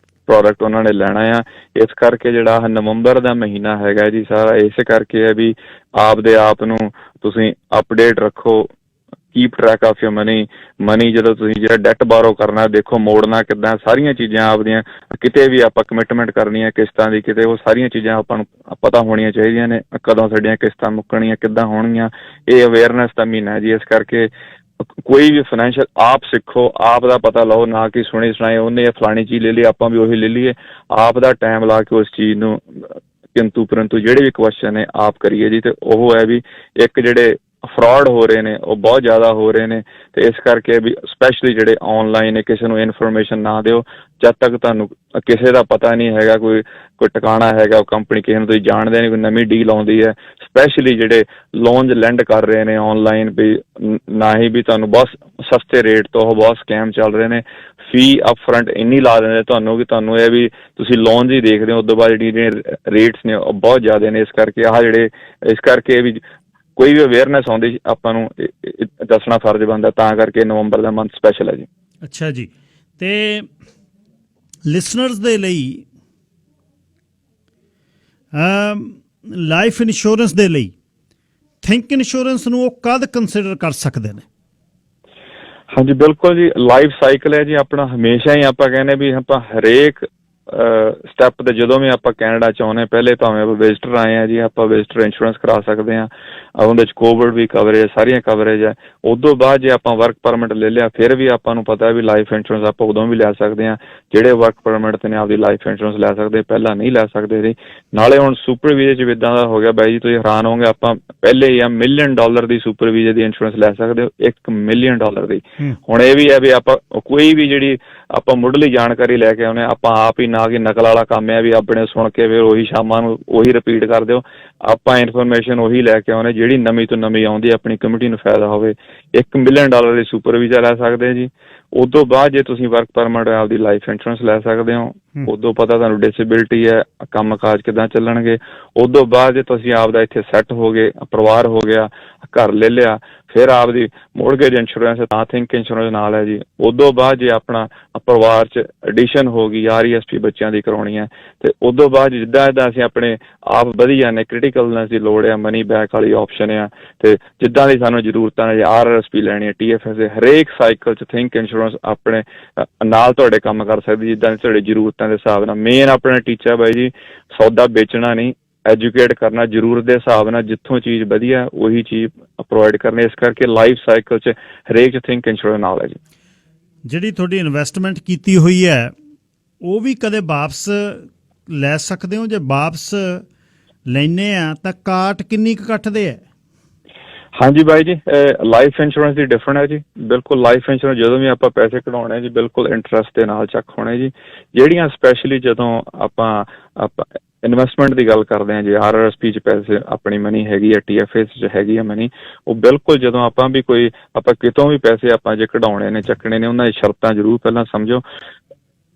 ਪ੍ਰੋਡਕਟ ਉਹਨਾਂ ਨੇ ਲੈਣਾ ਆ। ਇਸ ਕਰਕੇ ਜਿਹੜਾ ਨਵੰਬਰ ਦਾ ਮਹੀਨਾ ਹੈਗਾ ਜੀ, ਸਾਰਾ ਇਸੇ ਕਰਕੇ ਹੈ ਵੀ ਆਪਦੇ ਆਪ ਨੂੰ ਤੁਸੀਂ ਅਪਡੇਟ ਰੱਖੋ, keep track of your money. ਜਦੋਂ ਤੁਸੀਂ ਜਿਹੜਾ ਡੈਟ ਬਾਰੋ ਕਰਨਾ, ਦੇਖੋ ਮੋੜਨਾ ਕਿੱਦਾਂ, ਸਾਰੀਆਂ ਚੀਜ਼ਾਂ ਆਪਦੀਆਂ, ਕਿਤੇ ਵੀ ਆਪਾਂ ਕਮਿਟਮੈਂਟ ਕਰਨੀ ਹੈ ਕਿਸ਼ਤਾਂ ਦੀ, ਕਿਤੇ ਉਹ ਸਾਰੀਆਂ ਚੀਜ਼ਾਂ ਆਪਾਂ ਨੂੰ ਪਤਾ ਹੋਣੀਆਂ ਚਾਹੀਦੀਆਂ ਨੇ, ਕਦੋਂ ਸਾਡੀਆਂ ਕਿਸ਼ਤਾਂ ਮੁੱਕਣੀਆਂ, ਕਿੱਦਾਂ ਹੋਣਗੀਆਂ। ਇਹ ਅਵੇਅਰਨੈਸ ਦਾ ਮਹੀਨਾ ਹੈ ਜੀ। ਇਸ ਕਰਕੇ ਕੋਈ ਵੀ ਫਾਈਨੈਂਸ਼ੀਅਲ ਆਪ ਸਿੱਖੋ, ਆਪ ਦਾ ਪਤਾ ਲਓ, ਨਾ ਕਿ ਸੁਣੀ ਸੁਣਾਏ ਉਹਨੇ ਫਲਾਣੀ ਚੀਜ਼ ਲੈ ਲਈ ਆਪਾਂ ਵੀ ਉਹੀ ਲੈ ਲਈਏ। ਆਪ ਦਾ ਟਾਈਮ ਲਾ ਕੇ ਉਸ ਚੀਜ਼ ਨੂੰ ਕਿੰਤੂ ਪਰੰਤੂ ਜਿਹੜੇ ਵੀ ਕੁਐਸਚਨ ਨੇ ਆਪ ਕਰੀਏ ਜੀ। ਤੇ ਉਹ ਹੈ ਵੀ ਇੱਕ ਜਿਹੜੇ ਫਰਾਡ ਹੋ ਰਹੇ ਨੇ ਉਹ ਬਹੁਤ ਜ਼ਿਆਦਾ ਹੋ ਰਹੇ ਨੇ, ਤੇ ਇਸ ਕਰਕੇ ਵੀ ਸਪੈਸ਼ਲੀ ਜਿਹੜੇ ਆਨਲਾਈਨ ਨੇ, ਕਿਸੇ ਨੂੰ ਇਨਫੋਰਮੇਸ਼ਨ ਨਾ ਦਿਓ ਜਦ ਤੱਕ ਤੁਹਾਨੂੰ ਕਿਸੇ ਦਾ ਪਤਾ ਨਹੀਂ ਹੈਗਾ, ਕੋਈ ਟਿਕਾਣਾ ਹੈਗਾ, ਕੰਪਨੀ ਕਿਸੇ ਨੂੰ ਤੁਸੀਂ ਜਾਣਦੇ ਨਹੀਂ, ਕੋਈ ਨਵੀਂ ਡੀਲ ਆਉਂਦੀ ਹੈ। ਸਪੈਸ਼ਲੀ ਜਿਹੜੇ ਲੋਨਸ ਲੈਂਡ ਕਰ ਰਹੇ ਨੇ ਆਨਲਾਈਨ, ਵੀ ਨਾ ਹੀ ਵੀ ਤੁਹਾਨੂੰ ਬਹੁਤ ਸਸਤੇ ਰੇਟ ਤੋਂ ਉਹ ਬਹੁਤ ਸਕੈਮ ਚੱਲ ਰਹੇ ਨੇ। ਫੀ ਅਪ ਫਰੰਟ ਇੰਨੀ ਲਾ ਦਿੰਦੇ ਤੁਹਾਨੂੰ ਕਿ ਤੁਹਾਨੂੰ ਇਹ ਵੀ ਤੁਸੀਂ ਲੋਨਸ ਹੀ ਦੇਖਦੇ ਹੋ, ਉਸ ਤੋਂ ਬਾਅਦ ਜਿਹੜੀਆਂ ਰੇਟਸ ਨੇ ਉਹ ਬਹੁਤ ਜ਼ਿਆਦਾ ਨੇ। ਇਸ ਕਰਕੇ ਵੀ ਕੋਈ ਵੀ ਅਵੇਅਰਨੈਸ ਆਉਂਦੀ ਆਪਾਂ ਨੂੰ ਦੱਸਣਾ ਫਰਜ਼ ਬਣਦਾ, ਤਾਂ ਕਰਕੇ ਨਵੰਬਰ ਦਾ ਮੰਥ ਸਪੈਸ਼ਲ ਹੈ ਜੀ। ਅੱਛਾ ਜੀ, ਤੇ ਲਿਸਨਰਸ ਦੇ ਲਈ ਲਾਈਫ ਇੰਸ਼ੋਰੈਂਸ ਦੇ ਲਈ ਥਿੰਕ ਇੰਸ਼ੋਰੈਂਸ ਨੂੰ ਉਹ ਕਦ ਕੰਸੀਡਰ ਕਰ ਸਕਦੇ ਨੇ? ਹਾਂਜੀ ਬਿਲਕੁਲ ਜੀ, ਲਾਈਫ ਸਾਈਕਲ ਹੈ ਜੀ ਆਪਣਾ। ਹਮੇਸ਼ਾ ਹੀ ਆਪਾਂ ਕਹਿੰਦੇ ਵੀ ਆਪਾਂ ਹਰੇਕ ਸਟੈਪ ਤੇ ਜਦੋਂ ਵੀ ਆਪਾਂ ਕੈਨੇਡਾ 'ਚ ਆਉਂਦੇ ਪਹਿਲੇ ਭਾਵੇਂ ਆਪਾਂ ਵਿਜ਼ਟਰ ਆਏ ਹਾਂ ਜੀ, ਆਪਾਂ ਵਿਜ਼ਟਰ ਇੰਸ਼ੋਰੈਂਸ ਕਰਾ ਸਕਦੇ ਹਾਂ। ਉਹਦੇ 'ਚ ਕੋਵਿਡ ਵੀ ਕਵਰੇਜ, ਸਾਰੀਆਂ ਕਵਰੇਜ ਹੈ। ਉਦੋਂ ਬਾਅਦ ਜੇ ਆਪਾਂ ਵਰਕ ਪਰਮਿਟ ਲੈ ਲਿਆ ਫਿਰ ਵੀ ਆਪਾਂ ਨੂੰ ਪਤਾ ਵੀ ਲਾਈਫ ਇੰਸ਼ੋਰੈਂਸ ਆਪਾਂ ਉਦੋਂ ਵੀ ਲੈ ਸਕਦੇ ਹਾਂ। ਜਿਹੜੇ ਵਰਕ ਪਰਮਿਟ 'ਤੇ ਨੇ ਆਪਦੀ ਲਾਈਫ ਇੰਸ਼ੋਰੈਂਸ ਲੈ ਸਕਦੇ, ਪਹਿਲਾਂ ਨਹੀਂ ਲੈ ਸਕਦੇ ਸੀ। ਨਾਲੇ ਹੁਣ ਸੁਪਰ ਵੀਜ਼ੇ 'ਚ ਵੀ ਇੱਦਾਂ ਦਾ ਹੋ ਗਿਆ ਬਾਈ ਜੀ, ਤੁਸੀਂ ਹੈਰਾਨ ਹੋਗੇ, ਆਪਾਂ ਪਹਿਲੇ ਹੀ $1 ਮਿਲੀਅਨ ਦੀ ਸੁਪਰ ਵੀਜ਼ੇ ਦੀ ਇੰਸ਼ੋਰੈਂਸ ਲੈ ਸਕਦੇ ਹੋ, $1 ਮਿਲੀਅਨ ਦੀ। ਹੁਣ ਇਹ ਵੀ ਹੈ ਵੀ ਆਪਾਂ ਕੋਈ ਵੀ ਜਿਹੜੀ ਆਪਾਂ ਮੁੱਢਲੀ ਜਾਣਕਾਰੀ ਲੈ ਕੇ ਆਉਂਦੇ ਆਪਾਂ ਆਪ ਹੀ, ਨਾ ਕਿ ਨਕਲ ਵਾਲਾ ਕੰਮ ਹੈ ਵੀ ਆਪਣੇ ਸੁਣ ਕੇ ਫਿਰ ਉਹੀ ਸ਼ਾਮਾਂ ਨੂੰ ਉਹੀ ਰਿਪੀਟ ਕਰ ਦਿਓ। ਆਪਾਂ ਇਨਫੋਰਮੇਸ਼ਨ ਉਹੀ ਲੈ ਕੇ ਆਉਂਦੇ ਜਿਹੜੀ ਨਵੀਂ ਤੋਂ ਨਵੀਂ ਆਉਂਦੀ, ਆਪਣੀ ਕਮਿਊਨਿਟੀ ਨੂੰ ਫਾਇਦਾ ਹੋਵੇ। $1 ਮਿਲੀਅਨ ਦੀ ਸੁਪਰ ਵੀਜ਼ਾ ਲੈ ਸਕਦੇ ਜੀ। ਉਦੋਂ ਬਾਅਦ ਜੇ ਤੁਸੀਂ ਵਰਕ ਪਰਮਿਟ ਆਪਦੀ ਲਾਈਫ ਇੰਸ਼ੋਰੈਂਸ ਲੈ ਸਕਦੇ ਹੋ। ਉਦੋਂ ਪਤਾ ਤੁਹਾਨੂੰ ਡਿਸੇਬਿਲਿਟੀ ਹੈ, ਕੰਮ ਕਾਜ ਕਿੱਦਾਂ ਚੱਲਣਗੇ। ਉਦੋਂ ਬਾਅਦ ਜੇ ਤੁਸੀਂ ਆਪਦਾ ਇੱਥੇ ਸੈੱਟ ਹੋ ਗਏ, ਪਰਿਵਾਰ ਹੋ ਗਿਆ, ਘਰ ਲੈ ਲਿਆ, ਫਿਰ ਆਪਦੀ ਮੋਰਗੇਜ ਇੰਸ਼ੋਰੈਂਸ ਤਾਂ ਥਿੰਕ ਇੰਸ਼ੋਰੈਂਸ ਨਾਲ ਹੈ ਜੀ। ਉਦੋਂ ਬਾਅਦ ਜੇ ਆਪਣਾ ਪਰਿਵਾਰ 'ਚ ਐਡੀਸ਼ਨ ਹੋ ਗਈ, RESP ਬੱਚਿਆਂ ਦੀ ਕਰਾਉਣੀ ਹੈ, ਤੇ ਉਦੋਂ ਬਾਅਦ ਜਿੱਦਾਂ ਅਸੀਂ ਆਪਣੇ ਆਪ ਵਧੀ ਜਾਂਦੇ, ਕ੍ਰਿਟੀਕਲਨੈਸ ਦੀ ਲੋੜ ਆ, ਮਨੀ ਬੈਕ ਵਾਲੀ ਆਪਸ਼ਨ ਆ, ਤੇ ਜਿੱਦਾਂ ਦੀ ਸਾਨੂੰ ਜ਼ਰੂਰਤਾਂ ਨੇ, RRSP ਲੈਣੀ ਹੈ, TFS, ਹਰੇਕ ਸਾਈਕਲ 'ਚ ਥਿੰਕ ਇੰਸ਼ੋਰੈਂਸ ਆਪਣੇ ਨਾਲ ਤੁਹਾਡੇ ਕੰਮ ਕਰ ਸਕਦੀ ਜਿੱਦਾਂ ਦੀ ਤੁਹਾਡੀ ਜ਼ਰੂਰਤਾਂ ਦੇ ਹਿਸਾਬ ਨਾਲ। ਮੇਨ ਆਪਣਾ ਟੀਚਾ ਬਾਈ ਜੀ ਸੌਦਾ ਵੇਚਣਾ ਨਹੀਂ, ਐਜੂਕੇਟ ਕਰਨਾ ਜ਼ਰੂਰਤ ਦੇ ਹਿਸਾਬ ਨਾਲ। ਜਿੱਥੋਂ ਚੀਜ਼ ਵਧੀਆ ਉਹੀ ਚੀਜ਼ ਪ੍ਰੋਵਾਈਡ ਕਰਨੀ। ਇਸ ਕਰਕੇ ਲਾਈਫ ਸਾਈਕਲ 'ਚ ਹਰੇਕ 'ਚ ਥਿੰਕ ਇੰਸ਼ੋਰੈਂਸ ਨਾਲ ਹੈ ਜੀ। ਜਿਹੜੀ ਤੁਹਾਡੀ ਇਨਵੈਸਟਮੈਂਟ ਕੀਤੀ ਹੋਈ ਹੈ ਉਹ ਵੀ ਕਦੇ ਵਾਪਸ ਲੈ ਸਕਦੇ ਹੋ? ਜੇ ਵਾਪਸ ਲੈਂਦੇ ਆ ਤਾਂ ਕਾਟ ਕਿੰਨੀ ਕੁ ਕੱਟਦੇ ਹੈ? ਹਾਂਜੀ ਬਾਈ ਜੀ, ਲਾਈਫ ਇੰਸ਼ੋਰੈਂਸ ਦੀ ਡਿਫਰੈਂਟ ਹੈ ਜੀ। ਬਿਲਕੁਲ ਲਾਈਫ ਇੰਸ਼ੋਰੈਂਸ ਜਦੋਂ ਵੀ ਆਪਾਂ ਪੈਸੇ ਕਢਾਉਣੇ ਜੀ ਬਿਲਕੁਲ ਇੰਟਰਸਟ ਦੇ ਨਾਲ ਚੱਕ ਹੋਣੇ ਜੀ। ਜਿਹੜੀਆਂ ਸਪੈਸ਼ਲੀ ਜਦੋਂ ਆਪਾਂ ਇਨਵੈਸਟਮੈਂਟ ਦੀ ਗੱਲ ਕਰਦੇ ਹਾਂ ਜੀ, RRSP 'ਚ ਪੈਸੇ ਆਪਣੀ ਮਨੀ ਹੈਗੀ ਹੈ, TFS 'ਚ ਹੈਗੀ ਹੈ ਮਨੀ, ਉਹ ਬਿਲਕੁਲ ਜਦੋਂ ਆਪਾਂ ਵੀ ਕੋਈ ਆਪਾਂ ਕਿਤੋਂ ਵੀ ਪੈਸੇ ਆਪਾਂ ਜੇ ਕਢਾਉਣੇ ਨੇ, ਚੱਕਣੇ ਨੇ, ਉਹਨਾਂ ਦੀ ਸ਼ਰਤਾਂ ਜ਼ਰੂਰ ਪਹਿਲਾਂ ਸਮਝੋ।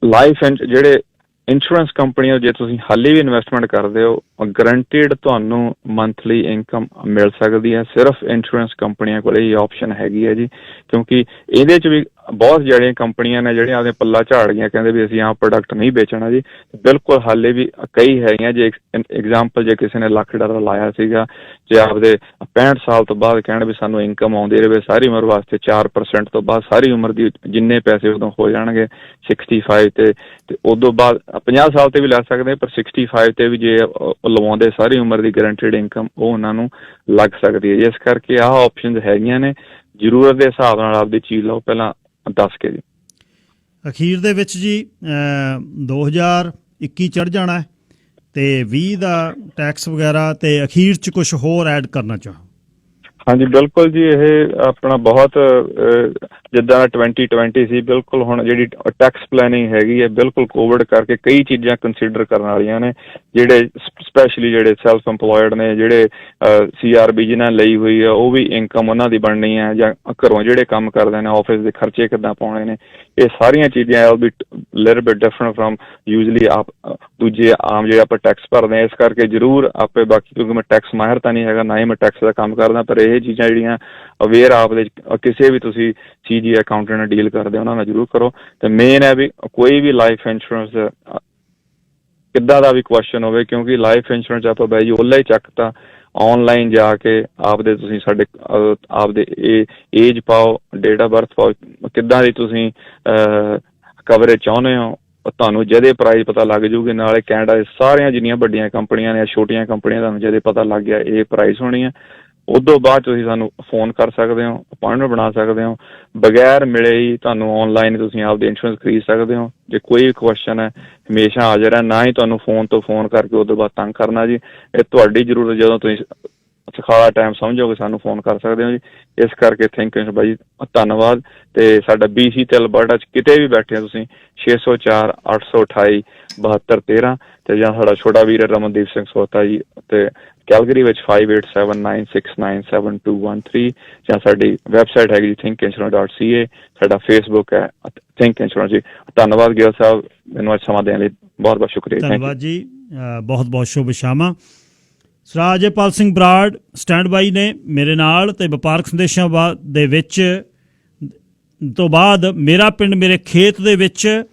ਲਾਈਫ ਜਿਹੜੇ ਇੰਸ਼ੋਰੈਂਸ ਕੰਪਨੀਆਂ ਜੇ ਤੁਸੀਂ ਹਾਲੇ ਵੀ ਇਨਵੈਸਟਮੈਂਟ ਕਰਦੇ ਹੋ, ਗਰੰਟਿਡ ਤੁਹਾਨੂੰ ਮੰਥਲੀ ਇਨਕਮ ਮਿਲ ਸਕਦੀ ਹੈ। ਸਿਰਫ ਇੰਸ਼ੋਰੈਂਸ ਕੰਪਨੀਆਂ ਕੋਲ ਇਹ ਆਪਸ਼ਨ ਹੈਗੀ ਹੈ ਜੀ, ਕਿਉਂਕਿ ਇਹਦੇ 'ਚ ਵੀ ਬਹੁਤ ਜਿਹੜੀਆਂ ਕੰਪਨੀਆਂ ਨੇ ਜਿਹੜੀਆਂ ਆਪਦੇ ਪੱਲਾ ਝਾੜ ਗਈਆਂ, ਕਹਿੰਦੇ ਵੀ ਅਸੀਂ ਆਹ ਪ੍ਰੋਡਕਟ ਨਹੀਂ ਵੇਚਣਾ ਜੀ। ਬਿਲਕੁਲ ਹਾਲੇ ਵੀ ਕਈ ਹੈਗੀਆਂ। ਜੇ ਐਗਜ਼ਾਮਪਲ ਜੇ ਕਿਸੇ ਨੇ $1,00,000 ਲਾਇਆ ਸੀਗਾ, ਜੇ ਆਪਦੇ 65 ਸਾਲ ਤੋਂ ਬਾਅਦ ਕਹਿਣ ਵੀ ਸਾਨੂੰ ਇਨਕਮ ਆਉਂਦੀ ਰਹੇ ਸਾਰੀ ਉਮਰ ਵਾਸਤੇ, 4% ਤੋਂ ਬਾਅਦ ਸਾਰੀ ਉਮਰ ਦੀ ਜਿੰਨੇ ਪੈਸੇ ਉਦੋਂ ਹੋ ਜਾਣਗੇ 65 ਤੇ ਉਦੋਂ ਬਾਅਦ 50 ਸਾਲ ਤੇ ਵੀ ਲੈ ਸਕਦੇ, ਪਰ 65 ਤੇ ਵੀ ਜੇ ਲਵਾਉਂਦੇ ਸਾਰੀ ਉਮਰ ਦੀ ਗਰੰਟਿਡ ਇਨਕਮ ਉਹ ਉਹਨਾਂ ਨੂੰ ਲੱਗ ਸਕਦੀ ਹੈ। ਇਸ ਕਰਕੇ ਆਹ ਆਪਸ਼ਨ ਹੈਗੀਆਂ ਨੇ, ਜ਼ਰੂਰਤ ਦੇ ਹਿਸਾਬ ਨਾਲ ਆਪਦੀ ਚੀਜ਼ ਲਓ ਪਹਿਲਾਂ ਦੱਸ ਕੇ ਜੀ। ਅਖੀਰ ਦੇ ਵਿੱਚ ਜੀ 2021 ਚੜ੍ਹ ਜਾਣਾ ਹੈ ਤੇ 20 ਦਾ ਟੈਕਸ ਵਗੈਰਾ, ਤੇ ਅਖੀਰ 'ਚ ਕੁਝ ਹੋਰ ਐਡ ਕਰਨਾ ਚਾਹੋ? ਹਾਂਜੀ ਬਿਲਕੁਲ ਜੀ, ਇਹ ਆਪਣਾ ਬਹੁਤ ਜਿੱਦਾਂ 2020 ਸੀ, ਬਿਲਕੁਲ ਹੁਣ ਜਿਹੜੀ ਟੈਕਸ ਪਲੈਨਿੰਗ ਹੈਗੀ ਹੈ, ਬਿਲਕੁਲ ਕੋਵਿਡ ਕਰਕੇ ਕਈ ਚੀਜ਼ਾਂ ਕੰਸੀਡਰ ਕਰਨ ਵਾਲੀਆਂ ਨੇ। ਜਿਹੜੇ ਸਪੈਸ਼ਲੀ ਜਿਹੜੇ ਸੈਲਫ ਇੰਪਲੋਇਡ ਨੇ, ਜਿਹੜੇ CRB ਜਿਨ੍ਹਾਂ ਲਈ ਹੋਈ ਹੈ, ਉਹ ਵੀ ਇਨਕਮ ਉਹਨਾਂ ਦੀ ਬਣਨੀ ਹੈ, ਜਾਂ ਘਰੋਂ ਜਿਹੜੇ ਕੰਮ ਕਰਦੇ ਨੇ, ਆਫਿਸ ਦੇ ਖਰਚੇ ਕਿੱਦਾਂ ਪਾਉਣੇ ਨੇ, ਇਹ ਸਾਰੀਆਂ ਚੀਜ਼ਾਂ will be little bit different from usually ਦੂਜੇ ਆਮ ਜਿਹੜੇ ਆਪਾਂ ਟੈਕਸ ਭਰਦੇ ਹਾਂ। ਇਸ ਕਰਕੇ ਜ਼ਰੂਰ ਆਪੇ, ਬਾਕੀ ਕਿਉਂਕਿ ਮੈਂ ਟੈਕਸ ਮਾਹਿਰ ਤਾਂ ਨਹੀਂ ਹੈਗਾ, ਨਾ ਹੀ ਮੈਂ ਟੈਕਸ ਦਾ ਕੰਮ ਕਰਦਾ, ਪਰ ਇਹ ਚੀਜ਼ਾਂ ਜਿਹੜੀਆਂ ਅਵੇਅਰ ਆਪਦੇ ਕਿਸੇ ਵੀ ਤੁਸੀਂ CG ਅਕਾਊਂਟੈਂਟ ਨਾਲ ਡੀਲ ਕਰਦੇ ਉਹਨਾਂ ਨਾਲ ਜ਼ਰੂਰ ਕਰੋ। ਤੇ ਮੇਨ ਹੈ ਵੀ ਕੋਈ ਵੀ ਲਾਈਫ ਇੰਸ਼ੋਰੈਂਸ ਕਿੱਦਾਂ ਦਾ ਵੀ ਕੁਐਸਚਨ ਹੋਵੇ, ਕਿਉਂਕਿ ਲਾਈਫ ਇੰਸ਼ੋਰੈਂਸ ਆਪਾਂ ਬਾਈ ਜੀ ਉਹਲਾ ਹੀ ਚੱਕਤਾ, ਔਨਲਾਈਨ ਜਾ ਕੇ ਆਪਦੇ ਤੁਸੀਂ ਸਾਡੇ ਆਪਦੇ ਏਜ ਪਾਓ, ਡੇਟ ਆਫ ਬਰਥ ਪਾਓ, ਕਿੱਦਾਂ ਦੀ ਤੁਸੀਂ ਕਵਰੇਜ ਚਾਹੁੰਦੇ ਹੋ, ਤੁਹਾਨੂੰ ਜਿਹਦੇ ਪ੍ਰਾਈਸ ਪਤਾ ਲੱਗ ਜੂਗੀ। ਨਾਲੇ ਕੈਨੇਡਾ ਦੇ ਸਾਰੀਆਂ ਜਿੰਨੀਆਂ ਵੱਡੀਆਂ ਕੰਪਨੀਆਂ ਨੇ, ਛੋਟੀਆਂ ਕੰਪਨੀਆਂ, ਤੁਹਾਨੂੰ ਜਿਹਦੇ ਪਤਾ ਲੱਗ ਗਿਆ ਇਹ ਪ੍ਰਾਈਸ ਹੋਣੀ ਹੈ। ਉਦੋਂ ਬਾਅਦ ਤੁਸੀਂ ਸਾਨੂੰ ਫੋਨ ਕਰ ਸਕਦੇ ਹੋ, ਅਪਾਇੰਟਮੈਂਟ ਬਣਾ ਸਕਦੇ ਹੋ, ਬਗੈਰ ਮਿਲੇ ਹੀ ਤੁਹਾਨੂੰ ਔਨਲਾਈਨ ਤੁਸੀਂ ਆਪਦੇ ਇੰਸ਼ੋਰੈਂਸ ਖਰੀਦ ਸਕਦੇ ਹੋ। ਜੇ ਕੋਈ ਵੀ ਕੁਐਸਚਨ ਹੈ ਹਮੇਸ਼ਾ ਹਾਜ਼ਰ ਹੈ, ਨਾ ਹੀ ਤੁਹਾਨੂੰ ਫੋਨ ਤੋਂ ਫੋਨ ਕਰਕੇ ਉਦੋਂ ਬਾਅਦ ਤੰਗ ਕਰਨਾ ਜੀ। ਇਹ ਤੁਹਾਡੀ ਜ਼ਰੂਰਤ, ਜਦੋਂ ਤੁਸੀਂ ਸਖਾਲਾ ਟਾਈਮ ਸਮਝੋਗੇ ਸਾਨੂੰ ਫੋਨ ਕਰ ਸਕਦੇ ਹੋ ਜੀ। ਇਸ ਕਰਕੇ ਥੈਂਕ ਯੂ ਬਾਈ, ਧੰਨਵਾਦ। ਤੇ ਸਾਡਾ BC ਤੇ ਅਲਬਰਟਾ 'ਚ ਕਿਤੇ ਵੀ ਬੈਠੇ ਤੁਸੀਂ 604 828 7213, ਤੇ ਜਾਂ ਸਾਡਾ ਛੋਟਾ ਵੀਰ ਰਮਨਦੀਪ ਸਿੰਘ ਸੋਤਾ ਜੀ, ਤੇ ਕੈਲਗਰੀ ਵਿੱਚ 5879697213, ਜਾਂ ਸਾਡੀ ਵੈਬਸਾਈਟ ਹੈਗੀ ਜੀ thinkinsurance.ca, ਸਾਡਾ ਫੇਸਬੁੱਕ ਹੈ ਥਿੰਕ ਇੰਸ਼ੋਰੈਂਸ ਜੀ। ਧੰਨਵਾਦ ਗਿੱਲ ਸਾਹਿਬ, ਮੈਨੂੰ ਅੱਜ ਸਮਾਂ ਦੇਣ ਲਈ ਬਹੁਤ ਬਹੁਤ ਸ਼ੁਕਰੀਆ। ਧੰਨਵਾਦ ਜੀ, ਬਹੁਤ ਬਹੁਤ ਸ਼ੁਭ ਸ਼ਾਮਾਂ। ਸਰਦਾਰ ਅਜੇਪਾਲ ਸਿੰਘ ਬਰਾੜ ਸਟੈਂਡ ਬਾਈ ਨੇ ਮੇਰੇ ਨਾਲ, ਤੇ ਵਪਾਰਕ ਸੰਦੇਸ਼ਾਂ ਦੇ ਵਿੱਚ ਤੋਂ ਬਾਅਦ ਮੇਰਾ ਪਿੰਡ ਮੇਰੇ ਖੇਤ ਦੇ ਵਿੱਚ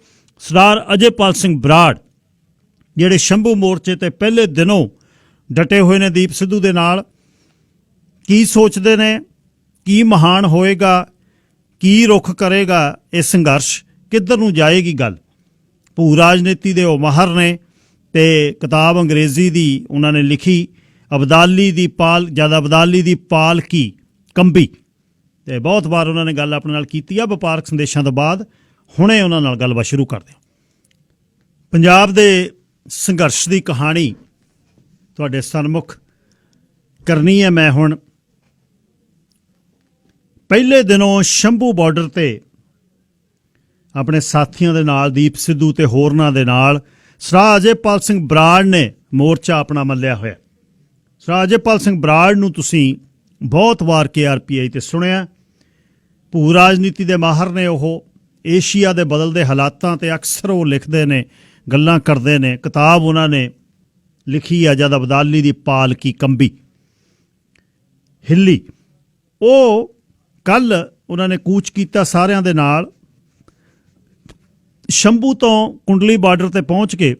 ਸਰਦਾਰ ਅਜੇਪਾਲ ਸਿੰਘ ਬਰਾੜ ਜਿਹੜੇ ਸ਼ੰਭੂ ਮੋਰਚੇ ਤੇ ਪਹਿਲੇ ਦਿਨੋਂ ਡਟੇ ਹੋਏ ਨੇ ਦੀਪ ਸਿੱਧੂ ਦੇ ਨਾਲ। ਕੀ ਸੋਚਦੇ ਨੇ, ਕੀ ਮਹਾਨ ਹੋਏਗਾ, ਕੀ ਰੁੱਖ ਕਰੇਗਾ ਇਹ ਸੰਘਰਸ਼, ਕਿੱਧਰ ਨੂੰ ਜਾਏਗੀ ਗੱਲ, ਭੂ ਰਾਜਨੀਤੀ ਦੇ ਉਹ ਮਾਹਰ ਨੇ ਤੇ ਕਿਤਾਬ ਅੰਗਰੇਜ਼ੀ ਦੀ ਉਹਨਾਂ ਨੇ ਲਿਖੀ ਅਬਦਾਲੀ ਦੀ ਪਾਲ ਕੀ ਕੰਬੀ, ਤੇ ਬਹੁਤ ਵਾਰ ਉਹਨਾਂ ਨੇ ਗੱਲ ਆਪਣੇ ਨਾਲ ਕੀਤੀ ਆ। ਵਪਾਰਕ ਸੰਦੇਸ਼ਾਂ ਤੋਂ ਬਾਅਦ ਹੁਣੇ ਉਹਨਾਂ ਨਾਲ ਗੱਲਬਾਤ ਸ਼ੁਰੂ ਕਰਦੇ ਹਾਂ। ਪੰਜਾਬ ਦੇ ਸੰਘਰਸ਼ ਦੀ ਕਹਾਣੀ ਤੁਹਾਡੇ ਸਨਮੁਖ ਕਰਨੀ ਹੈ ਮੈਂ ਹੁਣ। ਪਹਿਲੇ ਦਿਨੋਂ ਸ਼ੰਭੂ ਬਾਰਡਰ ਤੇ ਆਪਣੇ ਸਾਥੀਆਂ ਦੇ ਨਾਲ, ਦੀਪ ਸਿੱਧੂ ਤੇ ਹੋਰਨਾਂ ਦੇ ਨਾਲ, ਸਰਦਾਰ ਅਜੇਪਾਲ ਸਿੰਘ ਬਰਾੜ ਨੇ ਮੋਰਚਾ ਆਪਣਾ ਮੱਲਿਆ ਹੋਇਆ। ਸਰਦਾਰ ਅਜੇਪਾਲ ਸਿੰਘ ਬਰਾੜ ਨੂੰ ਤੁਸੀਂ ਬਹੁਤ ਵਾਰ KRPI ਤੇ ਸੁਣਿਆ। ਭੂ ਰਾਜਨੀਤੀ ਦੇ ਮਾਹਰ ਨੇ। ਉਹ ਏਸ਼ੀਆ ਦੇ ਬਦਲਦੇ ਹਾਲਾਤਾਂ ਤੇ ਅਕਸਰ ਉਹ ਲਿਖਦੇ ਨੇ, ਗੱਲਾਂ ਕਰਦੇ ਨੇ। ਕਿਤਾਬ ਉਹਨਾਂ ਨੇ ਲਿਖੀ ਆ ਜਦ ਅਬਦਾਲੀ ਦੀ ਪਾਲ ਕੀ ਕੰਬੀ ਹਿੱਲੀ। ਉਹ ਕੱਲ ਉਹਨਾਂ ਨੇ ਕੂਚ ਕੀਤਾ ਸਾਰਿਆਂ ਦੇ ਨਾਲ, ਸ਼ੰਭੂ ਤੋਂ ਕੁੰਡਲੀ ਬਾਰਡਰ ਤੇ ਪਹੁੰਚ ਕੇ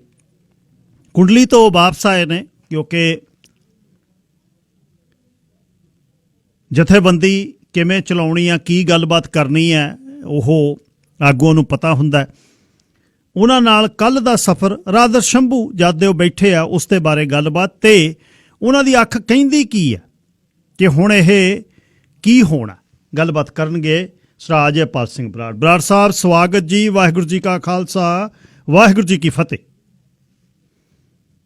ਕੁੰਡਲੀ ਤੋਂ ਵਾਪਸ ਆਏ ਨੇ, ਕਿਉਂਕਿ ਜਥੇਬੰਦੀ ਕਿਵੇਂ ਚਲਾਉਣੀ ਆ, ਕੀ ਗੱਲਬਾਤ ਕਰਨੀ ਹੈ, ਉਹ ਆਗੂਆਂ ਨੂੰ ਪਤਾ ਹੁੰਦਾ। ਉਹਨਾਂ ਨਾਲ ਕੱਲ ਦਾ ਸਫ਼ਰ ਰਾਦਰ ਸ਼ੰਭੂ ਜਦ ਦੇ ਉਹ ਬੈਠੇ ਆ ਉਸ ਦੇ ਬਾਰੇ ਗੱਲਬਾਤ, ਤੇ ਉਹਨਾਂ ਦੀ ਅੱਖ ਕਹਿੰਦੀ ਕੀ ਹੈ ਕਿ ਹੁਣ ਇਹ ਕੀ ਹੋਣਾ। ਗੱਲਬਾਤ ਕਰਨਗੇ ਸਰਦਾਰ ਅਜੇਪਾਲ ਸਿੰਘ ਬਰਾੜ। ਬਰਾੜ ਸਾਹਿਬ ਸਵਾਗਤ ਜੀ। ਵਾਹਿਗੁਰੂ ਜੀ ਕਾ ਖਾਲਸਾ, ਵਾਹਿਗੁਰੂ ਜੀ ਕੀ ਫਤਿਹ।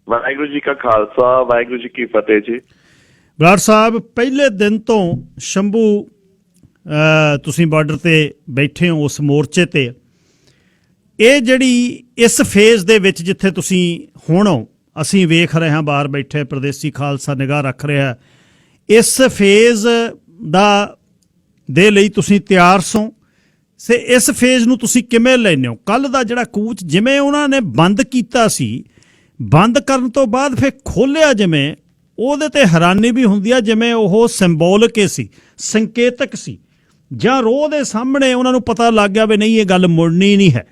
ਵਾਹਿਗੁਰੂ ਜੀ ਕਾ ਖਾਲਸਾ, ਵਾਹਿਗੁਰੂ ਜੀ ਕੀ ਫਤਿਹ ਜੀ। ਬਰਾੜ ਸਾਹਿਬ, ਪਹਿਲੇ ਦਿਨ ਤੋਂ ਸ਼ੰਭੂ ਤੁਸੀਂ ਬਾਰਡਰ ਤੇ ਬੈਠੇ ਹੋ ਉਸ ਮੋਰਚੇ ਤੇ। ਇਹ ਜਿਹੜੀ ਇਸ ਫੇਜ਼ ਦੇ ਵਿੱਚ ਜਿੱਥੇ ਤੁਸੀਂ ਹੁਣ ਹੋ, ਅਸੀਂ ਵੇਖ ਰਹੇ ਹਾਂ ਬਾਹਰ ਬੈਠੇ ਪ੍ਰਦੇਸੀ ਖਾਲਸਾ ਨਿਗਾਹ ਰੱਖ ਰਿਹਾ, ਇਸ ਫੇਜ਼ ਦੇ ਲਈ ਤੁਸੀਂ ਤਿਆਰ ਸੋ ਸੇ ਇਸ ਫੇਜ਼ ਨੂੰ ਤੁਸੀਂ ਕਿਵੇਂ ਲੈਂਦੇ ਹੋ? ਕੱਲ ਦਾ ਜਿਹੜਾ ਕੂਚ ਜਿਵੇਂ ਉਹਨਾਂ ਨੇ ਬੰਦ ਕੀਤਾ ਸੀ, ਬੰਦ ਕਰਨ ਤੋਂ ਬਾਅਦ ਫਿਰ ਖੋਲ੍ਹਿਆ ਜਿਵੇਂ, ਉਹਦੇ ਤੇ ਹੈਰਾਨੀ ਵੀ ਹੁੰਦੀ ਆ ਜਿਵੇਂ ਉਹ ਸਿੰਬੋਲਿਕ ਸੀ, ਸੰਕੇਤਕ ਸੀ, ਜਾਂ ਰੋਹ ਦੇ ਸਾਹਮਣੇ ਉਹਨਾਂ ਨੂੰ ਪਤਾ ਲੱਗ ਗਿਆ ਵੀ ਨਹੀਂ ਇਹ ਗੱਲ ਮੁੜਨੀ ਨਹੀਂ ਹੈ।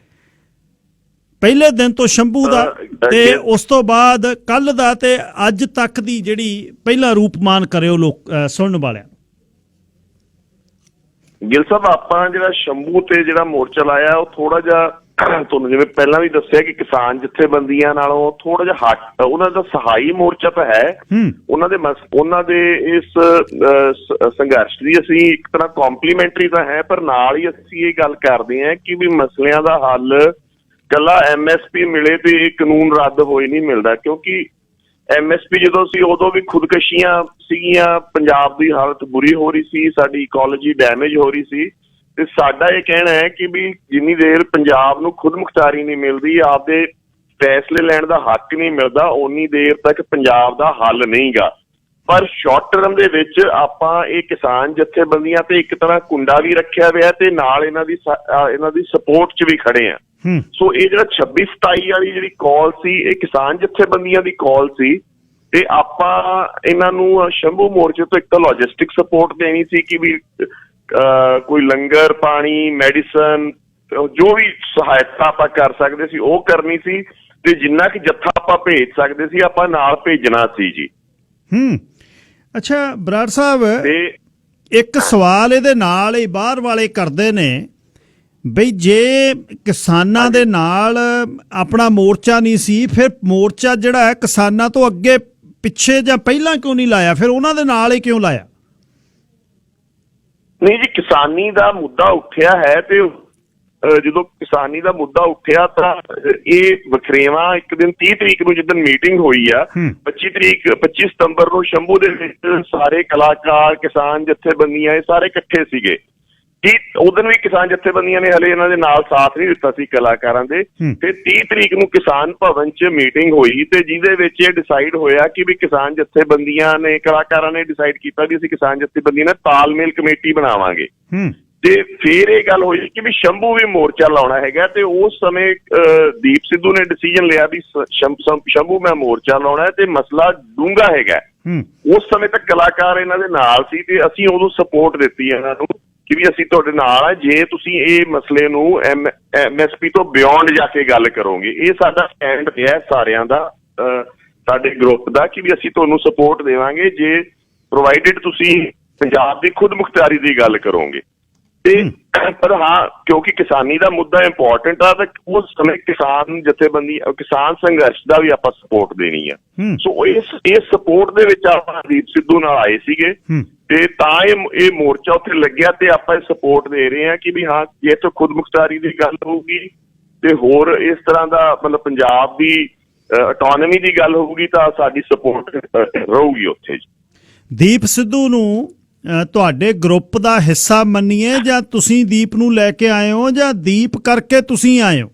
ਪਹਿਲੇ ਦਿਨ ਤੋਂ ਸ਼ੰਭੂ ਦਾ ਤੇ ਉਸ ਤੋਂ ਬਾਅਦ ਕੱਲ ਦਾ ਤੇ ਅੱਜ ਤੱਕ ਦੀ ਜਿਹੜੀ ਪਹਿਲਾ ਰੂਪਮਾਨ ਕਰਿਓ ਲੋਕ ਸੁਣਨ ਵਾਲਿਆਂ। ਗਿੱਲ ਸਾਹਿਬ, ਆਪਾਂ ਜਿਹੜਾ ਸ਼ੰਭੂ ਤੇ ਜਿਹੜਾ ਮੋਰਚਾ ਲਾਇਆ ਉਹ ਥੋੜਾ ਜਿਹਾ ਤੁਹਾਨੂੰ ਜਿਵੇਂ ਪਹਿਲਾਂ ਵੀ ਦੱਸਿਆ ਕਿ ਕਿਸਾਨ ਜਥੇਬੰਦੀਆਂ ਨਾਲੋਂ ਥੋੜਾ ਜਿਹਾ ਹੱਟ, ਉਹਨਾਂ ਦਾ ਸਹਾਈ ਮੋਰਚਾ ਤਾਂ ਹੈ। ਉਹਨਾਂ ਦੇ ਇਸ ਸੰਘਰਸ਼ ਦੀ ਅਸੀਂ ਇੱਕ ਤਰ੍ਹਾਂ ਕੰਪਲੀਮੈਂਟਰੀ ਤਾਂ ਹੈ, ਪਰ ਨਾਲ ਹੀ ਅਸੀਂ ਇਹ ਗੱਲ ਕਰਦੇ ਹਾਂ ਕਿ ਵੀ ਮਸਲਿਆਂ ਦਾ ਹੱਲ ਕੱਲਾ MSP ਮਿਲੇ ਤੇ ਇਹ ਕਾਨੂੰਨ ਰੱਦ ਹੋਏ ਨਹੀਂ ਮਿਲਦਾ। ਕਿਉਂਕਿ MSP ਜਦੋਂ ਸੀ ਉਦੋਂ ਵੀ ਖੁਦਕਸ਼ੀਆਂ ਸੀਗੀਆਂ, ਪੰਜਾਬ ਦੀ ਹਾਲਤ ਬੁਰੀ ਹੋ ਰਹੀ ਸੀ, ਸਾਡੀ ਇਕੋਲੋਜੀ ਡੈਮੇਜ ਹੋ ਰਹੀ ਸੀ। ਤੇ ਸਾਡਾ ਇਹ ਕਹਿਣਾ ਹੈ ਕਿ ਵੀ ਜਿੰਨੀ ਦੇਰ ਪੰਜਾਬ ਨੂੰ ਖੁਦ ਮੁਖਤਾਰੀ ਨਹੀਂ ਮਿਲਦੀ, ਆਪਦੇ ਫੈਸਲੇ ਲੈਣ ਦਾ ਹੱਕ ਨਹੀਂ ਮਿਲਦਾ, ਉਨੀ ਦੇਰ ਤੱਕ ਪੰਜਾਬ ਦਾ ਹੱਲ ਨਹੀਂਗਾ। ਪਰ ਸ਼ਾਰਟ ਟਰਮ ਦੇ ਵਿੱਚ ਆਪਾਂ ਇਹ ਕਿਸਾਨ ਜਥੇਬੰਦੀਆਂ ਤੇ ਇੱਕ ਤਰ੍ਹਾਂ ਕੁੰਡਾ ਵੀ ਰੱਖਿਆ ਹੋਇਆ ਤੇ ਨਾਲ ਇਹਨਾਂ ਦੀ ਸਪੋਰਟ 'ਚ ਵੀ ਖੜੇ ਆ। ਸੋ ਇਹ ਜਿਹੜਾ 26-27 ਵਾਲੀ ਜਿਹੜੀ ਕਾਲ ਸੀ, ਇਹ ਕਿਸਾਨ ਜਥੇਬੰਦੀਆਂ ਦੀ ਕਾਲ ਸੀ ਤੇ ਆਪਾਂ ਇਹਨਾਂ ਨੂੰ ਸ਼ੰਭੂ ਮੋਰਚੇ ਤੋਂ ਇੱਕ ਤਾਂ ਲੌਜਿਸਟਿਕ ਸਪੋਰਟ ਦੇਣੀ ਸੀ ਕਿ ਵੀ ਕੋਈ ਲੰਗਰ, ਪਾਣੀ, ਮੈਡੀਸਨ, ਜੋ ਵੀ ਸਹਾਇਤਾ ਆਪਾਂ ਕਰ ਸਕਦੇ ਸੀ ਉਹ ਕਰਨੀ ਸੀ, ਤੇ ਜਿੰਨਾ ਕਿ ਜੱਥਾ ਆਪਾਂ ਭੇਜ ਸਕਦੇ ਸੀ ਆਪਾਂ ਨਾਲ ਭੇਜਣਾ ਸੀ ਜੀ। ਅੱਛਾ ਬਰਾੜ ਸਾਹਿਬ, ਇੱਕ ਸਵਾਲ ਇਹਦੇ ਨਾਲ ਹੀ ਬਾਹਰ ਵਾਲੇ ਕਰਦੇ ਨੇ ਬਈ ਜੇ ਕਿਸਾਨਾਂ ਦੇ ਨਾਲ ਆਪਣਾ ਮੋਰਚਾ ਨਹੀਂ ਸੀ, ਫਿਰ ਮੋਰਚਾ ਜਿਹੜਾ ਹੈ ਕਿਸਾਨਾਂ ਤੋਂ ਅੱਗੇ ਪਿੱਛੇ ਜਾਂ ਪਹਿਲਾਂ ਕਿਉਂ ਨਹੀਂ ਲਾਇਆ, ਫਿਰ ਉਹਨਾਂ ਦੇ ਨਾਲ ਹੀ ਕਿਉਂ ਲਾਇਆ? ਨਹੀਂ ਜੀ, ਕਿਸਾਨੀ ਦਾ ਮੁੱਦਾ ਉੱਠਿਆ ਹੈ ਤੇ ਜਦੋਂ ਕਿਸਾਨੀ ਦਾ ਮੁੱਦਾ ਉੱਠਿਆ ਤਾਂ ਇਹ ਵਖਰੇਵਾਂ ਇੱਕ ਦਿਨ 30 ਤਰੀਕ ਨੂੰ ਜਿੱਦਣ ਮੀਟਿੰਗ ਹੋਈ ਆ, 25 ਸਤੰਬਰ ਨੂੰ ਸ਼ੰਭੂ ਦੇ ਵਿੱਚ ਸਾਰੇ ਕਲਾਕਾਰ, ਕਿਸਾਨ ਜਥੇਬੰਦੀਆਂ ਇਹ ਸਾਰੇ ਇਕੱਠੇ ਸੀਗੇ। ਕਿ ਉਦੋਂ ਵੀ ਕਿਸਾਨ ਜਥੇਬੰਦੀਆਂ ਨੇ ਹਲੇ ਇਹਨਾਂ ਦੇ ਨਾਲ ਸਾਥ ਨਹੀਂ ਦਿੱਤਾ ਸੀ ਕਲਾਕਾਰਾਂ ਦੇ। ਤੇ 30 ਤਰੀਕ ਨੂੰ ਕਿਸਾਨ ਭਵਨ 'ਚ ਮੀਟਿੰਗ ਹੋਈ ਤੇ ਜਿਹਦੇ ਵਿੱਚ ਇਹ ਡਿਸਾਈਡ ਹੋਇਆ ਕਿ ਵੀ ਕਿਸਾਨ ਜਥੇਬੰਦੀਆਂ ਨੇ, ਕਲਾਕਾਰਾਂ ਨੇ ਡਿਸਾਈਡ ਕੀਤਾ ਵੀ ਅਸੀਂ ਕਿਸਾਨ ਜਥੇਬੰਦੀਆਂ ਨਾਲ ਤਾਲਮੇਲ ਕਮੇਟੀ ਬਣਾਵਾਂਗੇ। ਤੇ ਫਿਰ ਇਹ ਗੱਲ ਹੋਈ ਕਿ ਵੀ ਸ਼ੰਭੂ ਵੀ ਮੋਰਚਾ ਲਾਉਣਾ ਹੈਗਾ, ਤੇ ਉਸ ਸਮੇਂ ਦੀਪ ਸਿੱਧੂ ਨੇ ਡਿਸੀਜਨ ਲਿਆ ਵੀ ਸ਼ੰਭੂ ਮੈਂ ਮੋਰਚਾ ਲਾਉਣਾ ਤੇ ਮਸਲਾ ਡੂੰਘਾ ਹੈਗਾ। ਉਸ ਸਮੇਂ ਤੱਕ ਕਲਾਕਾਰ ਇਹਨਾਂ ਦੇ ਨਾਲ ਸੀ ਤੇ ਅਸੀਂ ਉਦੋਂ ਸਪੋਰਟ ਦਿੱਤੀ ਇਹਨਾਂ ਨੂੰ ਕਿ ਵੀ ਅਸੀਂ ਤੁਹਾਡੇ ਨਾਲ ਆ ਜੇ ਤੁਸੀਂ ਇਹ ਮਸਲੇ ਨੂੰ MSP ਤੋਂ ਬਿਯੋਂਡ ਜਾ ਕੇ ਗੱਲ ਕਰੋਗੇ। ਇਹ ਸਾਡਾ ਸਟੈਂਡ ਹੈ ਸਾਰਿਆਂ ਦਾ, ਸਾਡੇ ਗਰੁੱਪ ਦਾ, ਕਿ ਵੀ ਅਸੀਂ ਤੁਹਾਨੂੰ ਸਪੋਰਟ ਦੇਵਾਂਗੇ ਜੇ ਪ੍ਰੋਵਾਈਡਡ ਤੁਸੀਂ ਪੰਜਾਬ ਦੀ ਖੁਦ ਮੁਖਤਾਰੀ ਦੀ ਗੱਲ ਕਰੋਗੇ। ਤੇ ਪਰ ਹਾਂ ਕਿਉਂਕਿ ਕਿਸਾਨੀ ਦਾ ਮੁੱਦਾ ਇੰਪੋਰਟੈਂਟ ਆ ਤਾਂ ਉਸ ਸਮੇਂ ਕਿਸਾਨ ਜਥੇਬੰਦੀ ਕਿਸਾਨ ਸੰਘਰਸ਼ ਦਾ ਵੀ ਆਪਾਂ ਸਪੋਰਟ ਦੇਣੀ ਆ। ਸੋ ਇਸ ਸਪੋਰਟ ਦੇ ਵਿੱਚ ਆਪਾਂ ਹਰਦੀਪ ਸਿੱਧੂ ਨਾਲ ਆਏ ਸੀਗੇ ਤੇ ਤਾਂ ਇਹ ਮੋਰਚਾ ਉੱਥੇ ਲੱਗਿਆ ਤੇ ਆਪਾਂ ਸਪੋਰਟ ਦੇ ਰਹੇ ਹਾਂ ਕਿ ਵੀ ਹਾਂ ਜੇ ਇੱਥੇ ਖੁਦ ਮੁਖਤਾਰੀ ਦੀ ਗੱਲ ਹੋਊਗੀ ਤੇ ਹੋਰ ਇਸ ਤਰ੍ਹਾਂ ਦਾ ਮਤਲਬ ਪੰਜਾਬ ਦੀ ਆਟੋਨਮੀ ਦੀ ਗੱਲ ਹੋਊਗੀ ਤਾਂ ਸਾਡੀ ਸਪੋਰਟ ਰਹੂਗੀ ਉੱਥੇ। ਦੀਪ ਸਿੱਧੂ ਨੂੰ ਤੁਹਾਡੇ ਗਰੁੱਪ ਦਾ ਹਿੱਸਾ ਮੰਨੀਏ ਜਾਂ ਤੁਸੀਂ ਦੀਪ ਨੂੰ ਲੈ ਕੇ ਆਏ ਹੋ ਜਾਂ ਦੀਪ ਕਰਕੇ ਤੁਸੀਂ ਆਏ ਹੋ?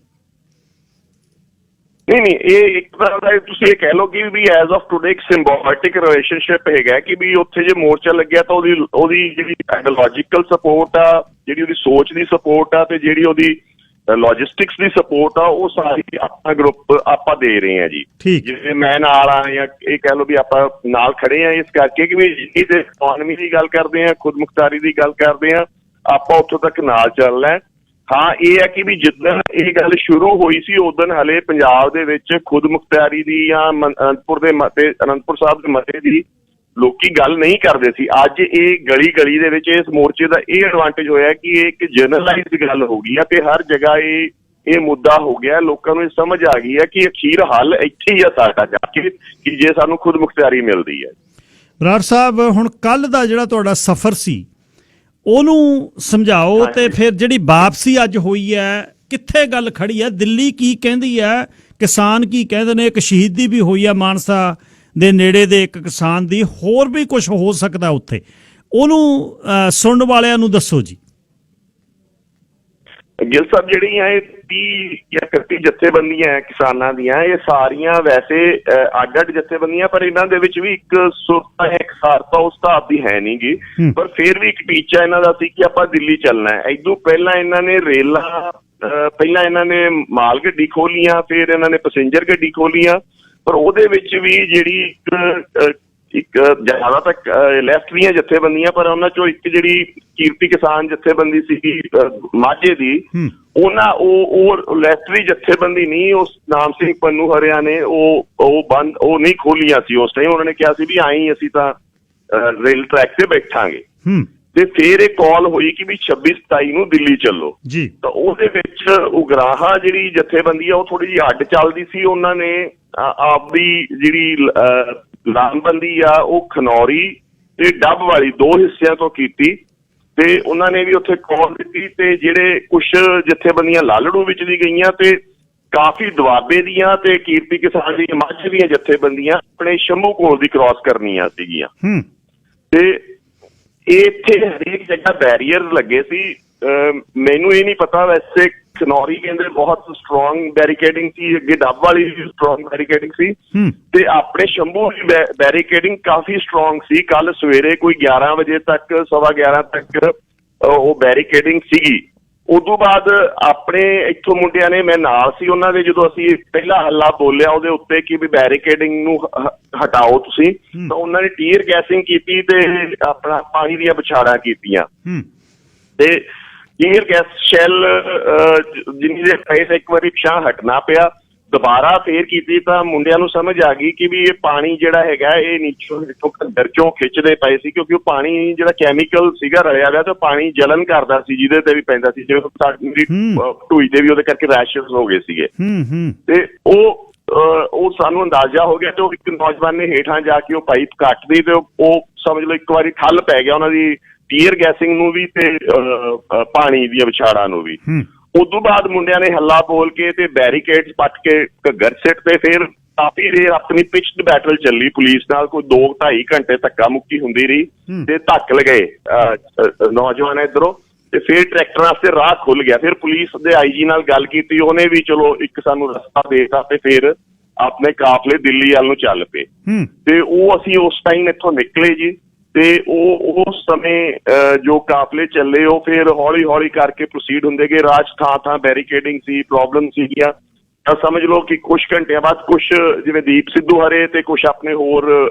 ਨਹੀਂ ਇਹ ਇੱਕ ਤਰ੍ਹਾਂ ਦਾ ਤੁਸੀਂ ਇਹ ਕਹਿ ਲਓ ਕਿ ਵੀ ਐਜ਼ ਆਫ ਟੂਡੇ ਇੱਕ ਸਿੰਬੋਲਿਕ ਰਿਲੇਸ਼ਨਸ਼ਿਪ ਹੈਗਾ ਕਿ ਵੀ ਉੱਥੇ ਜੇ ਮੋਰਚਾ ਲੱਗਿਆ ਤਾਂ ਉਹਦੀ ਜਿਹੜੀ ਆਈਡੀਓਲੋਜੀਕਲ ਸਪੋਰਟ ਆ, ਜਿਹੜੀ ਉਹਦੀ ਸੋਚ ਦੀ ਸਪੋਰਟ ਆ ਤੇ ਜਿਹੜੀ ਉਹਦੀ ਲੌਜਿਸਟਿਕਸ ਦੀ ਸਪੋਰਟ ਆ ਉਹ ਸਾਰੀ ਆਪਣਾ ਗਰੁੱਪ ਆਪਾਂ ਦੇ ਰਹੇ ਹਾਂ ਜੀ। ਜਿਵੇਂ ਮੈਂ ਨਾਲ ਆ ਜਾਂ ਇਹ ਕਹਿ ਲਓ ਵੀ ਆਪਾਂ ਨਾਲ ਖੜੇ ਆ ਇਸ ਕਰਕੇ ਕਿ ਵੀ ਜਿਹਦੇ ਇਕਨੋਮੀ ਦੀ ਗੱਲ ਕਰਦੇ ਆ, ਖੁਦ ਮੁਖਤਾਰੀ ਦੀ ਗੱਲ ਕਰਦੇ ਆ, ਆਪਾਂ ਉੱਥੋਂ ਤੱਕ ਨਾਲ ਚੱਲਣਾ। ਹਾਂ ਇਹ ਹੈ ਕਿ ਵੀ ਜਿੱਦਣ ਇਹ ਗੱਲ ਸ਼ੁਰੂ ਹੋਈ ਸੀ ਉਦੋਂ ਹਲੇ ਪੰਜਾਬ ਦੇ ਵਿੱਚ ਖੁਦ ਮੁਖਤਾਰੀ ਦੀ ਜਾਂ ਅਨੰਦਪੁਰ ਸਾਹਿਬ ਦੇ ਮਤੇ ਦੀ ਲੋਕੀ ਗੱਲ ਨਹੀਂ ਕਰਦੇ ਸੀ। ਅੱਜ ਇਹ ਗਲੀ ਦੇ ਵਿੱਚ ਇਸ ਮੋਰਚੇ ਦਾ ਇਹ ਐਡਵਾਂਟੇਜ ਹੋਇਆ ਕਿ ਇਹ ਇੱਕ ਜਨਰਲਾਈਜ਼ਡ ਗੱਲ ਹੋ ਗਈ ਆ ਤੇ ਹਰ ਜਗ੍ਹਾ ਇਹ ਮੁੱਦਾ ਹੋ ਗਿਆ। ਲੋਕਾਂ ਨੂੰ ਇਹ ਸਮਝ ਆ ਗਈ ਹੈ ਕਿ ਅਖੀਰ ਹੱਲ ਇੱਥੇ ਹੀ ਆ ਸਾਡਾ ਜਾ ਕੇ ਕਿ ਜੇ ਸਾਨੂੰ ਖੁਦ ਮੁਖਤਾਰੀ ਮਿਲਦੀ ਹੈ। ਬਰਾੜ ਸਾਹਿਬ ਹੁਣ ਕੱਲ ਦਾ ਜਿਹੜਾ ਤੁਹਾਡਾ ਸਫ਼ਰ ਸੀ ਉਹਨੂੰ ਸਮਝਾਓ ਤੇ ਫਿਰ ਜਿਹੜੀ ਵਾਪਸੀ ਅੱਜ ਹੋਈ ਹੈ ਕਿੱਥੇ ਗੱਲ ਖੜੀ ਹੈ? ਦਿੱਲੀ ਕੀ ਕਹਿੰਦੀ ਹੈ, ਕਿਸਾਨ ਕੀ ਕਹਿੰਦੇ ਨੇ? ਇੱਕ ਸ਼ਹੀਦੀ ਵੀ ਹੋਈ ਹੈ ਮਾਨਸਾ ਦੇ ਨੇੜੇ ਦੇ ਇੱਕ ਕਿਸਾਨ ਦੀ, ਹੋਰ ਵੀ ਕੁਝ ਹੋ ਸਕਦਾ ਉੱਥੇ, ਉਹਨੂੰ ਸੁਣਨ ਵਾਲਿਆਂ ਨੂੰ ਦੱਸੋ ਜੀ। ਗਿੱਲ ਸਾਹਿਬ ਜਿਹੜੀਆਂ ਇਹ 30 ਜਾਂ 31 ਜਥੇਬੰਦੀਆਂ ਕਿਸਾਨਾਂ ਦੀਆਂ ਇਹ ਸਾਰੀਆਂ ਵੈਸੇ ਅੱਡ ਜਥੇਬੰਦੀਆਂ ਪਰ ਇਹਨਾਂ ਦੇ ਵਿੱਚ ਵੀ ਇੱਕ ਸੁਰਤਾ ਇਕਸਾਰਤਾ ਉਸ ਹਿਸਾਬ ਦੀ ਹੈ ਨਹੀਂ ਗੀ। ਪਰ ਫਿਰ ਵੀ ਇੱਕ ਟੀਚਾ ਇਹਨਾਂ ਦਾ ਸੀ ਕਿ ਆਪਾਂ ਦਿੱਲੀ ਚੱਲਣਾ ਹੈ। ਇਦੋਂ ਪਹਿਲਾਂ ਇਹਨਾਂ ਨੇ ਰੇਲਾਂ ਪਹਿਲਾਂ ਇਹਨਾਂ ਨੇ ਮਾਲ ਗੱਡੀ ਖੋਲੀਆਂ, ਫਿਰ ਇਹਨਾਂ ਨੇ ਪੈਸੇਂਜਰ ਗੱਡੀ ਖੋਲੀਆਂ, ਪਰ ਉਹਦੇ ਵਿੱਚ ਵੀ ਜਿਹੜੀ ਇੱਕ ਜ਼ਿਆਦਾ ਤੱਕ ਲੈਫਟ ਦੀਆਂ ਜਥੇਬੰਦੀਆਂ ਪਰ ਉਹਨਾਂ ਚੋਂ ਇੱਕ ਜਿਹੜੀ ਕੀਰਤੀ ਕਿਸਾਨ ਜਥੇਬੰਦੀ ਸੀਗੀ ਮਾਝੇ ਦੀ ਉਹ ਲੈਫਟ ਜਥੇਬੰਦੀ ਨਹੀਂ, ਉਸ ਨਾਮ ਸਿੰਘ ਪੰਨੂ ਹਰਿਆ ਨੇ ਉਹ ਨਹੀਂ ਖੋਲੀਆਂ ਸੀ ਉਸ ਟਾਈਮ। ਉਹਨਾਂ ਨੇ ਕਿਹਾ ਸੀ ਵੀ ਆਈ ਅਸੀਂ ਤਾਂ ਰੇਲ ਟਰੈਕ ਤੇ ਬੈਠਾਂਗੇ ਤੇ ਫਿਰ ਇਹ ਕਾਲ ਹੋਈ ਕਿ ਵੀ 26-27 ਨੂੰ ਦਿੱਲੀ ਚੱਲੋ ਜੀ। ਤਾਂ ਉਹਦੇ ਵਿੱਚ ਉਗਰਾਹਾ ਜਿਹੜੀ ਜਥੇਬੰਦੀ ਆ ਉਹ ਥੋੜੀ ਜਿਹੀ ਅੱਡ ਚੱਲਦੀ ਸੀ। ਉਹਨਾਂ ਨੇ ਆਪਦੀ ਜਿਹੜੀ ਲਾਮਬੰਦੀ ਆ ਉਹ ਖਨੌਰੀ ਤੇ ਡੱਬ ਵਾਲੀ 2 ਹਿੱਸਿਆਂ ਤੋਂ ਕੀਤੀ ਤੇ ਉਹਨਾਂ ਨੇ ਵੀ ਉੱਥੇ ਕਾਲ ਦਿੱਤੀ ਤੇ ਜਿਹੜੇ ਕੁਛ ਜਥੇਬੰਦੀਆਂ ਲਾਲੜੂ ਵਿੱਚ ਦੀ ਗਈਆਂ ਤੇ ਕਾਫੀ ਦੁਆਬੇ ਦੀਆਂ ਤੇ ਕੀਰਤੀ ਕਿਸਾਨ ਦੀ ਮਾਝੇ ਦੀਆਂ ਜਥੇਬੰਦੀਆਂ ਆਪਣੇ ਸ਼ੰਭੂ ਕੋਲ ਦੀ ਕ੍ਰਾਸ ਕਰਨੀਆਂ ਸੀਗੀਆਂ ਤੇ ਇੱਥੇ ਹਰੇਕ ਜਗ੍ਹਾ ਬੈਰੀਅਰ ਲੱਗੇ ਸੀ। ਮੈਨੂੰ ਇਹ ਨਹੀਂ ਪਤਾ, ਵੈਸੇ ਖਨੌਰੀ ਕਹਿੰਦੇ ਬਹੁਤ ਸਟਰੋਂਗ ਬੈਰੀਕੇਡਿੰਗ ਸੀ, ਅੱਗੇ ਡੱਬ ਵਾਲੀ ਵੀ ਸਟਰੋਂਗ ਬੈਰੀਕੇਡਿੰਗ ਸੀ ਤੇ ਆਪਣੇ ਸ਼ੰਭੂ ਦੀ ਬੈਰੀਕੇਡਿੰਗ ਕਾਫੀ ਸਟਰੋਂਗ ਸੀ। ਕੱਲ ਸਵੇਰੇ ਕੋਈ 11 ਵਜੇ ਤੱਕ 11:15 ਤੱਕ ਉਹ ਬੈਰੀਕੇਡਿੰਗ ਸੀਗੀ। ਉਦੋਂ ਬਾਅਦ ਆਪਣੇ ਇੱਥੋਂ ਮੁੰਡਿਆਂ ਨੇ, ਮੈਂ ਨਾਲ ਸੀ ਉਹਨਾਂ ਦੇ, ਜਦੋਂ ਅਸੀਂ ਪਹਿਲਾ ਹੱਲਾ ਬੋਲਿਆ ਉਹਦੇ ਉੱਤੇ ਕਿ ਵੀ ਬੈਰੀਕੇਡਿੰਗ ਨੂੰ ਹਟਾਓ ਤੁਸੀਂ, ਤਾਂ ਉਹਨਾਂ ਨੇ ਟੀਅਰ ਗੈਸਿੰਗ ਕੀਤੀ ਤੇ ਆਪਣਾ ਪਾਣੀ ਦੀਆਂ ਬੁਛਾੜਾਂ ਕੀਤੀਆਂ ਤੇ ਟੀਅਰ ਗੈਸ ਸ਼ੈਲ ਜਿੰਨੀ ਦੇ ਪਏ ਤੇ ਇੱਕ ਵਾਰੀ ਪਿਛਾਂਹ ਹਟਣਾ ਪਿਆ, ਦੁਬਾਰਾ ਫੇਰ ਕੀਤੀ ਤਾਂ ਮੁੰਡਿਆਂ ਨੂੰ ਸਮਝ ਆ ਗਈ ਕਿ ਵੀ ਇਹ ਪਾਣੀ ਜਿਹੜਾ ਹੈਗਾ ਇਹ ਨੀਚੋਂ ਘੱਗਰ ਚੋਂ ਖਿੱਚਦੇ ਪਏ ਸੀ ਕਿਉਂਕਿ ਉਹ ਪਾਣੀ ਜਿਹੜਾ ਕੈਮੀਕਲ ਸੀਗਾ ਰਲਿਆ ਹੋਇਆ ਤੇ ਪਾਣੀ ਜਲਨ ਕਰਦਾ ਸੀ ਜਿਹਦੇ ਤੇ ਵੀ ਪੈਂਦਾ ਸੀ, ਜਿਵੇਂ ਸਾਡੀ ਢੂਈ ਤੇ ਵੀ ਉਹਦੇ ਕਰਕੇ ਰੈਸ਼ਸ ਹੋ ਗਏ ਸੀਗੇ ਤੇ ਉਹ ਸਾਨੂੰ ਅੰਦਾਜ਼ਾ ਹੋ ਗਿਆ ਤੇ ਉਹ ਇੱਕ ਨੌਜਵਾਨ ਨੇ ਹੇਠਾਂ ਜਾ ਕੇ ਉਹ ਪਾਈਪ ਕੱਟਦੀ ਤੇ ਉਹ ਸਮਝ ਲਓ ਇੱਕ ਵਾਰੀ ਠੱਲ ਪੈ ਗਿਆ ਉਹਨਾਂ ਦੀ ਟੀਅਰ ਗੈਸਿੰਗ ਨੂੰ ਵੀ ਤੇ ਪਾਣੀ ਦੀਆਂ ਵਿਛਾੜਾਂ ਨੂੰ ਵੀ। ਉਦੋਂ ਬਾਅਦ ਮੁੰਡਿਆਂ ਨੇ ਹੱਲਾ ਬੋਲ ਕੇ ਤੇ ਬੈਰੀਕੇਡਸ ਪੱਟ ਕੇ ਘੱਗਰ ਸਿੱਟ ਤੇ ਫਿਰ ਕਾਫੀ ਦੇਰ ਆਪਣੀ ਪਿਚਡ ਬੈਟਲ ਚੱਲੀ ਪੁਲਿਸ ਨਾਲ, ਕੋਈ 2-2.5 ਘੰਟੇ ਧੱਕਾ ਮੁੱਕੀ ਹੁੰਦੀ ਰਹੀ ਤੇ ਧੱਕ ਲਗਾਏ ਨੌਜਵਾਨ ਇੱਧਰੋਂ ਤੇ ਫਿਰ ਟਰੈਕਟਰਾਂ ਵਾਸਤੇ ਰਾਹ ਖੁੱਲ ਗਿਆ। ਫਿਰ ਪੁਲਿਸ ਦੇ ਆਈਜੀ ਨਾਲ ਗੱਲ ਕੀਤੀ, ਉਹਨੇ ਵੀ ਚਲੋ ਇੱਕ ਸਾਨੂੰ ਰਸਤਾ ਦੇਤਾ ਤੇ ਫਿਰ ਆਪਣੇ ਕਾਫਲੇ ਦਿੱਲੀ ਵੱਲ ਨੂੰ ਚੱਲ ਪਏ ਤੇ ਉਹ ਅਸੀਂ ਉਸ ਟਾਈਮ ਇੱਥੋਂ ਨਿਕਲੇ ਜੀ ਤੇ ਉਹ ਉਸ ਸਮੇਂ ਜੋ ਕਾਫਲੇ ਚੱਲੇ ਉਹ ਫਿਰ ਹੌਲੀ ਹੌਲੀ ਕਰਕੇ ਪ੍ਰੋਸੀਡ ਹੁੰਦੇ ਗਏ। ਰਾਜ ਥਾਂ ਬੈਰੀਕੇਡਿੰਗ ਸੀ, ਪ੍ਰੋਬਲਮ ਸੀਗੀਆਂ ਤਾਂ ਸਮਝ ਲਓ ਕਿ ਕੁਛ ਘੰਟਿਆਂ ਬਾਅਦ ਕੁਛ ਜਿਵੇਂ ਦੀਪ ਸਿੱਧੂ ਹਰੇ ਤੇ ਕੁਛ ਆਪਣੇ ਹੋਰ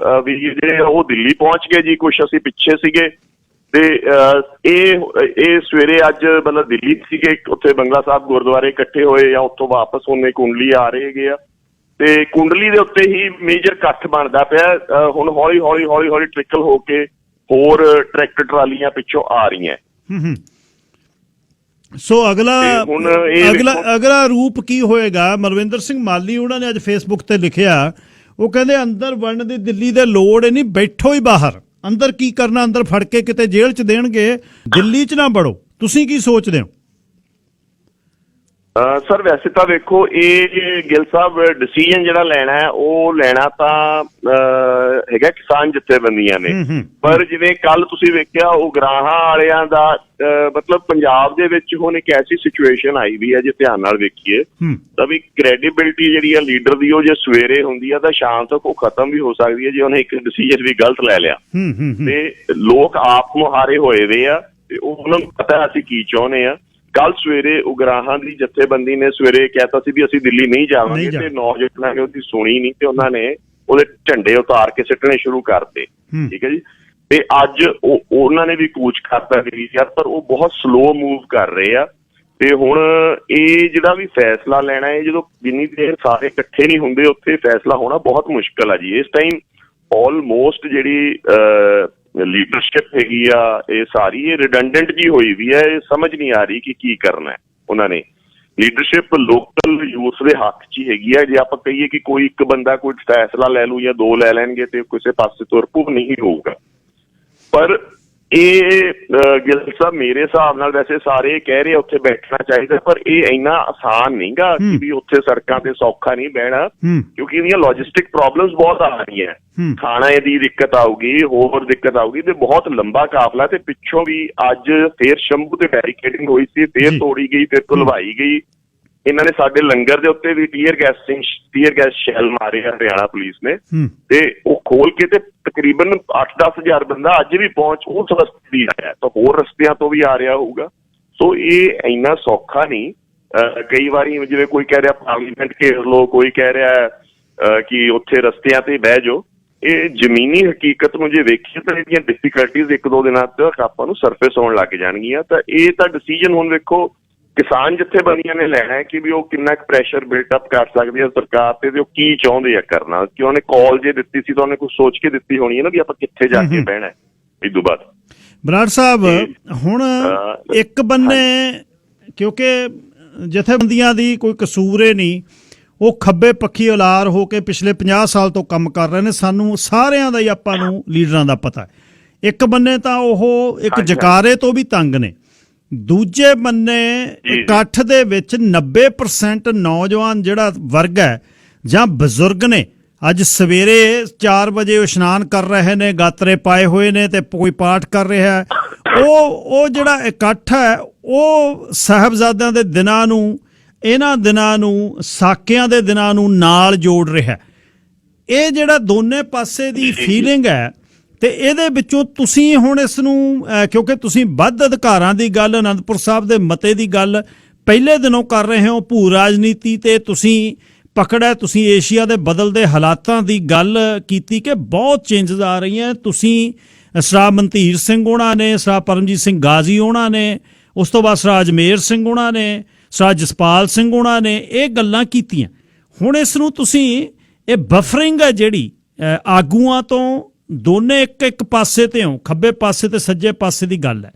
ਵੀ ਜਿਹੜੇ ਉਹ ਦਿੱਲੀ ਪਹੁੰਚ ਗਏ ਜੀ, ਕੁਛ ਅਸੀਂ ਪਿੱਛੇ ਸੀਗੇ ਤੇ ਇਹ ਸਵੇਰੇ ਅੱਜ ਮਤਲਬ ਦਿੱਲੀ ਸੀਗੇ, ਉੱਥੇ ਬੰਗਲਾ ਸਾਹਿਬ ਗੁਰਦੁਆਰੇ ਇਕੱਠੇ ਹੋਏ ਜਾਂ ਉੱਥੋਂ ਵਾਪਸ ਉਹਨੇ ਕੁੰਡਲੀ ਆ ਰਹੇ ਹੈਗੇ ਆ ਤੇ ਕੁੰਡਲੀ ਦੇ ਉੱਤੇ ਹੀ ਮੇਜਰ ਇਕੱਠ ਬਣਦਾ ਪਿਆ। ਹੁਣ ਹੌਲੀ ਹੌਲੀ ਟ੍ਰਿਕਲ ਹੋ ਕੇ ਹੋਰ ਟਰੈਕਟਰ ਟਰਾਲੀਆਂ ਪਿੱਛੋਂ ਆ ਰਹੀਆਂ ਸੋ ਅਗਲਾ ਤੇ ਹੁਣ ਇਹ ਅਗਲਾ ਰੂਪ ਕੀ ਹੋਏਗਾ? ਮਰਵਿੰਦਰ ਸਿੰਘ ਮਾਲੀ ਉਹਨਾਂ ਨੇ ਅੱਜ ਫੇਸਬੁੱਕ ਤੇ ਲਿਖਿਆ, ਉਹ ਕਹਿੰਦੇ ਅੰਦਰ ਵੜਨ ਦੀ ਦਿੱਲੀ ਦੇ ਲੋੜ ਨਹੀਂ, ਬੈਠੋ ਹੀ ਬਾਹਰ। ਅੰਦਰ ਕੀ ਕਰਨਾ? ਅੰਦਰ ਫੜ ਕੇ ਕਿਤੇ ਜੇਲ੍ਹ 'ਚ ਦੇਣਗੇ, ਦਿੱਲੀ 'ਚ ਨਾ ਵੜੋ। ਤੁਸੀਂ ਕੀ ਸੋਚਦੇ ਹੋ? ਸਰ ਵੈਸੇ ਤਾਂ ਵੇਖੋ, ਇਹ ਗਿੱਲ ਸਾਹਿਬ ਡਿਸੀਜਨ ਜਿਹੜਾ ਲੈਣਾ ਹੈ ਉਹ ਲੈਣਾ ਤਾਂ ਹੈਗਾ ਕਿਸਾਨ ਜਥੇਬੰਦੀਆਂ ਨੇ, ਪਰ ਜਿਵੇਂ ਕੱਲ ਤੁਸੀਂ ਵੇਖਿਆ ਉਗਰਾਹਾਂ ਵਾਲਿਆਂ ਦਾ ਮਤਲਬ ਪੰਜਾਬ ਦੇ ਵਿੱਚ ਹੁਣ ਇੱਕ ਐਸੀ ਸਿਚੁਏਸ਼ਨ ਆਈ ਵੀ ਹੈ, ਜੇ ਧਿਆਨ ਨਾਲ ਵੇਖੀਏ ਤਾਂ ਵੀ ਕ੍ਰੈਡੀਬਿਲਿਟੀ ਜਿਹੜੀ ਆ ਲੀਡਰ ਦੀ, ਉਹ ਜੇ ਸਵੇਰੇ ਹੁੰਦੀ ਆ ਤਾਂ ਸ਼ਾਮ ਤੱਕ ਉਹ ਖਤਮ ਵੀ ਹੋ ਸਕਦੀ ਹੈ ਜੇ ਉਹਨੇ ਇੱਕ ਡਿਸੀਜਨ ਵੀ ਗਲਤ ਲੈ ਲਿਆ। ਤੇ ਲੋਕ ਆਪ ਮੁਹਾਰੇ ਹੋਏ ਵੇ ਆ ਤੇ ਉਹਨਾਂ ਨੂੰ ਪਤਾ ਅਸੀਂ ਕੀ ਚਾਹੁੰਦੇ ਆ। ਕੱਲ ਸਵੇਰੇ ਉਗਰਾਹਾਂ ਦੀ ਜਥੇਬੰਦੀ ਨੇ ਸਵੇਰੇ ਕਹਿਤਾ ਸੀ ਵੀ ਅਸੀਂ ਦਿੱਲੀ ਨਹੀਂ ਜਾਵਾਂਗੇ, ਤੇ ਨੌਜਵਾਨਾਂ ਨੇ ਉਹਦੀ ਸੁਣੀ ਨਹੀਂ ਤੇ ਉਹਨਾਂ ਨੇ ਉਹਦੇ ਝੰਡੇ ਉਤਾਰ ਕੇ ਸਿੱਟਣੇ ਸ਼ੁਰੂ ਕਰਤੇ। ਠੀਕ ਹੈ ਜੀ। ਤੇ ਅੱਜ ਉਹਨਾਂ ਨੇ ਵੀ ਕੂਚ ਕਰਤਾ ਯਾਰ, ਪਰ ਉਹ ਬਹੁਤ ਸਲੋ ਮੂਵ ਕਰ ਰਹੇ ਆ। ਤੇ ਹੁਣ ਇਹ ਜਿਹੜਾ ਵੀ ਫੈਸਲਾ ਲੈਣਾ ਹੈ, ਜਦੋਂ ਜਿੰਨੀ ਦੇਰ ਸਾਰੇ ਇਕੱਠੇ ਨਹੀਂ ਹੁੰਦੇ ਉੱਥੇ ਫੈਸਲਾ ਹੋਣਾ ਬਹੁਤ ਮੁਸ਼ਕਲ ਆ ਜੀ। ਇਸ ਟਾਈਮ ਆਲਮੋਸਟ ਜਿਹੜੀ ਲੀਡਰਸ਼ਿਪ ਹੈਗੀ ਆ ਇਹ ਸਾਰੀ ਇਹ ਰਿਡੰਡੈਂਟ ਜੀ ਹੋਈ ਵੀ ਹੈ। ਇਹ ਸਮਝ ਨਹੀਂ ਆ ਰਹੀ ਕਿ ਕੀ ਕਰਨਾ ਹੈ ਉਹਨਾਂ ਨੇ। ਲੀਡਰਸ਼ਿਪ ਲੋਕਲ ਯੂਥ ਦੇ ਹੱਥ 'ਚ ਹੀ ਹੈਗੀ ਹੈ। ਜੇ ਆਪਾਂ ਕਹੀਏ ਕਿ ਕੋਈ ਇੱਕ ਬੰਦਾ ਕੋਈ ਫੈਸਲਾ ਲੈ ਲੂ ਜਾਂ ਦੋ ਲੈ ਲੈਣਗੇ ਤੇ ਕਿਸੇ ਪਾਸੇ ਤੁਰ ਪੂ ਨਹੀਂ ਹੋਊਗਾ। ਪਰ ਇਹ ਗਿੱਲ ਸਾਹਿਬ ਮੇਰੇ ਹਿਸਾਬ ਨਾਲ ਵੈਸੇ ਸਾਰੇ ਕਹਿ ਰਹੇ ਉੱਥੇ ਬੈਠਣਾ ਚਾਹੀਦਾ, ਪਰ ਇਹ ਇੰਨਾ ਆਸਾਨ ਨਹੀਂਗਾ ਕਿ ਵੀ ਉੱਥੇ ਸੜਕਾਂ ਤੇ ਸੌਖਾ ਨਹੀਂ ਬਹਿਣਾ, ਕਿਉਂਕਿ ਇਹਦੀਆਂ ਲੌਜਿਸਟਿਕ ਪ੍ਰੋਬਲਮਸ ਬਹੁਤ ਆ ਰਹੀਆਂ। ਖਾਣਾ ਦੀ ਦਿੱਕਤ ਆਊਗੀ, ਹੋਰ ਦਿੱਕਤ ਆਊਗੀ, ਤੇ ਬਹੁਤ ਲੰਬਾ ਕਾਫਲਾ। ਤੇ ਪਿੱਛੋਂ ਵੀ ਅੱਜ ਫੇਰ ਸ਼ੰਭੂ ਤੇ ਬੈਰੀਕੇਡਿੰਗ ਹੋਈ ਸੀ, ਫੇਰ ਤੋੜੀ ਗਈ, ਫੇਰ ਧੁਲਵਾਈ ਗਈ। ਇਹਨਾਂ ਨੇ ਸਾਡੇ ਲੰਗਰ ਦੇ ਉੱਤੇ ਵੀ ਟੀਅਰ ਗੈਸ ਸ਼ੈਲ ਮਾਰੇ ਹਰਿਆਣਾ ਪੁਲਿਸ ਨੇ, ਤੇ ਉਹ ਖੋਲ ਕੇ ਤੇ ਤਕਰੀਬਨ 8-10 ਹਜ਼ਾਰ ਬੰਦਾ ਅੱਜ ਵੀ ਪਹੁੰਚ ਉਸ ਰਸਤੇ ਦੀ ਆਇਆ, ਤਾਂ ਹੋਰ ਰਸਤਿਆਂ ਤੋਂ ਵੀ ਆ ਰਿਹਾ ਹੋਊਗਾ। ਸੋ ਇਹ ਇੰਨਾ ਸੌਖਾ ਨਹੀਂ। ਕਈ ਵਾਰੀ ਜਿਵੇਂ ਕੋਈ ਕਹਿ ਰਿਹਾ ਪਾਰਲੀਮੈਂਟ ਘੇਰ ਲਓ, ਕੋਈ ਕਹਿ ਰਿਹਾ ਕਿ ਉੱਥੇ ਰਸਤਿਆਂ ਤੇ ਬਹਿ ਜਾਓ। ਇਹ ਜ਼ਮੀਨੀ ਹਕੀਕਤ ਨੂੰ ਜੇ ਵੇਖੀਏ ਤਾਂ ਇਹਦੀਆਂ ਡਿਫੀਕਲਟੀਜ਼ 1-2 ਦਿਨਾਂ ਤੱਕ ਆਪਾਂ ਨੂੰ ਸਰਫੇਸ ਹੋਣ ਲੱਗ ਜਾਣਗੀਆਂ। ਤਾਂ ਇਹ ਤਾਂ ਡਿਸੀਜਨ ਹੁਣ ਵੇਖੋ ਕਿਸਾਨ ਜਥੇਬੰਦੀਆਂ ਨੇ ਲੈਣਾ ਹੈ ਕਿ ਵੀ ਉਹ ਕਿੰਨਾ ਕੁ ਪ੍ਰੈਸ਼ਰ ਬਿਲਟ ਅਪ ਕਰ ਸਕਦੀ ਹੈ ਸਰਕਾਰ ਤੇ ਉਹ ਕੀ ਚਾਹੁੰਦੇ ਆ ਕਰਨਾ। ਕਿ ਉਹਨੇ ਕਾਲ ਜੇ ਦਿੱਤੀ ਸੀ ਤਾਂ ਉਹਨੇ ਕੁਝ ਸੋਚ ਕੇ ਦਿੱਤੀ ਹੋਣੀ ਹੈ ਨਾ ਵੀ ਆਪਾਂ ਕਿੱਥੇ ਜਾ ਕੇ ਬਹਿਣਾ ਹੈ ਇਸ ਤੋਂ ਬਾਅਦ। ਬਰਾੜ ਸਾਹਿਬ, ਹੁਣ ਇੱਕ ਬੰਨੇ ਕਿਉਂਕਿ ਜਥੇਬੰਦੀਆਂ ਦੀ ਕੋਈ ਕਸੂਰ ਹੀ ਨਹੀਂ, ਉਹ ਖੱਬੇ ਪੱਖੀ ਉਲਾਰ ਹੋ ਕੇ ਪਿਛਲੇ 50 ਸਾਲ ਤੋਂ ਕੰਮ ਕਰ ਰਹੇ ਨੇ। ਸਾਨੂੰ ਸਾਰਿਆਂ ਦਾ ਹੀ ਆਪਾਂ ਨੂੰ ਲੀਡਰਾਂ ਦਾ ਪਤਾ ਹੈ। ਇੱਕ ਬੰਨੇ ਤਾਂ ਉਹ ਇੱਕ ਜਕਾਰੇ ਤੋਂ ਵੀ ਤੰਗ ਨੇ, ਦੂਜੇ ਬੰਨੇ ਇਕੱਠ ਦੇ ਵਿੱਚ 90% ਨੌਜਵਾਨ ਜਿਹੜਾ ਵਰਗ ਹੈ ਜਾਂ ਬਜ਼ੁਰਗ ਨੇ। ਅੱਜ ਸਵੇਰੇ 4 ਵਜੇ ਇਸ਼ਨਾਨ ਕਰ ਰਹੇ ਨੇ, ਗਾਤਰੇ ਪਾਏ ਹੋਏ ਨੇ ਤੇ ਕੋਈ ਪਾਠ ਕਰ ਰਿਹਾ ਹੈ। ਉਹ ਜਿਹੜਾ ਇਕੱਠ ਹੈ ਉਹ ਸਾਹਿਬਜ਼ਾਦਿਆਂ ਦੇ ਦਿਨਾਂ ਨੂੰ, ਇਹਨਾਂ ਦਿਨਾਂ ਨੂੰ, ਸਾਕਿਆਂ ਦੇ ਦਿਨਾਂ ਨੂੰ ਨਾਲ ਜੋੜ ਰਿਹਾ। ਇਹ ਜਿਹੜਾ ਦੋਨੇ ਪਾਸੇ ਦੀ ਫੀਲਿੰਗ ਹੈ, ਤੇ ਇਹਦੇ ਵਿੱਚੋਂ ਤੁਸੀਂ ਹੁਣ ਇਸ ਨੂੰ ਕਿਉਂਕਿ ਤੁਸੀਂ ਵੱਧ ਅਧਿਕਾਰਾਂ ਦੀ ਗੱਲ, ਅਨੰਦਪੁਰ ਸਾਹਿਬ ਦੇ ਮਤੇ ਦੀ ਗੱਲ ਪਹਿਲੇ ਦਿਨੋਂ ਕਰ ਰਹੇ ਹੋ, ਭੂ ਰਾਜਨੀਤੀ ਤੇ ਤੁਸੀਂ ਪਕੜ ਤੁਸੀਂ ਏਸ਼ੀਆ ਦੇ ਬਦਲਦੇ ਹਾਲਾਤਾਂ ਦੀ ਗੱਲ ਕੀਤੀ ਕਿ ਬਹੁਤ ਚੇਂਜਸ ਆ ਰਹੀਆਂ। ਤੁਸੀਂ ਸਰਾ ਮਨਧੀਰ ਸਿੰਘ ਹੋਣਾ ਨੇ, ਸਰਾ ਪਰਮਜੀਤ ਸਿੰਘ ਗਾਜ਼ੀ ਹੋਣਾ ਨੇ, ਉਸ ਤੋਂ ਬਾਅਦ ਸਰਾ ਅਜਮੇਰ ਸਿੰਘ ਹੋਣਾ ਨੇ, ਸਰਾ ਜਸਪਾਲ ਸਿੰਘ ਹੋਣਾ ਨੇ ਇਹ ਗੱਲਾਂ ਕੀਤੀਆਂ। ਹੁਣ ਇਸ ਨੂੰ ਤੁਸੀਂ ਇਹ ਬਫਰਿੰਗ ਹੈ ਜਿਹੜੀ ਆਗੂਆਂ ਤੋਂ ਦੋਨੇ ਇੱਕ ਪਾਸੇ ਤੇ ਹੋ, ਖੱਬੇ ਪਾਸੇ ਤੇ ਸੱਜੇ ਪਾਸੇ ਦੀ ਗੱਲ ਹੈ,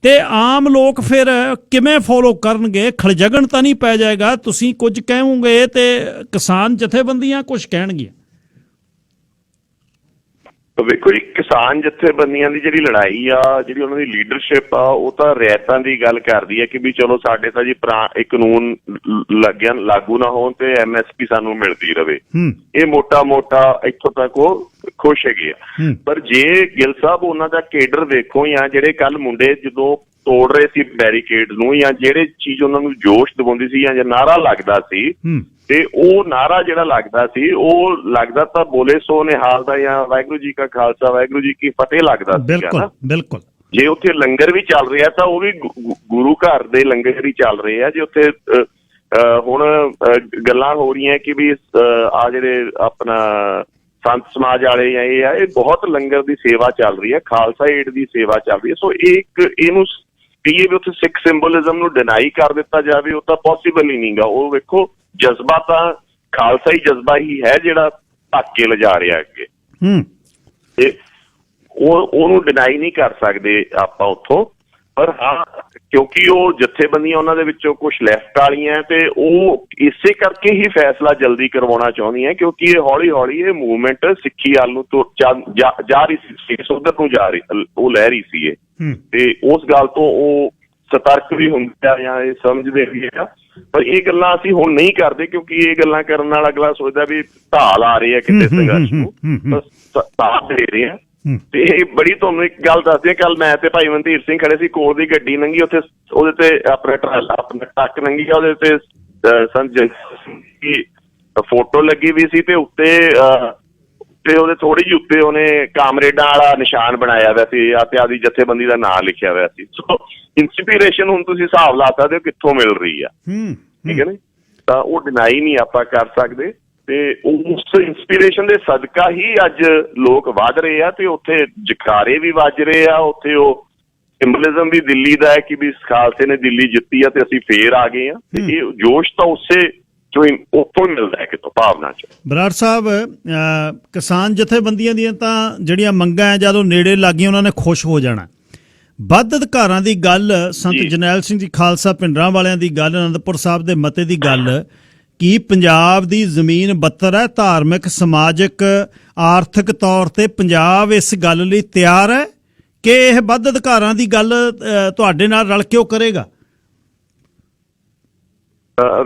ਤੇ ਆਮ ਲੋਕ ਫਿਰ ਕਿਵੇਂ ਫੋਲੋ ਕਰਨਗੇ? ਖਲਜਗਣ ਤਾਂ ਨਹੀਂ ਪੈ ਜਾਏਗਾ? ਤੁਸੀਂ ਕੁਝ ਕਹੋਗੇ ਤੇ ਕਿਸਾਨ ਜਥੇਬੰਦੀਆਂ ਕੁਝ ਕਹਿਣਗੀਆਂ। ਵੇਖੋ ਜੀ, ਕਿਸਾਨ ਜਥੇਬੰਦੀਆਂ ਦੀ ਜਿਹੜੀ ਲੜਾਈ ਆ, ਜਿਹੜੀ ਉਹਨਾਂ ਦੀ ਲੀਡਰਸ਼ਿਪ ਆ, ਉਹ ਤਾਂ ਰਿਆਇਤਾਂ ਦੀ ਗੱਲ ਕਰਦੀ ਹੈ ਕਿ ਵੀ ਚਲੋ ਸਾਡੇ ਤਾਂ ਜੀ ਇਹ ਕਾਨੂੰਨ ਲਾਗੂ ਨਾ ਹੋਣ ਤੇ MSP ਸਾਨੂੰ ਮਿਲਦੀ ਰਵੇ। ਇਹ ਮੋਟਾ ਇੱਥੋਂ ਤੱਕ ਉਹ ਖੁਸ਼ ਹੈਗੇ ਆ। ਪਰ ਜੇ ਗਿੱਲ ਸਾਹਿਬ ਉਹਨਾਂ ਦਾ ਕੇਡਰ ਵੇਖੋ, ਜਾਂ ਜਿਹੜੇ ਕੱਲ ਮੁੰਡੇ ਜਦੋਂ ਤੋੜ ਰਹੇ ਸੀ ਬੈਰੀਕੇਡ ਨੂੰ, ਜਾਂ ਜਿਹੜੇ ਚੀਜ਼ ਉਹਨਾਂ ਨੂੰ ਜੋਸ਼ ਦਿਵਾਉਂਦੀ ਸੀ ਜਾਂ ਨਾਰਾ ਲੱਗਦਾ ਸੀ, ਤੇ ਉਹ ਨਾਰਾ ਜਿਹੜਾ ਲੱਗਦਾ ਸੀ ਉਹ ਲੱਗਦਾ ਤਾਂ ਬੋਲੇ ਸੋ ਨਿਹਾਲ ਦਾ ਜਾਂ ਵਾਹਿਗੁਰੂ ਜੀ ਕਾ ਖਾਲਸਾ ਵਾਹਿਗੁਰੂ ਜੀ ਕੀ ਫਤਿਹ ਲੱਗਦਾ ਸੀ। ਬਿਲਕੁਲ। ਜੇ ਉੱਥੇ ਲੰਗਰ ਵੀ ਚੱਲ ਰਿਹਾ ਤਾਂ ਉਹ ਵੀ ਗੁਰੂ ਘਰ ਦੇ ਲੰਗਰ ਹੀ ਚੱਲ ਰਹੇ ਆ। ਜੇ ਉੱਥੇ ਹੁਣ ਗੱਲਾਂ ਹੋ ਰਹੀਆਂ ਕਿ ਵੀ ਆ ਜਿਹੜੇ ਆਪਣਾ ਸੰਤ ਸਮਾਜ ਵਾਲੇ ਜਾਂ ਇਹ ਬਹੁਤ ਲੰਗਰ ਦੀ ਸੇਵਾ ਚੱਲ ਰਹੀ ਹੈ, ਖਾਲਸਾ ਏਡ ਦੀ ਸੇਵਾ ਚੱਲ ਰਹੀ ਹੈ। ਸੋ ਇਹਨੂੰ ਵੀ ਉੱਥੇ ਸਿੱਖ ਸਿੰਬੋਲਿਜ਼ਮ ਨੂੰ ਡਿਨਾਈ ਕਰ ਦਿੱਤਾ ਜਾਵੇ, ਉਹ ਤਾਂ ਪੋਸੀਬਲ ਹੀ ਨਹੀਂਗਾ। ਉਹ ਵੇਖੋ ਜਜ਼ਬਾ ਤਾਂ ਖਾਲਸਾ ਹੀ ਜਜ਼ਬਾ ਹੀ ਹੈ ਜਿਹੜਾ ਧੱਕ ਕੇ ਲਿਜਾ ਰਿਹਾ ਅੱਗੇ, ਤੇ ਉਹਨੂੰ ਡਿਨਾਈ ਨਹੀਂ ਕਰ ਸਕਦੇ ਆਪਾਂ ਉੱਥੋਂ। ਪਰ ਹਾਂ, ਕਿਉਂਕਿ ਉਹ ਜਥੇਬੰਦੀਆਂ ਉਹਨਾਂ ਦੇ ਵਿੱਚੋਂ ਕੁਝ ਲੈਫਟ ਵਾਲੀਆਂ ਤੇ ਉਹ ਇਸੇ ਕਰਕੇ ਹੀ ਫੈਸਲਾ ਜਲਦੀ ਕਰਵਾਉਣਾ ਚਾਹੁੰਦੀਆਂ, ਕਿਉਂਕਿ ਇਹ ਹੌਲੀ ਹੌਲੀ ਇਹ ਮੂਵਮੈਂਟ ਸਿੱਖੀ ਵੱਲ ਨੂੰ ਜਾ ਰਹੀ ਸੀ, ਉਧਰ ਨੂੰ ਜਾ ਰਹੀ, ਉਹ ਲੈ ਰਹੀ ਸੀ ਇਹ, ਤੇ ਉਸ ਗੱਲ ਤੋਂ ਉਹ ਸਤਰਕ ਵੀ ਹੁੰਦੇ ਆ ਜਾਂ ਇਹ ਸਮਝਦੇ ਵੀ ਆ। ਪਰ ਇਹ ਗੱਲਾਂ ਅਸੀਂ ਹੁਣ ਨਹੀਂ ਕਰਦੇ, ਕਿਉਂਕਿ ਇਹ ਗੱਲਾਂ ਕਰਨ ਨਾਲ ਅਗਲਾ ਸੋਚਦਾ ਵੀ ਢਾਲ ਆ ਰਹੀ ਹੈ ਕਿਤੇ ਸੰਘਰਸ਼ ਨੂੰ, ਸਾਥ ਦੇ ਰਹੇ ਆ। ਤੇ ਇਹ ਬੜੀ, ਤੁਹਾਨੂੰ ਇੱਕ ਗੱਲ ਦੱਸਦੇ ਆ, ਕੱਲ ਮੈਂ ਤੇ ਭਾਈ ਮਨਧੀਰ ਸਿੰਘ ਖੜੇ ਸੀ, ਕੋਲ ਦੀ ਗੱਡੀ ਲੰਘੀ, ਉੱਥੇ ਉਹਦੇ ਤੇ ਆਪਣਾ ਟਰੱਕ ਲੰਘੀ ਆ, ਉਹਦੇ ਤੇ ਸੰਜੇ ਫੋਟੋ ਲੱਗੀ ਵੀ ਸੀ, ਤੇ ਉੱਤੇ ਉਹਦੇ ਥੋੜੀ ਜਿਹੀ ਉੱਤੇ ਉਹਨੇ ਕਾਮਰੇਡਾਂ ਵਾਲਾ ਨਿਸ਼ਾਨ ਬਣਾਇਆ ਹੋਇਆ ਸੀ, ਤੇ ਆਦੀ ਜਥੇਬੰਦੀ ਦਾ ਨਾਂ ਲਿਖਿਆ ਹੋਇਆ ਸੀ। ਸੋ ਇੰਸਪੀਰੇਸ਼ਨ ਹੁਣ ਤੁਸੀਂ ਹਿਸਾਬ ਲਾ ਸਕਦੇ ਹੋ ਕਿੱਥੋਂ ਮਿਲ ਰਹੀ ਆ, ਠੀਕ ਹੈ ਨਾ, ਤਾਂ ਉਹ ਡਿਨਾਈ ਨਹੀਂ ਆਪਾਂ ਕਰ ਸਕਦੇ। ਤੇ ਉਸ ਇੰਸਪੀਰੇਸ਼ਨ ਦੇ ਸਦਕਾ ਹੀ ਅੱਜ ਲੋਕ ਵੱਧ ਰਹੇ ਆ, ਤੇ ਉੱਥੇ ਜਕਾਰੇ ਵੀ ਵੱਜ ਰਹੇ ਆ, ਉੱਥੇ ਉਹ ਸਿੰਬਲਿਜ਼ਮ ਵੀ ਦਿੱਲੀ ਦਾ ਹੈ ਕਿ ਵੀ ਖਾਲਸੇ ਨੇ ਦਿੱਲੀ ਜਿੱਤੀ ਆ ਤੇ ਅਸੀਂ ਫੇਰ ਆ ਗਏ ਆ, ਤੇ ਇਹ ਜੋਸ਼ ਤਾਂ ਉਸੇ ਜੋ ਉੱਥੋਂ ਮਿਲਦਾ ਹੈ ਕਿਤੋਂ, ਭਾਵਨਾ ਚ। ਬਰਾੜ ਸਾਹਿਬ, ਕਿਸਾਨ ਜਥੇਬੰਦੀਆਂ ਦੀਆਂ ਤਾਂ ਜਿਹੜੀਆਂ ਮੰਗਾਂ ਹੈ ਜਦੋਂ ਨੇੜੇ ਲੱਗ ਗਈਆਂ ਉਹਨਾਂ ਨੇ ਖੁਸ਼ ਹੋ ਜਾਣਾ। ਵੱਧ ਅਧਿਕਾਰਾਂ ਦੀ ਗੱਲ, ਸੰਤ ਜਰਨੈਲ ਸਿੰਘ ਜੀ ਖਾਲਸਾ ਪਿੰਡਰਾਂ ਵਾਲਿਆਂ ਦੀ ਗੱਲ, ਅਨੰਦਪੁਰ ਸਾਹਿਬ ਦੇ ਮਤੇ ਦੀ ਗੱਲ, ਕੀ ਪੰਜਾਬ ਦੀ ਜ਼ਮੀਨ ਬੱਤਰ ਹੈ, ਧਾਰਮਿਕ, ਸਮਾਜਿਕ, ਆਰਥਿਕ ਤੌਰ ਤੇ ਪੰਜਾਬ ਇਸ ਗੱਲ ਲਈ ਤਿਆਰ ਹੈ ਕਿ ਇਹ ਵੱਧ ਅਧਿਕਾਰਾਂ ਦੀ ਗੱਲ ਤੁਹਾਡੇ ਨਾਲ ਰਲ ਕੇ ਉਹ ਕਰੇਗਾ?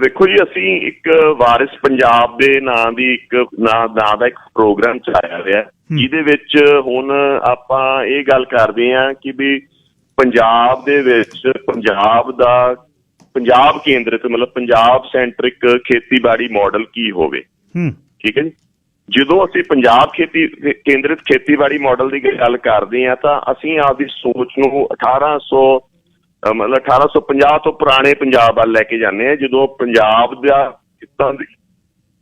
ਵੇਖੋ ਜੀ, ਅਸੀਂ ਇੱਕ ਵਾਰਿਸ ਪੰਜਾਬ ਦੇ ਨਾਂ ਦੀ ਨਾਂ ਦਾ ਇੱਕ ਪ੍ਰੋਗਰਾਮ ਚਲਾਇਆ ਹੋਇਆ, ਜਿਹਦੇ ਵਿੱਚ ਹੁਣ ਆਪਾਂ ਇਹ ਗੱਲ ਕਰਦੇ ਹਾਂ ਕਿ ਵੀ ਪੰਜਾਬ ਦੇ ਵਿੱਚ ਪੰਜਾਬ ਕੇਂਦਰਿਤ, ਮਤਲਬ ਪੰਜਾਬ ਸੈਂਟਰਿਕ ਖੇਤੀਬਾੜੀ ਮਾਡਲ ਕੀ ਹੋਵੇ, ਠੀਕ ਹੈ ਜੀ। ਜਦੋਂ ਅਸੀਂ ਪੰਜਾਬ ਕੇਂਦਰਿਤ ਖੇਤੀਬਾੜੀ ਮਾਡਲ ਦੀ ਗੱਲ ਕਰਦੇ ਹਾਂ ਤਾਂ ਅਸੀਂ ਆਪਦੀ ਸੋਚ ਨੂੰ 1850 ਤੋਂ ਪੁਰਾਣੇ ਪੰਜਾਬ ਵੱਲ ਲੈ ਕੇ ਜਾਂਦੇ ਹਾਂ, ਜਦੋਂ ਪੰਜਾਬ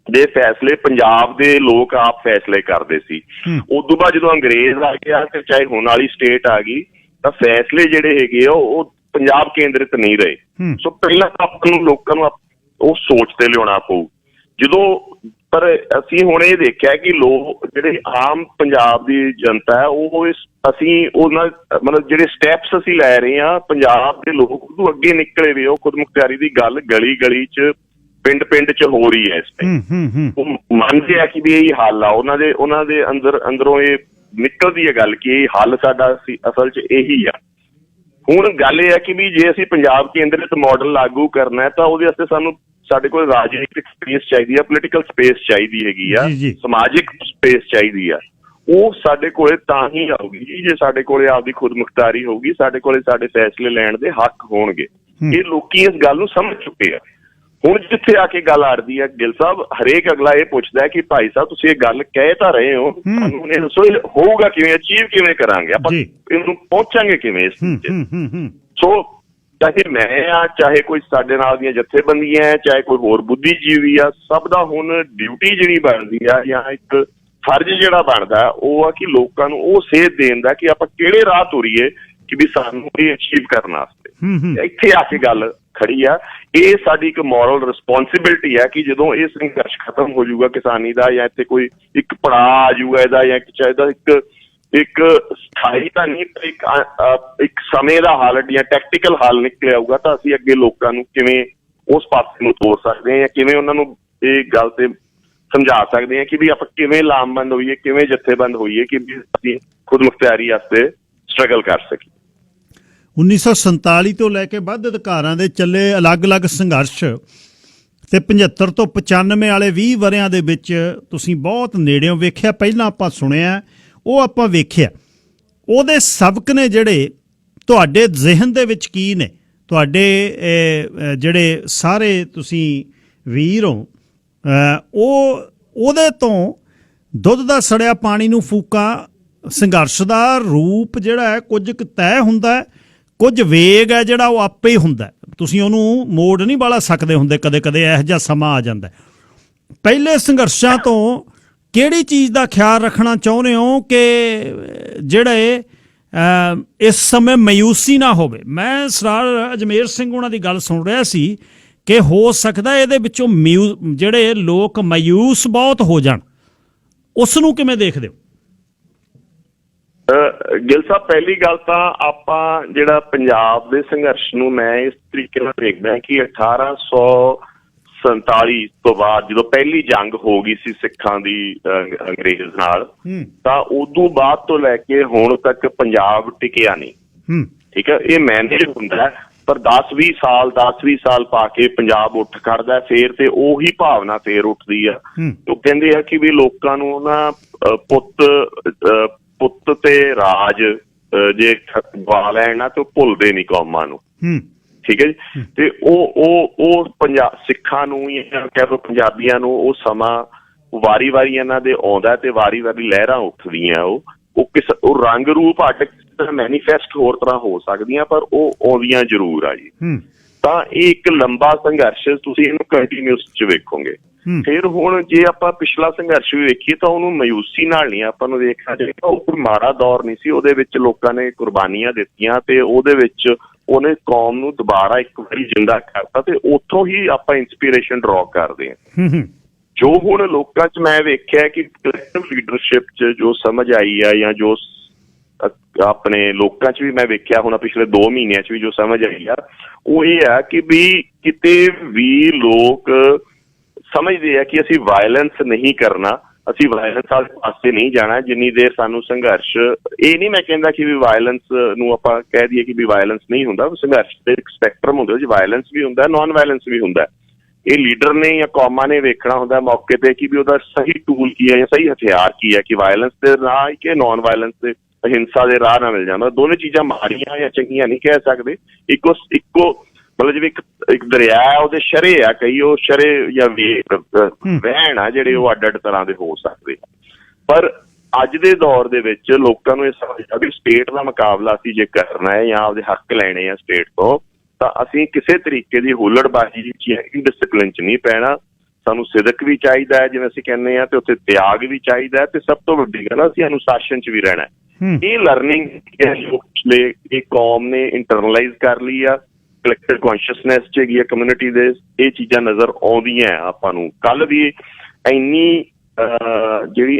ਦੇ ਫੈਸਲੇ ਪੰਜਾਬ ਦੇ ਲੋਕ ਆਪ ਫੈਸਲੇ ਕਰਦੇ ਸੀ। ਉਦੋਂ ਬਾਅਦ ਜਦੋਂ ਅੰਗਰੇਜ਼ ਆ ਗਿਆ ਤੇ ਚਾਹੇ ਹੁਣ ਵਾਲੀ ਸਟੇਟ ਆ ਗਈ, ਤਾਂ ਫੈਸਲੇ ਜਿਹੜੇ ਹੈਗੇ ਆ ਉਹ ਪੰਜਾਬ ਕੇਂਦਰਿਤ ਨਹੀਂ ਰਹੇ। ਸੋ ਪਹਿਲਾਂ ਤਾਂ ਆਪਾਂ ਨੂੰ ਲੋਕਾਂ ਨੂੰ ਉਹ ਸੋਚ ਤੇ ਲਿਆਉਣਾ ਪਊ। ਪਰ ਅਸੀਂ ਹੁਣ ਇਹ ਦੇਖਿਆ ਕਿ ਲੋਕ ਜਿਹੜੇ ਆਮ ਪੰਜਾਬ ਦੀ ਜਨਤਾ ਹੈ ਉਹ ਅਸੀਂ ਉਹਨਾਂ ਮਤਲਬ ਜਿਹੜੇ ਸਟੈਪਸ ਅਸੀਂ ਲੈ ਰਹੇ ਹਾਂ, ਪੰਜਾਬ ਦੇ ਲੋਕ ਉਦੋਂ ਅੱਗੇ ਨਿਕਲੇ ਵੇ, ਉਹ ਖੁਦਮੁਖਤਿਆਰੀ ਦੀ ਗੱਲ ਗਲੀ ਗਲੀ ਚ ਪਿੰਡ ਚ ਹੋ ਰਹੀ ਹੈ ਇਸ ਟਾਈਮ। ਉਹ ਮੰਨਦੇ ਆ ਕਿ ਵੀ ਇਹ ਹੱਲ ਆ, ਉਹਨਾਂ ਦੇ ਅੰਦਰੋਂ ਇਹ ਨਿਕਲਦੀ ਹੈ ਗੱਲ ਕਿ ਇਹ ਹੱਲ ਸਾਡਾ ਅਸਲ ਚ ਇਹੀ ਆ। ਹੁਣ ਗੱਲ ਇਹ ਹੈ ਕਿ ਵੀ ਜੇ ਅਸੀਂ ਪੰਜਾਬ ਕੇਂਦਰਿਤ ਮਾਡਲ ਲਾਗੂ ਕਰਨਾ ਹੈ ਤਾਂ ਉਹਦੇ ਵਾਸਤੇ ਸਾਡੇ ਕੋਲ ਰਾਜਨੀਤਿਕ ਸਪੇਸ ਚਾਹੀਦੀ ਆ, ਪੋਲੀਟੀਕਲ ਸਪੇਸ ਚਾਹੀਦੀ ਹੈਗੀ ਆ, ਸਮਾਜਿਕ ਸਪੇਸ ਚਾਹੀਦੀ ਆ। ਉਹ ਸਾਡੇ ਕੋਲੇ ਤਾਂ ਹੀ ਆਊਗੀ ਜੇ ਸਾਡੇ ਕੋਲੇ ਆਪਦੀ ਖੁਦਮੁਖਤਾਰੀ ਹੋਊਗੀ, ਸਾਡੇ ਕੋਲੇ ਸਾਡੇ ਫੈਸਲੇ ਲੈਣ ਦੇ ਹੱਕ ਹੋਣਗੇ। ਇਹ ਲੋਕੀ ਇਸ ਗੱਲ ਨੂੰ ਸਮਝ ਚੁੱਕੇ ਆ। ਹੁਣ ਜਿੱਥੇ ਆ ਕੇ ਗੱਲ ਅੜਦੀ ਹੈ, ਗਿੱਲ ਸਾਹਿਬ, ਹਰੇਕ ਅਗਲਾ ਇਹ ਪੁੱਛਦਾ ਕਿ ਭਾਈ ਸਾਹਿਬ ਤੁਸੀਂ ਇਹ ਗੱਲ ਕਹਿ ਤਾਂ ਰਹੇ ਹੋ, ਸਾਨੂੰ ਇਹ ਦੱਸੋ ਹੋਊਗਾ ਕਿਵੇਂ, ਅਚੀਵ ਕਿਵੇਂ ਕਰਾਂਗੇ, ਆਪਾਂ ਇਹਨੂੰ ਪਹੁੰਚਾਂਗੇ ਕਿਵੇਂ ਇਸ। ਸੋ ਚਾਹੇ ਮੈਂ ਆ, ਚਾਹੇ ਕੋਈ ਸਾਡੇ ਨਾਲ ਦੀਆਂ ਜਥੇਬੰਦੀਆਂ, ਚਾਹੇ ਕੋਈ ਹੋਰ ਬੁੱਧੀਜੀਵੀ ਆ, ਸਭ ਦਾ ਹੁਣ ਡਿਊਟੀ ਜਿਹੜੀ ਬਣਦੀ ਆ ਜਾਂ ਇੱਕ ਫਰਜ਼ ਜਿਹੜਾ ਬਣਦਾ ਉਹ ਆ ਕਿ ਲੋਕਾਂ ਨੂੰ ਉਹ ਸੇਧ ਦੇਣ ਦਾ ਕਿ ਆਪਾਂ ਕਿਹੜੇ ਰਾਹ ਤੁਰੀਏ ਕਿ ਵੀ ਸਾਨੂੰ ਇਹ ਅਚੀਵ ਕਰਨ ਵਾਸਤੇ। ਇੱਥੇ ਆ ਕੇ ਗੱਲ ਖੜੀ ਆ। ਇਹ ਸਾਡੀ ਇੱਕ ਮੋਰਲ ਰਿਸਪੋਂਸਿਬਿਲਿਟੀ ਹੈ ਕਿ ਜਦੋਂ ਇਹ ਸੰਘਰਸ਼ ਖਤਮ ਹੋ ਜਾਊਗਾ ਕਿਸਾਨੀ ਦਾ, ਜਾਂ ਇੱਥੇ ਕੋਈ ਇੱਕ ਪੜਾਅ ਆ ਜਾਊਗਾ ਇਹਦਾ, ਜਾਂ ਚਾਹੀਦਾ ਇੱਕ ਸਥਾਈ ਤਾਂ ਨਹੀਂ, ਇੱਕ ਸਮੇਂ ਦਾ ਹੱਲ ਜਾਂ ਟੈਕਟੀਕਲ ਹੱਲ ਨਿਕਲ ਆਊਗਾ, ਤਾਂ ਅਸੀਂ ਅੱਗੇ ਲੋਕਾਂ ਨੂੰ ਕਿਵੇਂ ਉਸ ਪਾਸੇ ਨੂੰ ਤੋਰ ਸਕਦੇ ਹਾਂ, ਜਾਂ ਕਿਵੇਂ ਉਹਨਾਂ ਨੂੰ ਇਹ ਗੱਲ ਤੇ ਸਮਝਾ ਸਕਦੇ ਹਾਂ ਕਿ ਵੀ ਆਪਾਂ ਕਿਵੇਂ ਲਾਮਬੰਦ ਹੋਈਏ, ਕਿਵੇਂ ਜਥੇਬੰਦ ਹੋਈਏ ਕਿ ਵੀ ਅਸੀਂ ਖੁਦਮੁਖਤਿਆਰੀ ਵਾਸਤੇ ਸਟਰਗਲ ਕਰ ਸਕੀਏ। 1947 ਤੋਂ ਲੈ ਕੇ ਵੱਧ ਅਧਿਕਾਰਾਂ ਦੇ ਚੱਲੇ ਅਲੱਗ-ਅਲੱਗ ਸੰਘਰਸ਼ ਤੇ 75 ਤੋਂ 95 ਵਾਲੇ 20 ਵਰਿਆਂ ਦੇ ਵਿੱਚ ਤੁਸੀਂ ਬਹੁਤ ਨੇੜਿਓਂ ਵੇਖਿਆ। ਪਹਿਲਾਂ ਆਪਾਂ ਸੁਣਿਆ, ਉਹ ਆਪਾਂ ਵੇਖਿਆ, ਉਹਦੇ ਸਬਕ ਨੇ ਜਿਹੜੇ ਤੁਹਾਡੇ ਜ਼ਿਹਨ ਦੇ ਵਿੱਚ ਕੀ ਨੇ? ਤੁਹਾਡੇ ਜਿਹੜੇ ਸਾਰੇ ਤੁਸੀਂ ਵੀਰ ਹੋ, ਉਹਦੇ ਤੋਂ ਦੁੱਧ ਦਾ ਸੜਿਆ ਪਾਣੀ ਨੂੰ ਫੂਕਾਂ ਸੰਘਰਸ਼ ਦਾ ਰੂਪ ਜਿਹੜਾ ਹੈ ਕੁਝ ਕੁ ਤੈਅ ਹੁੰਦਾ, ਕੁਝ ਵੇਗ ਹੈ ਜਿਹੜਾ ਉਹ ਆਪੇ ਹੀ ਹੁੰਦਾ, ਤੁਸੀਂ ਉਹਨੂੰ ਮੋੜ ਨਹੀਂ ਵਾਲਾ ਸਕਦੇ ਹੁੰਦੇ। ਕਦੇ ਕਦੇ ਇਹੋ ਜਿਹਾ ਸਮਾਂ ਆ ਜਾਂਦਾ। ਪਹਿਲੇ ਸੰਘਰਸ਼ਾਂ ਤੋਂ ਕਿਹੜੀ ਚੀਜ਼ ਦਾ ਖਿਆਲ ਰੱਖਣਾ ਚਾਹੁੰਦੇ ਹੋ ਕਿ ਜਿਹੜੇ ਇਸ ਸਮੇਂ ਮਾਯੂਸੀ ਨਾ ਹੋਵੇ? ਮੈਂ ਸਰਦਾਰ ਅਜਮੇਰ ਸਿੰਘ ਉਹਨਾਂ ਦੀ ਗੱਲ ਸੁਣ ਰਿਹਾ ਸੀ ਕਿ ਹੋ ਸਕਦਾ ਇਹਦੇ ਵਿੱਚੋਂ ਜਿਹੜੇ ਲੋਕ ਮਾਯੂਸ ਬਹੁਤ ਹੋ ਜਾਣ। ਉਸ ਨੂੰ ਕਿਵੇਂ ਦੇਖਦੇ ਹੋ? ਗਿੱਲ ਸਾਹਿਬ, ਪਹਿਲੀ ਗੱਲ ਤਾਂ ਆਪਾਂ ਜਿਹੜਾ ਪੰਜਾਬ ਦੇ ਸੰਘਰਸ਼ ਨੂੰ ਮੈਂ ਇਸ ਤਰੀਕੇ ਨਾਲ ਦੇਖਦਾ ਕਿ 1847 ਤੋਂ ਬਾਅਦ ਜਦੋਂ ਪਹਿਲੀ ਜੰਗ ਹੋ ਗਈ ਸੀ ਸਿੱਖਾਂ ਦੀ ਅੰਗਰੇਜ਼ ਨਾਲ, ਤਾਂ ਉਦੋਂ ਬਾਅਦ ਤੋਂ ਲੈ ਕੇ ਹੁਣ ਤੱਕ ਪੰਜਾਬ ਟਿਕਿਆ ਨਹੀਂ। ਠੀਕ ਹੈ, ਇਹ ਮੈਨੇਜ ਹੁੰਦਾ ਪਰ 10-20 ਸਾਲ ਪਾ ਕੇ ਪੰਜਾਬ ਉੱਠ ਖੜਦਾ, ਫੇਰ ਤੇ ਉਹੀ ਭਾਵਨਾ ਫੇਰ ਉੱਠਦੀ ਆ। ਉਹ ਕਹਿੰਦੇ ਆ ਕਿ ਵੀ ਲੋਕਾਂ ਨੂੰ ਨਾ ਪੁੱਤ ਤੇ ਰਾਜ ਜੇ ਗਵਾ ਲੈਣ ਨਾ ਤੇ ਉਹ ਭੁੱਲਦੇ ਨੀ ਕੌਮਾਂ ਨੂੰ। ਠੀਕ ਹੈ ਜੀ, ਤੇ ਉਹ ਸਿੱਖਾਂ ਨੂੰ ਜਾਂ ਕਹਿ ਲਓ ਪੰਜਾਬੀਆਂ ਨੂੰ ਉਹ ਸਮਾਂ ਵਾਰੀ ਇਹਨਾਂ ਦੇ ਆਉਂਦਾ ਤੇ ਵਾਰੀ ਲਹਿਰਾਂ ਉੱਠਦੀਆਂ। ਉਹ ਰੰਗ ਰੂਪ ਅੱਡ ਮੈਨੀਫੈਸਟ ਹੋਰ ਤਰ੍ਹਾਂ ਹੋ ਸਕਦੀਆਂ ਪਰ ਉਹ ਆਉਂਦੀਆਂ ਜ਼ਰੂਰ ਆ ਜੀ। ਤਾਂ ਇਹ ਇੱਕ ਲੰਬਾ ਸੰਘਰਸ਼, ਤੁਸੀਂ ਇਹਨੂੰ ਕੰਟੀਨਿਊਸ ਚ ਵੇਖੋਗੇ। ਫਿਰ ਹੁਣ ਜੇ ਆਪਾਂ ਪਿਛਲਾ ਸੰਘਰਸ਼ ਵੀ ਵੇਖੀਏ ਤਾਂ ਉਹਨੂੰ ਮਾਯੂਸੀ ਨਾਲ ਨਹੀਂ ਆਪਾਂ ਨੂੰ ਦੇਖਣਾ ਚਾਹੀਦਾ। ਉਹ ਕੋਈ ਮਾੜਾ ਦੌਰ ਨਹੀਂ ਸੀ, ਉਹਦੇ ਵਿੱਚ ਲੋਕਾਂ ਨੇ ਕੁਰਬਾਨੀਆਂ ਦਿੱਤੀਆਂ ਤੇ ਉਹਦੇ ਵਿੱਚ ਉਹਨੇ ਕੌਮ ਨੂੰ ਦੁਬਾਰਾ ਇੱਕ ਵਾਰੀ ਜਿੰਦਾ ਕਰਤਾ ਤੇ ਉੱਥੋਂ ਹੀ ਆਪਾਂ ਇੰਸਪੀਰੇਸ਼ਨ ਡਰਾ ਕਰਦੇ ਹਾਂ। ਜੋ ਹੁਣ ਲੋਕਾਂ 'ਚ ਮੈਂ ਵੇਖਿਆ ਕਿ ਕਲੈਕਟਿਵ ਲੀਡਰਸ਼ਿਪ 'ਚ ਜੋ ਸਮਝ ਆਈ ਆ ਜਾਂ ਜੋ ਆਪਣੇ ਲੋਕਾਂ 'ਚ ਵੀ ਮੈਂ ਵੇਖਿਆ ਹੁਣ ਪਿਛਲੇ 2 ਮਹੀਨਿਆਂ 'ਚ ਵੀ ਜੋ ਸਮਝ ਆਈ ਆ, ਉਹ ਇਹ ਆ ਕਿ ਵੀ ਕਿਤੇ ਵੀ ਲੋਕ ਸਮਝਦੇ ਆ ਕਿ ਅਸੀਂ ਵਾਇਲੈਂਸ ਨਹੀਂ ਕਰਨਾ, ਅਸੀਂ ਵਾਇਲੈਂਸ ਵਾਲੇ ਪਾਸੇ ਨਹੀਂ ਜਾਣਾ। ਜਿੰਨੀ ਦੇਰ ਸਾਨੂੰ ਸੰਘਰਸ਼, ਇਹ ਨਹੀਂ ਮੈਂ ਕਹਿੰਦਾ ਕਿ ਵੀ ਵਾਇਲੈਂਸ ਨੂੰ ਆਪਾਂ ਕਹਿ ਦਈਏ ਕਿ ਵੀ ਵਾਇਲੈਂਸ ਨਹੀਂ ਹੁੰਦਾ, ਸੰਘਰਸ਼ ਦੇ ਇੱਕ ਸਪੈਕਟਰਮ ਹੁੰਦਾ ਜੀ, ਵਾਇਲੈਂਸ ਵੀ ਹੁੰਦਾ, ਨੋਨ ਵਾਇਲੈਂਸ ਵੀ ਹੁੰਦਾ। ਇਹ ਲੀਡਰ ਨੇ ਜਾਂ ਕੌਮਾਂ ਨੇ ਵੇਖਣਾ ਹੁੰਦਾ ਮੌਕੇ ਤੇ ਕਿ ਵੀ ਉਹਦਾ ਸਹੀ ਟੂਲ ਕੀ ਹੈ ਜਾਂ ਸਹੀ ਹਥਿਆਰ ਕੀ ਹੈ, ਕਿ ਵਾਇਲੈਂਸ ਦੇ ਰਾਹ ਕਿ ਨੋਨ ਵਾਇਲੈਂਸ ਦੇ ਅਹਿੰਸਾ ਦੇ ਰਾਹ ਨਾਲ ਮਿਲ ਜਾਂਦਾ। ਦੋਨੇ ਚੀਜ਼ਾਂ ਮਾੜੀਆਂ ਜਾਂ ਚੰਗੀਆਂ ਨਹੀਂ ਕਹਿ ਸਕਦੇ। ਇੱਕੋ ਮਤਲਬ ਜਿਵੇਂ ਇੱਕ ਦਰਿਆ ਹੈ, ਉਹਦੇ ਸ਼ਰੇ ਆ ਕਈ, ਉਹ ਸ਼ਰੇ ਜਾਂ ਵਹਿਣ ਆ ਜਿਹੜੇ ਉਹ ਅੱਡ ਤਰ੍ਹਾਂ ਦੇ ਹੋ ਸਕਦੇ। ਪਰ ਅੱਜ ਦੇ ਦੌਰ ਦੇ ਵਿੱਚ ਲੋਕਾਂ ਨੂੰ ਇਹ ਸਮਝਦਾ ਵੀ ਸਟੇਟ ਦਾ ਮੁਕਾਬਲਾ ਅਸੀਂ ਜੇ ਕਰਨਾ ਹੈ ਜਾਂ ਆਪਦੇ ਹੱਕ ਲੈਣੇ ਆ ਸਟੇਟ ਤੋਂ, ਤਾਂ ਅਸੀਂ ਕਿਸੇ ਤਰੀਕੇ ਦੀ ਹੁੱਲੜਬਾਜ਼ੀ ਇਨਡਿਸਪਲਿਨ 'ਚ ਨਹੀਂ ਪੈਣਾ। ਸਾਨੂੰ ਸਿਦਕ ਵੀ ਚਾਹੀਦਾ ਹੈ ਜਿਵੇਂ ਅਸੀਂ ਕਹਿੰਦੇ ਹਾਂ, ਤੇ ਉੱਥੇ ਤਿਆਗ ਵੀ ਚਾਹੀਦਾ ਹੈ, ਤੇ ਸਭ ਤੋਂ ਵੱਡੀ ਗੱਲ ਅਸੀਂ ਅਨੁਸ਼ਾਸਨ 'ਚ ਵੀ ਰਹਿਣਾ। ਇਹ ਲਰਨਿੰਗ ਪਿਛਲੇ ਇਹ ਕੌਮ ਨੇ ਇੰਟਰਨਲਾਈਜ਼ ਕਰ ਲਈ ਆ, ਕਲੈਕਟਿਵ ਕੌਨਸ਼ੀਅਸਨੈਸ 'ਚ ਹੈਗੀ ਆ ਕਮਿਊਨਿਟੀ ਦੇ। ਇਹ ਚੀਜ਼ਾਂ ਨਜ਼ਰ ਆਉਂਦੀਆਂ ਆਪਾਂ ਨੂੰ। ਕੱਲ ਵੀ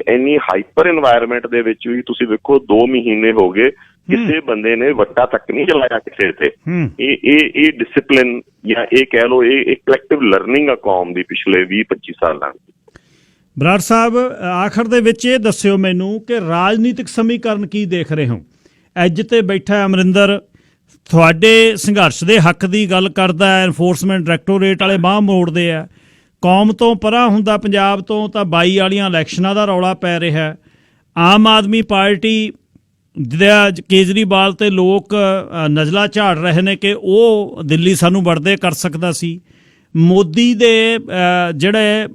ਇੰਨੀ ਹਾਈਪਰ ਇਨਵਾਇਰਮੈਂਟ ਦੇ ਵਿੱਚ ਵੀ ਤੁਸੀਂ ਵੇਖੋ 2 ਮਹੀਨੇ ਹੋ ਗਏ ਕਿਸੇ ਬੰਦੇ ਨੇ ਵੱਟਾ ਤੱਕ ਨਹੀਂ ਚਲਾਇਆ ਕਿਸੇ ਤੇ। ਇਹ ਡਿਸਿਪਲਿਨ ਜਾਂ ਇਹ ਕਹਿ ਲਓ ਇਹ ਕਲੈਕਟਿਵ ਲਰਨਿੰਗ ਆ ਕੌਮ ਦੀ ਪਿਛਲੇ 20-25 ਸਾਲਾਂ ਦੀ। ਬਰਾੜ ਸਾਹਿਬ, ਆਖਰ ਦੇ ਵਿੱਚ ਇਹ ਦੱਸਿਓ ਮੈਨੂੰ ਕਿ ਰਾਜਨੀਤਿਕ ਸਮੀਕਰਨ ਕੀ ਦੇਖ ਰਹੇ ਹੋ? ਅੱਜ ਤੇ ਬੈਠਾ ਅਮਰਿੰਦਰ ਤੁਹਾਡੇ ਸੰਘਰਸ਼ ਦੇ ਹੱਕ ਦੀ ਗੱਲ ਕਰਦਾ ਹੈ, ਐਨਫੋਰਸਮੈਂਟ ਡਾਇਰੈਕਟੋਰੇਟ ਵਾਲੇ ਬਾਂਹ ਮੋੜਦੇ ਆ, ਕੌਮ ਤੋਂ ਪਰਾਂ ਹੁੰਦਾ ਪੰਜਾਬ ਤੋਂ ਤਾਂ 22 ਵਾਲੀਆਂ ਇਲੈਕਸ਼ਨਾਂ ਦਾ ਰੌਲਾ ਪੈ ਰਿਹਾ। ਆਮ ਆਦਮੀ ਪਾਰਟੀ ਕੇਜਰੀਵਾਲ ਤੇ ਲੋਕ ਨਜ਼ਲਾ ਝਾੜ ਰਹੇ ਨੇ ਕਿ ਉਹ ਦਿੱਲੀ ਸਾਨੂੰ ਵੜਦੇ ਕਰ ਸਕਦਾ ਸੀ। ਮੋਦੀ ਦੇ ਜਿਹੜੇ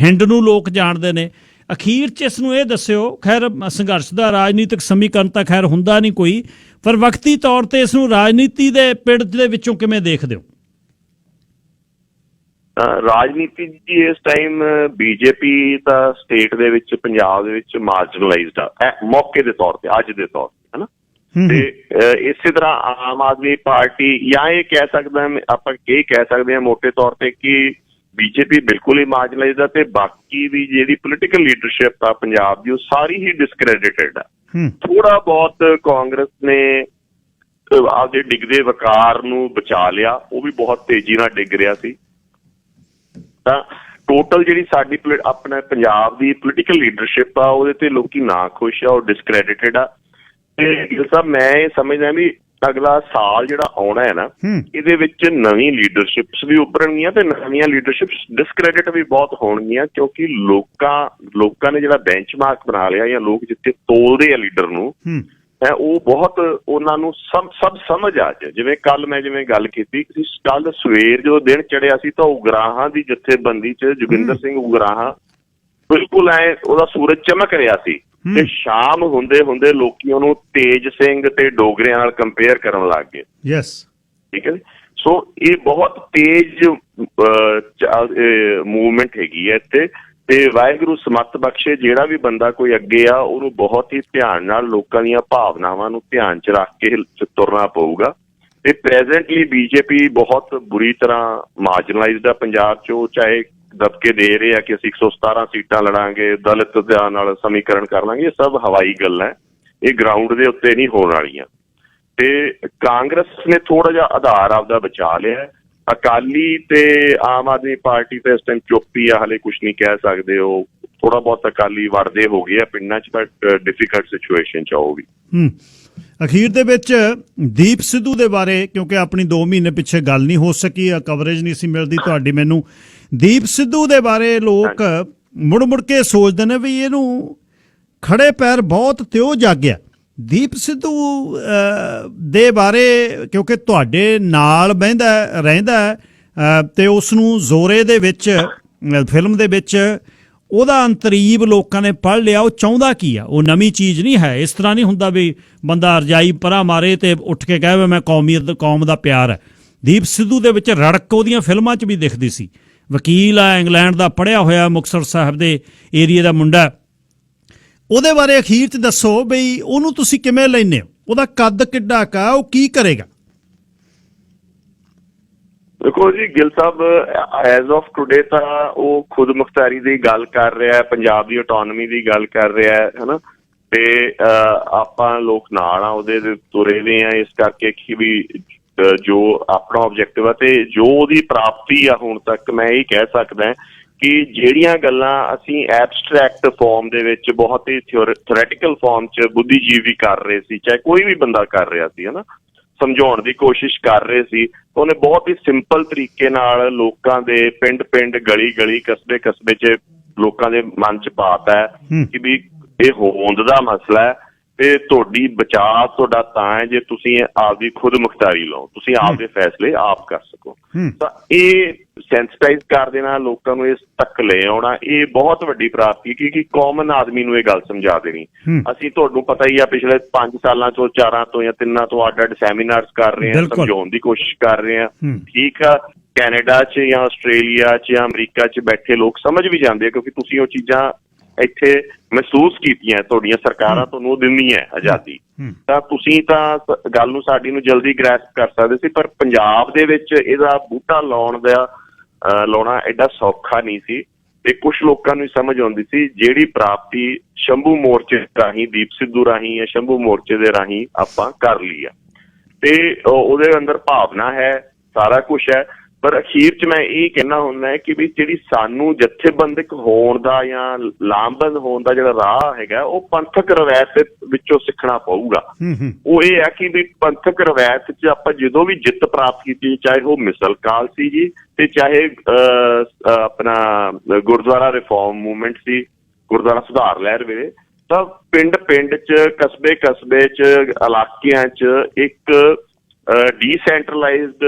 ਹਿੰਡ ਨੂੰ ਲੋਕ ਜਾਣਦੇ ਨੇ। ਅਖੀਰ 'ਚ ਇਸ ਨੂੰ ਇਹ ਦੱਸਿਓ, ਖੈਰ ਸੰਘਰਸ਼ ਦਾ ਰਾਜਨੀਤਿਕ ਸਮੀਕਰਨ ਤਾਂ ਖੈਰ ਹੁੰਦਾ ਨਹੀਂ ਕੋਈ, ਪਰ ਵਕਤੀ ਤੌਰ ਤੇ ਇਸ ਨੂੰ ਰਾਜਨੀਤੀ ਦੇ ਪਿੜ ਦੇ ਵਿੱਚੋਂ ਕਿਵੇਂ ਦੇਖਦੇ ਹੋ? ਰਾਜਨੀਤੀ ਜੀ ਇਸ ਟਾਈਮ ਬੀਜੇਪੀ ਤਾਂ ਸਟੇਟ ਦੇ ਵਿੱਚ ਪੰਜਾਬ ਦੇ ਵਿੱਚ ਮਾਰਜਨਲਾਈਜ਼ਡ ਆ ਮੌਕੇ ਦੇ ਤੌਰ ਤੇ, ਅੱਜ ਦੇ ਤੌਰ ਤੇ, ਹਨਾ। ਤੇ ਇਸੇ ਤਰ੍ਹਾਂ ਆਮ ਆਦਮੀ ਪਾਰਟੀ, ਜਾਂ ਇਹ ਕਹਿ ਸਕਦਾ ਆਪਾਂ ਇਹ ਕਹਿ ਸਕਦੇ ਹਾਂ ਮੋਟੇ ਤੌਰ ਤੇ ਕਿ ਬੀਜੇਪੀ ਬਿਲਕੁਲ ਹੀ ਮਾਰਜਨਲਾਈਜ਼ਡ ਆ, ਤੇ ਬਾਕੀ ਦੀ ਜਿਹੜੀ ਪੋਲੀਟੀਕਲ ਲੀਡਰਸ਼ਿਪ ਆ ਪੰਜਾਬ ਦੀ ਉਹ ਸਾਰੀ ਹੀ ਡਿਸਕ੍ਰੈਡਿਟਡ ਆ। ਥੋੜਾ ਬਹੁਤ ਕਾਂਗਰਸ ਨੇ ਆਪਦੇ ਡਿੱਗਦੇ ਵਕਾਰ ਨੂੰ ਬਚਾ ਲਿਆ, ਉਹ ਵੀ ਬਹੁਤ ਤੇਜ਼ੀ ਨਾਲ ਡਿੱਗ ਰਿਹਾ ਸੀ। ਤਾਂ ਟੋਟਲ ਜਿਹੜੀ ਸਾਡੀ ਆਪਣੇ ਪੰਜਾਬ ਦੀ ਪੋਲੀਟੀਕਲ ਲੀਡਰਸ਼ਿਪ ਆ ਉਹਦੇ ਤੇ ਲੋਕੀ ਨਾ ਖੁਸ਼ ਆ, ਉਹ ਡਿਸਕ੍ਰੈਡਿਟਡ ਆ। ਤੇ ਸਾਹਿਬ ਮੈਂ ਇਹ ਸਮਝਦਾ ਵੀ ਅਗਲਾ ਸਾਲ ਜਿਹੜਾ ਆਉਣਾ ਹੈ ਨਾ, ਇਹਦੇ ਵਿੱਚ ਨਵੀਂ ਲੀਡਰਸ਼ਿਪਸ ਵੀ ਉੱਭਰਨਗੀਆਂ ਤੇ ਨਵੀਆਂ ਲੀਡਰਸ਼ਿਪਸ ਡਿਸਕ੍ਰੈਡਿਟ ਵੀ ਬਹੁਤ ਹੋਣਗੀਆਂ, ਕਿਉਂਕਿ ਲੋਕਾਂ ਨੇ ਜਿਹੜਾ ਬੈਂਚਮਾਰਕ ਬਣਾ ਲਿਆ ਜਾਂ ਲੋਕ ਜਿੱਥੇ ਤੋਲਦੇ ਆ ਲੀਡਰ ਨੂੰ, ਉਹ ਬਹੁਤ ਉਹਨਾਂ ਨੂੰ ਸਭ ਸਮਝ ਆ ਜਾ। ਜਿਵੇਂ ਕੱਲ ਮੈਂ ਗੱਲ ਕੀਤੀ, ਕੱਲ ਸਵੇਰ ਜਦੋਂ ਦਿਨ ਚੜਿਆ ਸੀ ਤਾਂ ਉਗਰਾਹਾਂ ਦੀ ਜਥੇਬੰਦੀ 'ਚ ਜੋਗਿੰਦਰ ਸਿੰਘ ਉਗਰਾਹਾਂ ਬਿਲਕੁਲ ਉਹਦਾ ਸੂਰਜ ਚਮਕ ਰਿਹਾ ਸੀ, ਤੇ ਸ਼ਾਮ ਹੁੰਦੇ ਲੋਕੀ ਉਹਨੂੰ ਤੇਜ ਸਿੰਘ ਤੇ ਡੋਗਰਿਆਂ ਨਾਲ ਕੰਪੇਅਰ ਕਰਨ ਲੱਗ ਗਏ। ਠੀਕ ਹੈ, ਸੋ ਇਹ ਬਹੁਤ ਤੇਜ਼ ਮੂਵਮੈਂਟ ਹੈਗੀ ਹੈ ਇੱਥੇ। ਤੇ ਵਾਹਿਗੁਰੂ ਸਮੱਤ ਬਖਸ਼ੇ, ਜਿਹੜਾ ਵੀ ਬੰਦਾ ਕੋਈ ਅੱਗੇ ਆ ਉਹਨੂੰ ਬਹੁਤ ਹੀ ਧਿਆਨ ਨਾਲ ਲੋਕਾਂ ਦੀਆਂ ਭਾਵਨਾਵਾਂ ਨੂੰ ਧਿਆਨ 'ਚ ਰੱਖ ਕੇ ਤੁਰਨਾ ਪਊਗਾ। ਤੇ ਪ੍ਰੈਜ਼ੈਂਟਲੀ ਬੀਜੇਪੀ ਬਹੁਤ ਬੁਰੀ ਤਰ੍ਹਾਂ ਮਾਰਜਨਲਾਈਜ਼ਡ ਆ ਪੰਜਾਬ 'ਚ। ਉਹ ਚਾਹੇ ਦਬਕੇ ਦੇ ਰਹੇ ਆ ਕਿ ਅਸੀਂ 117 ਸੀਟਾਂ ਲੜਾਂਗੇ, ਦਲਿਤ ਨਾਲ ਸਮੀਕਰਨ ਕਰ ਲਾਂਗੇ, ਇਹ ਸਭ ਹਵਾਈ ਗੱਲ ਹੈ। ਇਹ ਗਰਾਊਂਡ ਦੇ ਉੱਤੇ ਨਹੀਂ ਹੋਣ ਵਾਲੀਆਂ। ਤੇ ਕਾਂਗਰਸ ਨੇ ਥੋੜਾ ਜਿਹਾ ਆਧਾਰ ਆਪਦਾ ਬਚਾ ਲਿਆ। ਅਕਾਲੀ ਤੇ ਆਮ ਆਦਮੀ ਪਾਰਟੀ ਤੇ ਇਸ ਟਾਈਮ ਚੁੱਪੀ ਆ, ਹਲੇ ਕੁਝ ਨਹੀਂ ਕਹਿ ਸਕਦੇ। ਉਹ ਥੋੜਾ ਬਹੁਤ ਅਕਾਲੀ ਵੜਦੇ ਹੋ ਗਏ ਆ ਪਿੰਡਾਂ 'ਚ, ਬਟ ਡਿਫਿਕਲਟ ਸਿਚੁਏਸ਼ਨ 'ਚ ਉਹ ਵੀ। ਅਖੀਰ ਦੇ ਵਿੱਚ ਦੀਪ ਸਿੱਧੂ ਦੇ ਬਾਰੇ, ਕਿਉਂਕਿ ਆਪਣੀ 2 ਮਹੀਨੇ ਪਿੱਛੇ ਗੱਲ ਨਹੀਂ ਹੋ ਸਕੀ, ਕਵਰੇਜ ਨਹੀਂ ਸੀ ਮਿਲਦੀ ਤੁਹਾਡੀ ਮੈਨੂੰ, ਦੀਪ ਸਿੱਧੂ ਦੇ ਬਾਰੇ ਲੋਕ ਮੁੜ ਕੇ ਸੋਚਦੇ ਨੇ ਵੀ ਇਹਨੂੰ ਖੜੇ ਪੈਰ ਬਹੁਤ ਤਿਉ ਜਾਗਿਆ। ਦੀਪ ਸਿੱਧੂ ਦੇ ਬਾਰੇ, ਕਿਉਂਕਿ ਤੁਹਾਡੇ ਨਾਲ ਰਹਿੰਦਾ ਤੇ ਉਸ ਨੂੰ ਜ਼ੋਰੇ ਦੇ ਵਿੱਚ ਫਿਲਮ ਦੇ ਵਿੱਚ ਉਹਦਾ ਅੰਤਰੀਬ ਲੋਕਾਂ ਨੇ ਪੜ੍ਹ ਲਿਆ। ਉਹ ਚਾਹੁੰਦਾ ਕੀ ਆ? ਉਹ ਨਵੀਂ ਚੀਜ਼ ਨਹੀਂ ਹੈ। ਇਸ ਤਰ੍ਹਾਂ ਨਹੀਂ ਹੁੰਦਾ ਵੀ ਬੰਦਾ ਰਜਾਈ ਪਰਾਂ ਮਾਰੇ ਤੇ ਉੱਠ ਕੇ ਕਹੇ ਮੈਂ ਕੌਮ ਦਾ ਪਿਆਰ ਹੈ। ਦੀਪ ਸਿੱਧੂ ਦੇ ਵਿੱਚ ਰੜਕ ਉਹਦੀਆਂ ਫਿਲਮਾਂ 'ਚ ਵੀ ਦਿਖਦੀ ਸੀ। ਵਕੀਲ ਆ, ਇੰਗਲੈਂਡ ਦਾ ਪੜ੍ਹਿਆ ਹੋਇਆ, ਮੁਕਤਸਰ ਸਾਹਿਬ ਦੇ ਏਰੀਏ ਦਾ ਮੁੰਡਾ। ਉਹਦੇ ਬਾਰੇ ਅਖੀਰ 'ਚ ਦੱਸੋ ਬਈ ਉਹਨੂੰ ਤੁਸੀਂ ਕਿਵੇਂ ਲੈਂਦੇ ਹੋ? ਉਹਦਾ ਕੱਦ ਕਿੱਡਾ ਕਾ, ਉਹ ਕੀ ਕਰੇਗਾ? ਦੇਖੋ ਜੀ, ਗਿੱਲ ਸਾਹਿਬ ਐਜ਼ ਆਫ ਟੂਡੇ ਤਾਂ ਉਹ ਖੁਦ ਮੁਖਤਾਰੀ ਦੀ ਗੱਲ ਕਰ ਰਿਹਾ, ਪੰਜਾਬ ਦੀ ਆਟੋਨਮੀ ਦੀ ਗੱਲ ਕਰ ਰਿਹਾ ਹੈ ਨਾ। ਤੇ ਆਪਾਂ ਲੋਕ ਨਾਲ ਆ ਉਹਦੇ ਤੁਰੇ ਦੇ ਆ, ਇਸ ਕਰਕੇ ਕਿ ਵੀ ਜੋ ਆਪਣਾ ਆਬਜੈਕਟਿਵ ਆ ਤੇ ਜੋ ਉਹਦੀ ਪ੍ਰਾਪਤੀ ਆ ਹੁਣ ਤੱਕ, ਮੈਂ ਇਹ ਕਹਿ ਸਕਦਾ ਕਿ ਜਿਹੜੀਆਂ ਗੱਲਾਂ ਅਸੀਂ ਐਬਸਟਰੈਕਟ ਫਾਰਮ ਦੇ ਵਿੱਚ, ਬਹੁਤ ਹੀ ਥਿਓਰੈਟੀਕਲ ਫਾਰਮ 'ਚ ਬੁੱਧੀਜੀਵੀ ਕਰ ਰਹੇ ਸੀ, ਚਾਹੇ ਕੋਈ ਵੀ ਬੰਦਾ ਕਰ ਰਿਹਾ ਸੀ, ਹਨਾ, ਸਮਝਾਉਣ ਦੀ ਕੋਸ਼ਿਸ਼ ਕਰ ਰਹੇ ਸੀ, ਉਹਨੇ ਬਹੁਤ ਹੀ ਸਿੰਪਲ ਤਰੀਕੇ ਨਾਲ ਲੋਕਾਂ ਦੇ ਪਿੰਡ ਗਲੀ ਕਸਬੇ 'ਚ ਲੋਕਾਂ ਦੇ ਮਨ 'ਚ ਪਾਤਾ ਹੈ ਕਿ ਵੀ ਇਹ ਹੋਂਦ ਦਾ ਮਸਲਾ ਹੈ ਤੇ ਤੁਹਾਡੀ ਬਚਾਅ ਤੁਹਾਡਾ ਤਾਂ ਹੈ ਜੇ ਤੁਸੀਂ ਆਪਦੀ ਖੁਦ ਮੁਖਤਾਰੀ ਲਓ, ਤੁਸੀਂ ਆਪਦੇ ਫੈਸਲੇ ਆਪ ਕਰ ਸਕੋ। ਤਾਂ ਇਹ ਸੈਂਸਿਟਾਈਜ਼ ਕਰ ਦੇਣਾ, ਲੋਕਾਂ ਨੂੰ ਇਸ ਤੱਕ ਲੈ ਆਉਣਾ, ਇਹ ਬਹੁਤ ਵੱਡੀ ਪ੍ਰਾਪਤੀ, ਕਿਉਂਕਿ ਕਾਮਨ ਆਦਮੀ ਨੂੰ ਇਹ ਗੱਲ ਸਮਝਾ ਦੇਣੀ। ਅਸੀਂ ਤੁਹਾਨੂੰ ਪਤਾ ਹੀ ਆ ਪਿਛਲੇ 5 ਸਾਲਾਂ ਤੋਂ 4 ਤੋਂ ਜਾਂ 3 ਤੋਂ ਅੱਡ ਸੈਮੀਨਾਰਸ ਕਰ ਰਹੇ ਹਾਂ, ਸਮਝਾਉਣ ਦੀ ਕੋਸ਼ਿਸ਼ ਕਰ ਰਹੇ ਹਾਂ। ਠੀਕ ਆ, ਕੈਨੇਡਾ 'ਚ ਜਾਂ ਆਸਟ੍ਰੇਲੀਆ 'ਚ ਜਾਂ ਅਮਰੀਕਾ 'ਚ ਬੈਠੇ ਲੋਕ ਸਮਝ ਵੀ ਜਾਂਦੇ ਆ, ਕਿਉਂਕਿ ਤੁਸੀਂ ਉਹ ਚੀਜ਼ਾਂ ਇੱਥੇ ਮਹਿਸੂਸ ਕੀਤੀਆਂ, ਤੁਹਾਡੀਆਂ ਸਰਕਾਰਾਂ ਤੁਹਾਨੂੰ ਉਹ ਦਿੰਦੀਆਂ ਆਜ਼ਾਦੀ। ਤਾਂ ਤੁਸੀਂ ਤਾਂ ਗੱਲ ਨੂੰ ਸਾਡੀ ਨੂੰ ਜਲਦੀ ਗ੍ਰੈਸਪ ਕਰ ਸਕਦੇ ਸੀ, ਪਰ ਪੰਜਾਬ ਦੇ ਵਿੱਚ ਇਹਦਾ ਬੂਟਾ ਲਾਉਣਾ ਐਡਾ ਸੌਖਾ ਨਹੀਂ ਸੀ। ਤੇ ਕੁਛ ਲੋਕਾਂ ਨੂੰ ਸਮਝ ਆਉਂਦੀ ਸੀ ਜਿਹੜੀ ਪ੍ਰਾਪਤੀ ਸ਼ੰਭੂ ਮੋਰਚੇ ਰਾਹੀਂ, ਦੀਪ ਸਿੱਧੂ ਰਾਹੀਂ ਜਾਂ ਸ਼ੰਭੂ ਮੋਰਚੇ ਦੇ ਰਾਹੀਂ ਆਪਾਂ ਕਰ ਲਈ ਆ, ਤੇ ਉਹਦੇ ਅੰਦਰ ਭਾਵਨਾ ਹੈ, ਸਾਰਾ ਕੁਛ ਹੈ। ਪਰ ਅਖੀਰ 'ਚ ਮੈਂ ਇਹ ਕਹਿਣਾ ਹੁੰਦਾ ਹੈ ਕਿ ਵੀ ਜਿਹੜੀ ਸਾਨੂੰ ਜਥੇਬੰਦਕ ਹੋਣ ਦਾ ਜਾਂ ਲਾਮਬੰਦ ਹੋਣ ਦਾ ਜਿਹੜਾ ਰਾਹ ਹੈਗਾ, ਉਹ ਪੰਥਕ ਰਵਾਇਤ ਵਿੱਚੋਂ ਸਿੱਖਣਾ ਪਊਗਾ। ਉਹ ਇਹ ਹੈ ਕਿ ਵੀ ਪੰਥਕ ਰਵਾਇਤ 'ਚ ਆਪਾਂ ਜਦੋਂ ਵੀ ਜਿੱਤ ਪ੍ਰਾਪਤ ਕੀਤੀ, ਚਾਹੇ ਉਹ ਮਿਸਲ ਕਾਲ ਸੀ ਜੀ, ਤੇ ਚਾਹੇ ਆਪਣਾ ਗੁਰਦੁਆਰਾ ਰਿਫਾਰਮ ਮੂਵਮੈਂਟ ਸੀ, ਗੁਰਦੁਆਰਾ ਸੁਧਾਰ ਲਹਿਰ ਵੇਲੇ, ਤਾਂ ਪਿੰਡ 'ਚ ਕਸਬੇ 'ਚ ਇਲਾਕਿਆਂ 'ਚ ਇੱਕ ਡੀਸੈਂਟਰਲਾਈਜ਼ਡ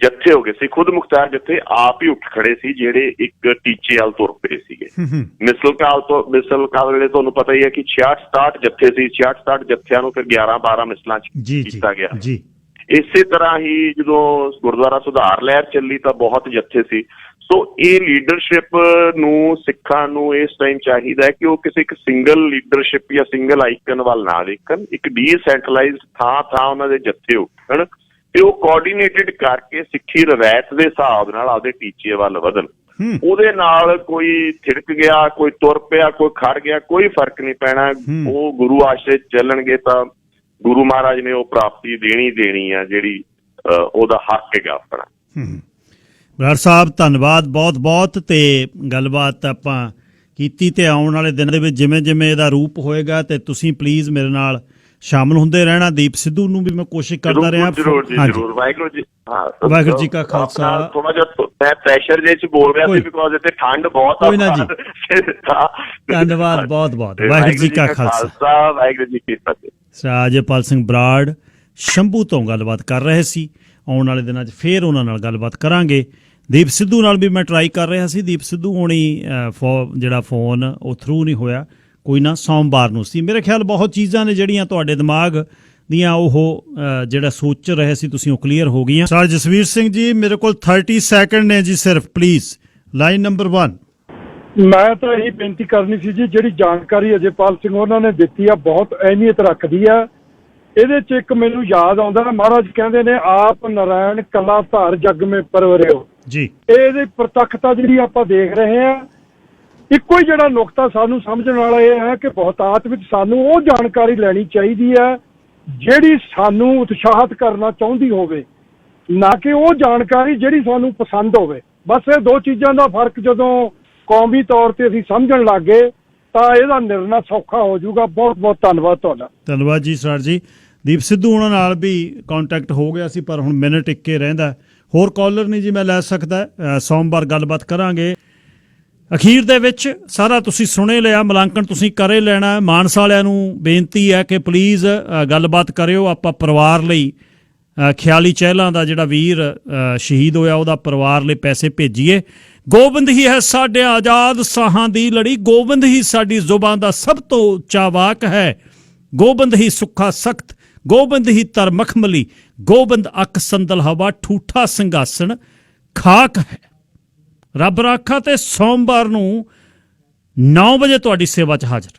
ਜੱਥੇ ਹੋ ਗਏ ਸੀ, ਖੁਦ ਮੁਖਤਾਰ ਜੱਥੇ ਆਪ ਹੀ ਉੱਠ ਖੜੇ ਸੀ, ਜਿਹੜੇ ਇੱਕ ਟੀਚੇ ਵੱਲ ਤੁਰ ਪਏ ਸੀਗੇ। ਮਿਸਲ ਕਾਲ ਵੇਲੇ ਤੁਹਾਨੂੰ ਪਤਾ ਹੀ ਹੈ ਕਿ 66 ਜੱਥੇ ਸੀ, 66 ਜੱਥਿਆਂ ਨੂੰ ਫਿਰ 11-12 ਮਿਸਲਾਂ 'ਚ ਕੀਤਾ ਗਿਆ। ਇਸੇ ਤਰ੍ਹਾਂ ਹੀ ਜਦੋਂ ਗੁਰਦੁਆਰਾ ਸੁਧਾਰ ਲਹਿਰ ਚੱਲੀ ਤਾਂ ਬਹੁਤ ਜੱਥੇ ਸੀ। ਸੋ ਇਹ ਲੀਡਰਸ਼ਿਪ ਨੂੰ ਸਿੱਖਾਂ ਨੂੰ ਇਸ ਟਾਈਮ ਚਾਹੀਦਾ ਹੈ ਕਿ ਉਹ ਕਿਸੇ ਇੱਕ ਸਿੰਗਲ ਲੀਡਰਸ਼ਿਪ ਜਾਂ ਸਿੰਗਲ ਆਈਕਨ ਵੱਲ ਨਾ ਦੇਖਣ, ਇੱਕ ਡੀਸੈਂਟਰਲਾਈਜ਼ਡ ਥਾਂ ਉਹਨਾਂ ਦੇ ਜੱਥੇ ਉੱਠਣ ਤੇ ਉਹ ਕੋਆਰਡੀਨੇਟਡ ਕਰਕੇ ਸਿੱਖੀ ਰਵਾਇਤ ਦੇ ਹਿਸਾਬ ਨਾਲ ਆਪਦੇ ਟੀਚੇ ਵੱਲ ਵਧਣ। ਉਹਦੇ ਨਾਲ ਕੋਈ ਥਿੜਕ ਗਿਆ, ਕੋਈ ਤੁਰ ਪਿਆ, ਕੋਈ ਖੜ ਗਿਆ, ਕੋਈ ਫਰਕ ਨਹੀਂ ਪੈਣਾ। ਉਹ ਗੁਰੂ ਆਸ਼ਰੇ ਚੱਲਣਗੇ ਤਾਂ ਗੁਰੂ ਮਹਾਰਾਜ ਨੇ ਉਹ ਪ੍ਰਾਪਤੀ ਦੇਣੀ ਆ ਜਿਹੜੀ ਉਹਦਾ ਹੱਕ ਹੈਗਾ ਆਪਣਾ। ਬਰਾੜ ਸਾਹਿਬ ਧੰਨਵਾਦ ਬਹੁਤ ਤੇ ਗੱਲਬਾਤ ਆਪਾਂ ਕੀਤੀ, ਤੇ ਆਉਣ ਵਾਲੇ ਦਿਨ ਦੇ ਵਿੱਚ ਜਿਵੇਂ ਇਹਦਾ ਰੂਪ ਹੋਏਗਾ ਤੇ ਤੁਸੀਂ ਪਲੀਜ਼ ਮੇਰੇ ਨਾਲ ਸ਼ਾਮਲ ਹੁੰਦੇ ਰਹਿਣਾ। ਦੀਪ ਸਿੱਧੂ ਨੂੰ ਵੀ ਮੈਂ ਕੋਸ਼ਿਸ਼ ਕਰਦਾ ਰਿਹਾ। ਜ਼ਰੂਰ। ਵਾਹਿਗੁਰੂ ਜੀ ਕਾ ਖਾਲਸਾ। ਥੋੜਾ ਜਿਹਾ ਮੈਂ ਪ੍ਰੈਸ਼ਰ ਦੇ ਚ ਬੋਲ ਰਿਹਾ ਸੀ ਬਿਕੋਜ਼ ਇੱਥੇ ਠੰਡ ਬਹੁਤ ਆ। ਕੋਈ ਨਾ ਜੀ, ਧੰਨਵਾਦ ਬਹੁਤ। ਵਾਹਿਗੁਰੂ ਜੀ ਕਾ ਖਾਲਸਾ, ਵਾਹਿਗੁਰੂ ਜੀ ਕੀ ਫਤਿਹ। ਰਾਜਪਾਲ ਸਿੰਘ ਬਰਾੜ ਸ਼ੰਭੂ ਤੋਂ ਗੱਲਬਾਤ ਕਰ ਰਹੇ ਸੀ। ਆਉਣ ਵਾਲੇ ਦਿਨਾਂ 'ਚ ਫੇਰ ਉਹਨਾਂ ਨਾਲ ਗੱਲਬਾਤ ਕਰਾਂਗੇ। ਦੀਪ ਸਿੱਧੂ ਨਾਲ ਵੀ ਮੈਂ ਟਰਾਈ ਕਰ ਰਿਹਾ ਸੀ, ਦੀਪ ਸਿੱਧੂ ਹੋਣੀ ਜਿਹੜਾ ਫੋਨ ਉਹ ਥਰੂ ਨਹੀਂ ਹੋਇਆ। ਕੋਈ ਨਾ, ਸੋਮਵਾਰ ਨੂੰ ਸੀ। ਮੇਰੇ ਖਿਆਲ ਬਹੁਤ ਚੀਜ਼ਾਂ ਨੇ ਜਿਹੜੀਆਂ ਤੁਹਾਡੇ ਦਿਮਾਗ ਦੀਆਂ ਉਹ ਜਿਹੜਾ ਸੋਚ ਰਹੇ ਸੀ ਤੁਸੀਂ ਉਹ ਕਲੀਅਰ ਹੋ ਗਈਆਂ। ਸਰ ਜਸਵੀਰ ਸਿੰਘ ਜੀ, ਮੇਰੇ ਕੋਲ 30 ਸੈਕਿੰਡ ਨੇ ਜੀ ਸਿਰਫ, ਪਲੀਜ਼। Line number 1। ਮੈਂ ਤਾਂ ਇਹੀ ਬੇਨਤੀ ਕਰਨੀ ਸੀ ਜੀ, ਜਿਹੜੀ ਜਾਣਕਾਰੀ ਅਜੇਪਾਲ ਸਿੰਘ ਉਹਨਾਂ ਨੇ ਦਿੱਤੀ ਆ ਬਹੁਤ ਅਹਿਮੀਅਤ ਰੱਖਦੀ ਆ। ਇਹਦੇ 'ਚ ਇੱਕ ਮੈਨੂੰ ਯਾਦ ਆਉਂਦਾ, ਮਹਾਰਾਜ ਕਹਿੰਦੇ ਨੇ ਆਪ ਨਾਰਾਇਣ ਕੱਲਾ ਧਾਰ ਜਗ ਮੇ ਪਰਵਰਿਓ ਜੀ। ਇਹਦੀ ਪ੍ਰਤੱਖਤਾ ਜਿਹੜੀ ਆਪਾਂ ਦੇਖ ਰਹੇ ਆ, ਇੱਕੋ ਹੀ ਜਿਹੜਾ ਨੁਕਤਾ ਸਾਨੂੰ ਸਮਝਣ ਵਾਲਾ ਇਹ ਹੈ ਕਿ ਬਹੁਤਾਤ ਵਿੱਚ ਸਾਨੂੰ ਉਹ ਜਾਣਕਾਰੀ ਲੈਣੀ ਚਾਹੀਦੀ ਹੈ ਜਿਹੜੀ ਸਾਨੂੰ ਉਤਸ਼ਾਹਿਤ ਕਰਨਾ ਚਾਹੁੰਦੀ ਹੋਵੇ, ਨਾ ਕਿ ਉਹ ਜਾਣਕਾਰੀ ਜਿਹੜੀ ਸਾਨੂੰ ਪਸੰਦ ਹੋਵੇ। ਬਸ ਇਹ ਦੋ ਚੀਜ਼ਾਂ ਦਾ ਫਰਕ ਜਦੋਂ ਕੌਮੀ ਤੌਰ ਤੇ ਅਸੀਂ ਸਮਝਣ ਲੱਗ ਗਏ ਤਾਂ ਇਹਦਾ ਨਿਰਣਾ ਸੌਖਾ ਹੋ ਜਾਊਗਾ। ਬਹੁਤ ਬਹੁਤ ਧੰਨਵਾਦ ਤੁਹਾਡਾ। ਧੰਨਵਾਦ ਜੀ ਸਰ ਜੀ। ਦੀਪ ਸਿੱਧੂ ਉਹਨਾਂ ਨਾਲ ਵੀ ਕੰਟੈਕਟ ਹੋ ਗਿਆ ਸੀ, ਪਰ ਹੁਣ ਮਿੰਟ ਇੱਕੇ ਰਹਿੰਦਾ। ਹੋਰ ਕਾਲਰ ਨਹੀਂ ਜੀ ਮੈਂ ਲੈ ਸਕਦਾ, ਸੋਮਵਾਰ ਗੱਲਬਾਤ ਕਰਾਂਗੇ। ਅਖੀਰ ਦੇ ਵਿੱਚ ਸਾਰਾ ਤੁਸੀਂ ਸੁਣੇ ਲਿਆ, ਮੁਲਾਂਕਣ ਤੁਸੀਂ ਕਰੇ ਲੈਣਾ। ਮਾਨਸਾ ਵਾਲਿਆਂ ਨੂੰ ਬੇਨਤੀ ਹੈ ਕਿ ਪਲੀਜ਼ ਗੱਲਬਾਤ ਕਰਿਓ, ਆਪਾਂ ਪਰਿਵਾਰ ਲਈ ਖਿਆਲੀ ਚਹਿਲਾਂ ਦਾ ਜਿਹੜਾ ਵੀਰ ਸ਼ਹੀਦ ਹੋਇਆ ਉਹਦਾ ਪਰਿਵਾਰ ਲਈ ਪੈਸੇ ਭੇਜੀਏ। ਗੋਬਿੰਦ ਹੀ ਹੈ ਸਾਡੇ ਆਜ਼ਾਦ ਸਾਹਾਂ ਦੀ ਲੜੀ, ਗੋਬਿੰਦ ਹੀ ਸਾਡੀ ਜ਼ੁਬਾਨ ਦਾ ਸਭ ਤੋਂ ਉੱਚਾ ਵਾਕ ਹੈ, ਗੋਬਿੰਦ ਹੀ ਸੁੱਖਾ ਸਖਤ, ਗੋਬਿੰਦ ਹੀ ਤਰ ਮਖਮਲੀ, ਗੋਬਿੰਦ ਅੱਖ ਸੰਦਲ ਹਵਾ, ਠੂਠਾ ਸਿੰਘਾਸਣ ਖਾਕ ਹੈ। ਰੱਬ ਰਾਖਾ ਤੇ ਸੋਮਵਾਰ ਨੂੰ 9 ਵਜੇ ਤੁਹਾਡੀ ਸੇਵਾ 'ਚ ਹਾਜ਼ਰ।